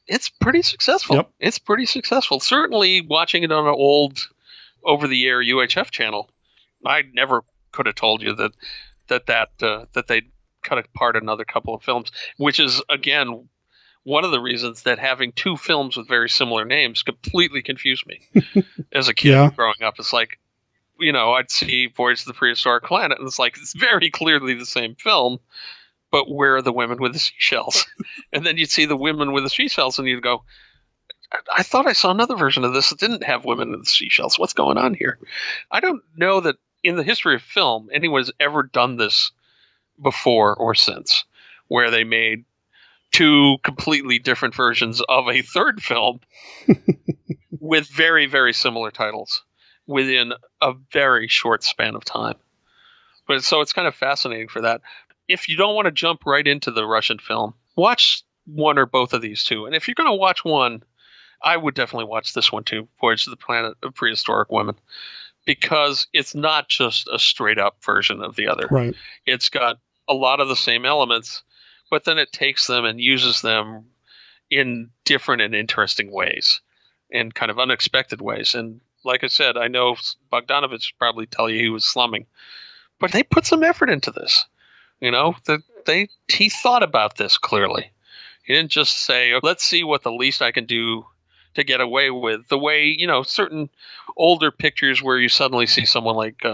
Speaker 27: it's pretty successful.
Speaker 11: Yep.
Speaker 27: It's pretty successful. Certainly, watching it on an old over-the-air UHF channel, I never could have told you that they'd cut apart another couple of films, which is, again, one of the reasons that having two films with very similar names completely confused me as a kid growing up. It's like, I'd see Voyage to the Prehistoric Planet, and it's very clearly the same film, but where are the women with the seashells? And then you'd see the women with the seashells, and you'd go, I thought I saw another version of this that didn't have women with the seashells. What's going on here? I don't know that in the history of film anyone's ever done this before or since, where they made two completely different versions of a third film with very, very similar titles. within a very short span of time. But so it's kind of fascinating for that. If you don't want to jump right into the Russian film, watch one or both of these two. And if you're going to watch one, I would definitely watch this one too, Voyage to the Planet of Prehistoric Women, because it's not just a straight up version of the other.
Speaker 11: Right.
Speaker 27: It's got a lot of the same elements, but then it takes them and uses them in different and interesting ways, in kind of unexpected ways. And like I said, I know Bogdanovich probably tell you he was slumming, but they put some effort into this. You know, he thought about this clearly. He didn't just say, let's see what the least I can do to get away with. The way, you know, certain older pictures where you suddenly see someone like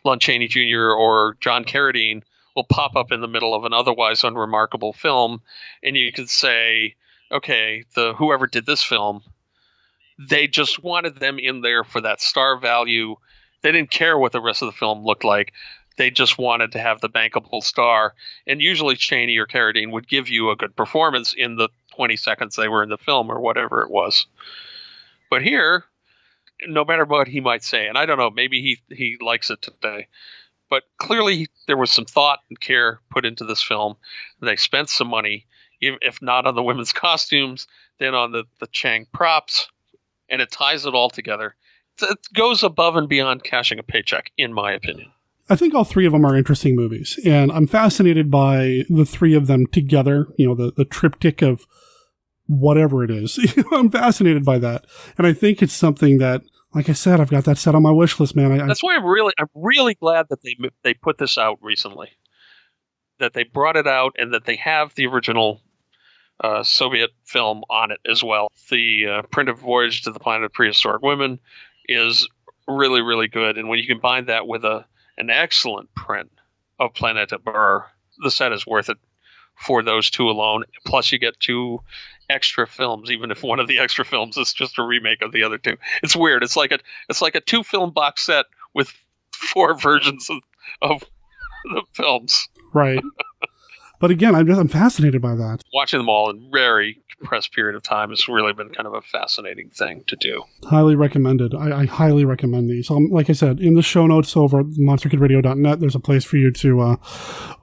Speaker 27: Lon Chaney Jr. or John Carradine will pop up in the middle of an otherwise unremarkable film, and you could say, okay, whoever did this film, they just wanted them in there for that star value. They didn't care what the rest of the film looked like. They just wanted to have the bankable star. And usually Chaney or Carradine would give you a good performance in the 20 seconds they were in the film or whatever it was. But here, no matter what he might say, and I don't know, maybe he likes it today, but clearly there was some thought and care put into this film. They spent some money, if not on the women's costumes, then on the Chang props, and it ties it all together. It goes above and beyond cashing a paycheck, in my opinion.
Speaker 11: I think all three of them are interesting movies, and I'm fascinated by the three of them together, you know, the triptych of whatever it is. I'm fascinated by that. And I think it's something that, like I said, I've got that set on my wish list, man.
Speaker 27: That's why I'm really glad that they put this out recently, that they brought it out, and that they have the original Soviet film on it as well. The print of Voyage to the Planet of Prehistoric Women is really, really good. And when you combine that with an excellent print of Planeta Bur, the set is worth it for those two alone. Plus you get 2 extra films, even if one of the extra films is just a remake of the other 2. It's weird. It's like a 2-film box set with 4 versions of the films.
Speaker 11: Right. But again, I'm fascinated by that.
Speaker 27: Watching them all in very compressed period of time has really been kind of a fascinating thing to do.
Speaker 11: Highly recommended. I highly recommend these. Like I said, in the show notes over at monsterkidradio.net, there's a place for you to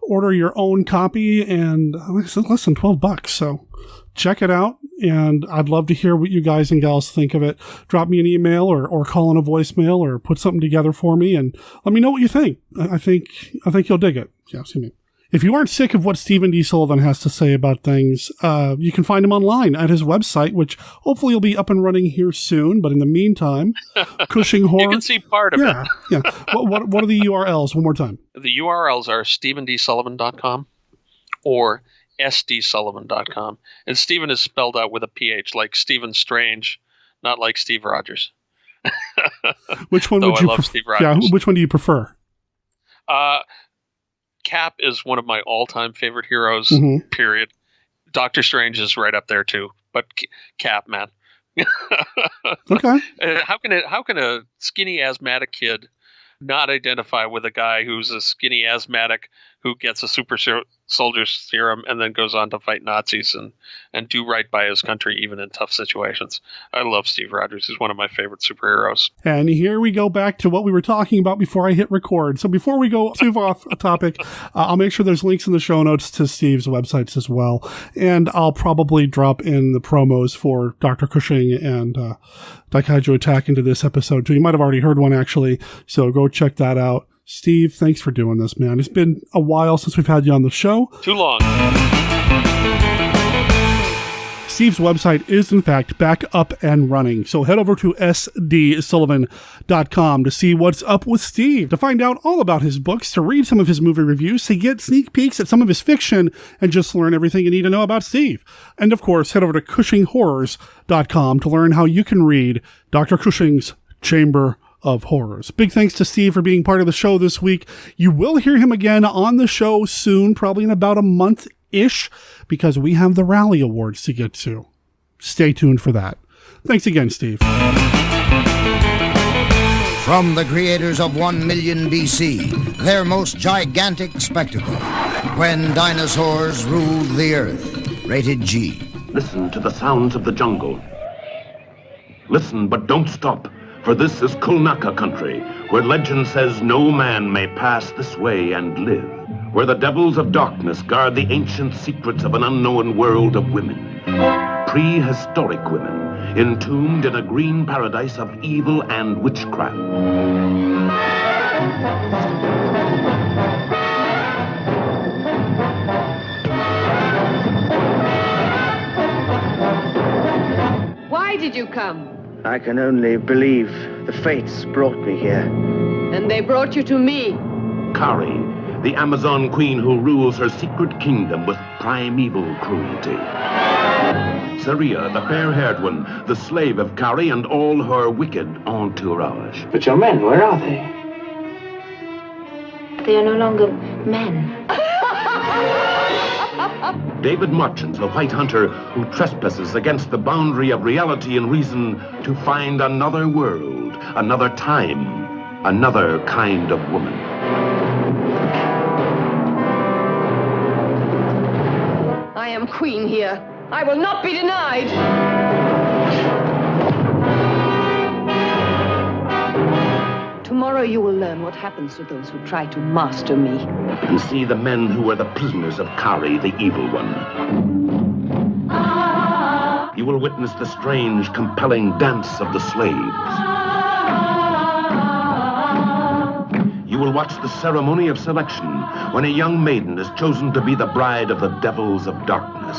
Speaker 11: order your own copy, and it's less than $12. So check it out, and I'd love to hear what you guys and gals think of it. Drop me an email or call in a voicemail or put something together for me, and let me know what you think. I think you'll dig it. Yeah, excuse me. If you aren't sick of what Stephen D. Sullivan has to say about things, you can find him online at his website, which hopefully will be up and running here soon. But in the meantime, Cushing Horror.
Speaker 27: You can see part of it.
Speaker 11: Yeah. What are the URLs? One more time.
Speaker 27: The URLs are stephendsullivan.com or sdsullivan.com. And Stephen is spelled out with a PH, like Stephen Strange, not like Steve Rogers.
Speaker 11: Which one would you
Speaker 27: love Steve Rogers.
Speaker 11: Yeah, which one do you prefer?
Speaker 27: Cap is one of my all-time favorite heroes, period. Doctor Strange is right up there, too. But Cap, man.
Speaker 11: Okay.
Speaker 27: How can a skinny asthmatic kid not identify with a guy who's a skinny asthmatic who gets a super soldier serum and then goes on to fight Nazis and do right by his country, even in tough situations? I love Steve Rogers. He's one of my favorite superheroes.
Speaker 11: And here we go back to what we were talking about before I hit record. So before we go too off topic, I'll make sure there's links in the show notes to Steve's websites as well. And I'll probably drop in the promos for Dr. Cushing and Daikaiju Attack into this episode too. You might have already heard one, actually. So go check that out. Steve, thanks for doing this, man. It's been a while since we've had you on the show.
Speaker 27: Too long.
Speaker 11: Steve's website is, in fact, back up and running. So head over to sdsullivan.com to see what's up with Steve, to find out all about his books, to read some of his movie reviews, to get sneak peeks at some of his fiction, and just learn everything you need to know about Steve. And, of course, head over to CushingHorrors.com to learn how you can read Dr. Cushing's Chamber of Horrors. Big thanks to Steve for being part of the show this week. You will hear him again on the show soon, probably in about a month-ish, because we have the Rally Awards to get to. Stay tuned for that. Thanks again, Steve.
Speaker 1: From the creators of 1 million BC, their most gigantic spectacle, When Dinosaurs Ruled the Earth, rated G.
Speaker 23: Listen to the sounds of the jungle. Listen, but don't stop. For this is Kulnaka country, where legend says no man may pass this way and live. Where the devils of darkness guard the ancient secrets of an unknown world of women. Prehistoric women, entombed in a green paradise of evil and witchcraft.
Speaker 10: Why did you come?
Speaker 6: I can only believe the fates brought me here.
Speaker 10: And they brought you to me.
Speaker 23: Kari, the Amazon queen who rules her secret kingdom with primeval cruelty. Saria, the fair-haired one, the slave of Kari and all her wicked entourage.
Speaker 6: But your men, where are they?
Speaker 7: They are no longer men.
Speaker 23: David Marchant, the white hunter who trespasses against the boundary of reality and reason to find another world, another time, another kind of woman.
Speaker 10: I am queen here. I will not be denied. Tomorrow you will learn what happens to those who try to master me.
Speaker 23: And see the men who are the prisoners of Kari, the evil one. You will witness the strange, compelling dance of the slaves. You will watch the ceremony of selection when a young maiden is chosen to be the bride of the devils of darkness.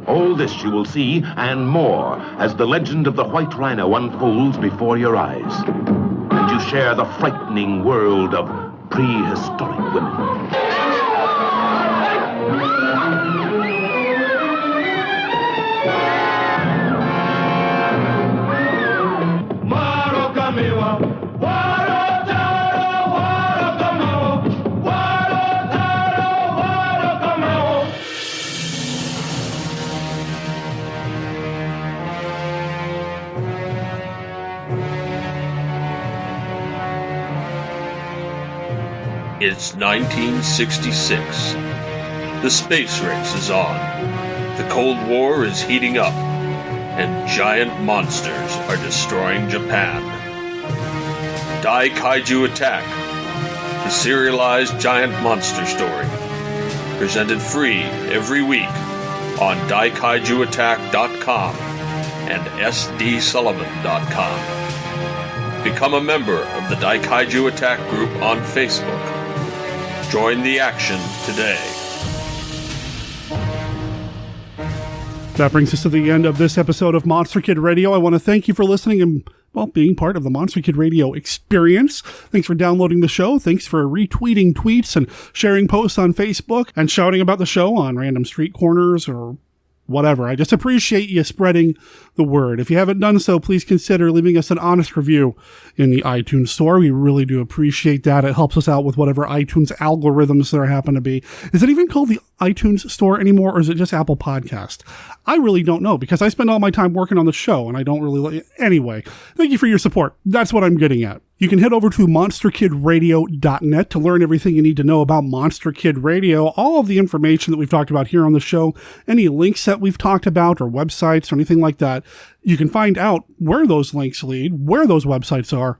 Speaker 23: All this you will see and more as the legend of the White Rhino unfolds before your eyes. And you share the frightening world of prehistoric women.
Speaker 13: It's 1966. The space race is on. The Cold War is heating up, and giant monsters are destroying Japan. Dai Kaiju Attack, the serialized giant monster story. Presented free every week on daikaijuattack.com and sdsullivan.com. Become a member of the Dai Kaiju Attack group on Facebook. Join the action today.
Speaker 11: That brings us to the end of this episode of Monster Kid Radio. I want to thank you for listening and, well, being part of the Monster Kid Radio experience. Thanks for downloading the show. Thanks for retweeting tweets and sharing posts on Facebook and shouting about the show on random street corners or whatever. I just appreciate you spreading the word. If you haven't done so, please consider leaving us an honest review in the iTunes store. We really do appreciate that. It helps us out with whatever iTunes algorithms there happen to be. Is it even called the iTunes store anymore, or is it just Apple Podcast? I really don't know, because I spend all my time working on the show and I don't really anyway, thank you for your support. That's what I'm getting at. You can head over to monsterkidradio.net to learn everything you need to know about Monster Kid Radio, all of the information that we've talked about here on the show, any links that we've talked about or websites or anything like that. You can find out where those links lead, where those websites are,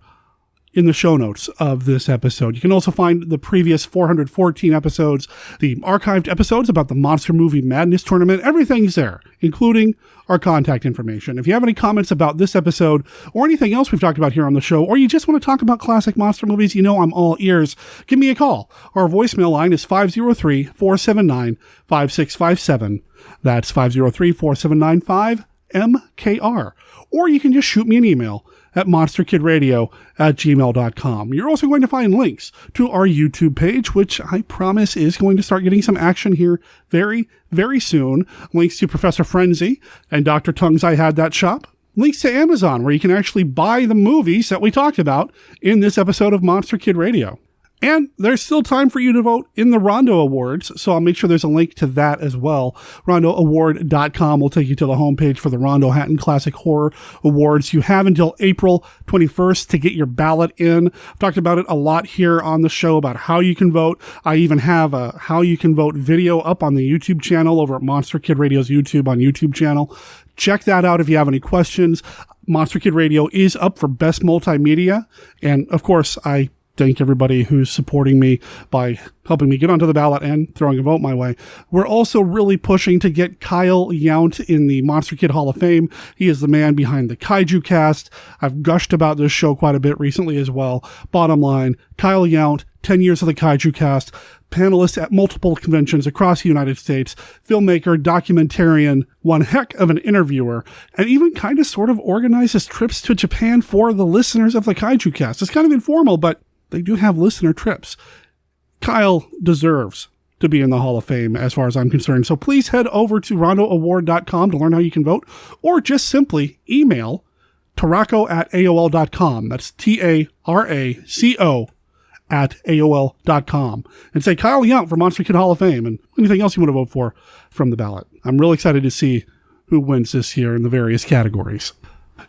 Speaker 11: in the show notes of this episode. You can also find the previous 414 episodes, the archived episodes about the Monster Movie Madness Tournament. Everything's there, including our contact information. If you have any comments about this episode or anything else we've talked about here on the show, or you just want to talk about classic monster movies, you know I'm all ears. Give me a call. Our voicemail line is 503-479-5657. That's 503-479-5MKR. Or you can just shoot me an email at monsterkidradio@gmail.com. You're also going to find links to our YouTube page, which I promise is going to start getting some action here very, very soon. Links to Professor Frenzy and Dr. Tongue's I Had That Shop. Links to Amazon, where you can actually buy the movies that we talked about in this episode of Monster Kid Radio. And there's still time for you to vote in the Rondo Awards, so I'll make sure there's a link to that as well. RondoAward.com will take you to the homepage for the Rondo Hatton Classic Horror Awards. You have until April 21st to get your ballot in. I've talked about it a lot here on the show about how you can vote. I even have a how you can vote video up on the YouTube channel over at Monster Kid Radio's YouTube on YouTube channel. Check that out if you have any questions. Monster Kid Radio is up for Best Multimedia, and of course, I thank everybody who's supporting me by helping me get onto the ballot and throwing a vote my way. We're also really pushing to get Kyle Yount in the Monster Kid Hall of Fame. He is the man behind the Kaiju Cast. I've gushed about this show quite a bit recently as well. Bottom line, Kyle Yount, 10 years of the Kaiju Cast, panelist at multiple conventions across the United States, filmmaker, documentarian, one heck of an interviewer, and even kind of sort of organizes trips to Japan for the listeners of the Kaiju Cast. It's kind of informal, but they do have listener trips. Kyle deserves to be in the Hall of Fame as far as I'm concerned. So please head over to rondoaward.com to learn how you can vote, or just simply email taraco@aol.com. That's TARACO @AOL.com and say Kyle Yount for Monster Kid Hall of Fame and anything else you want to vote for from the ballot. I'm really excited to see who wins this year in the various categories.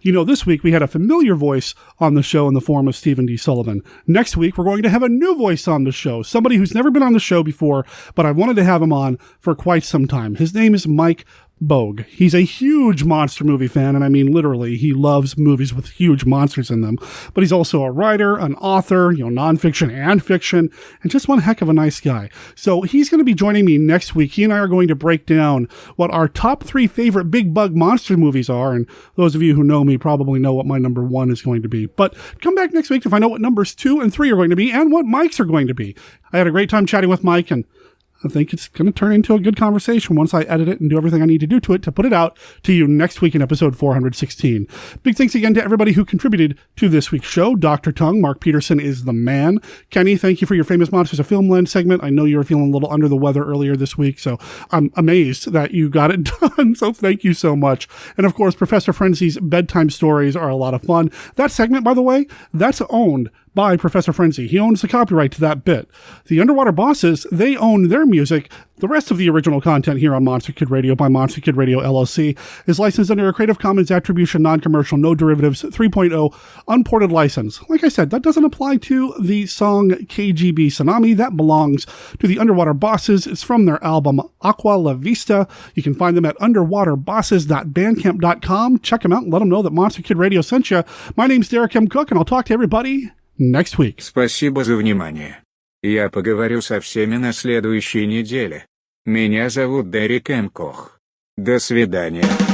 Speaker 11: You know, this week we had a familiar voice on the show in the form of Stephen D. Sullivan. Next week, we're going to have a new voice on the show, somebody who's never been on the show before, but I wanted to have him on for quite some time. His name is Mike Bogue. He's a huge monster movie fan, and I mean literally, he loves movies with huge monsters in them. But he's also a writer, an author, nonfiction and fiction, and just one heck of a nice guy. So he's going to be joining me next week. He and I are going to break down what our top 3 favorite big bug monster movies are, and those of you who know me probably know what my number 1 is going to be. But come back next week to find out what numbers 2 and 3 are going to be, and what Mike's are going to be. I had a great time chatting with Mike, and I think it's going to turn into a good conversation once I edit it and do everything I need to do to it to put it out to you next week in episode 416. Big thanks again to everybody who contributed to this week's show. Dr. Tongue, Mark Peterson is the man. Kenny, thank you for your Famous Monsters of Filmland segment. I know you were feeling a little under the weather earlier this week, so I'm amazed that you got it done. So thank you so much. And of course, Professor Frenzy's bedtime stories are a lot of fun. That segment, by the way, that's owned by Professor Frenzy. He owns the copyright to that bit. The Underwater Bosses, they own their music. The rest of the original content here on Monster Kid Radio by Monster Kid Radio LLC is licensed under a Creative Commons Attribution Non-Commercial No Derivatives 3.0 unported license. Like I said, that doesn't apply to the song KGB Tsunami. That belongs to the Underwater Bosses. It's from their album Aqua La Vista. You can find them at underwaterbosses.bandcamp.com. Check them out and let them know that Monster Kid Radio sent you. My name's Derek M. Cook, and I'll talk to everybody next week.
Speaker 12: Спасибо за внимание. Я поговорю со всеми на следующей неделе. Меня зовут Дерек М. Кох. До свидания.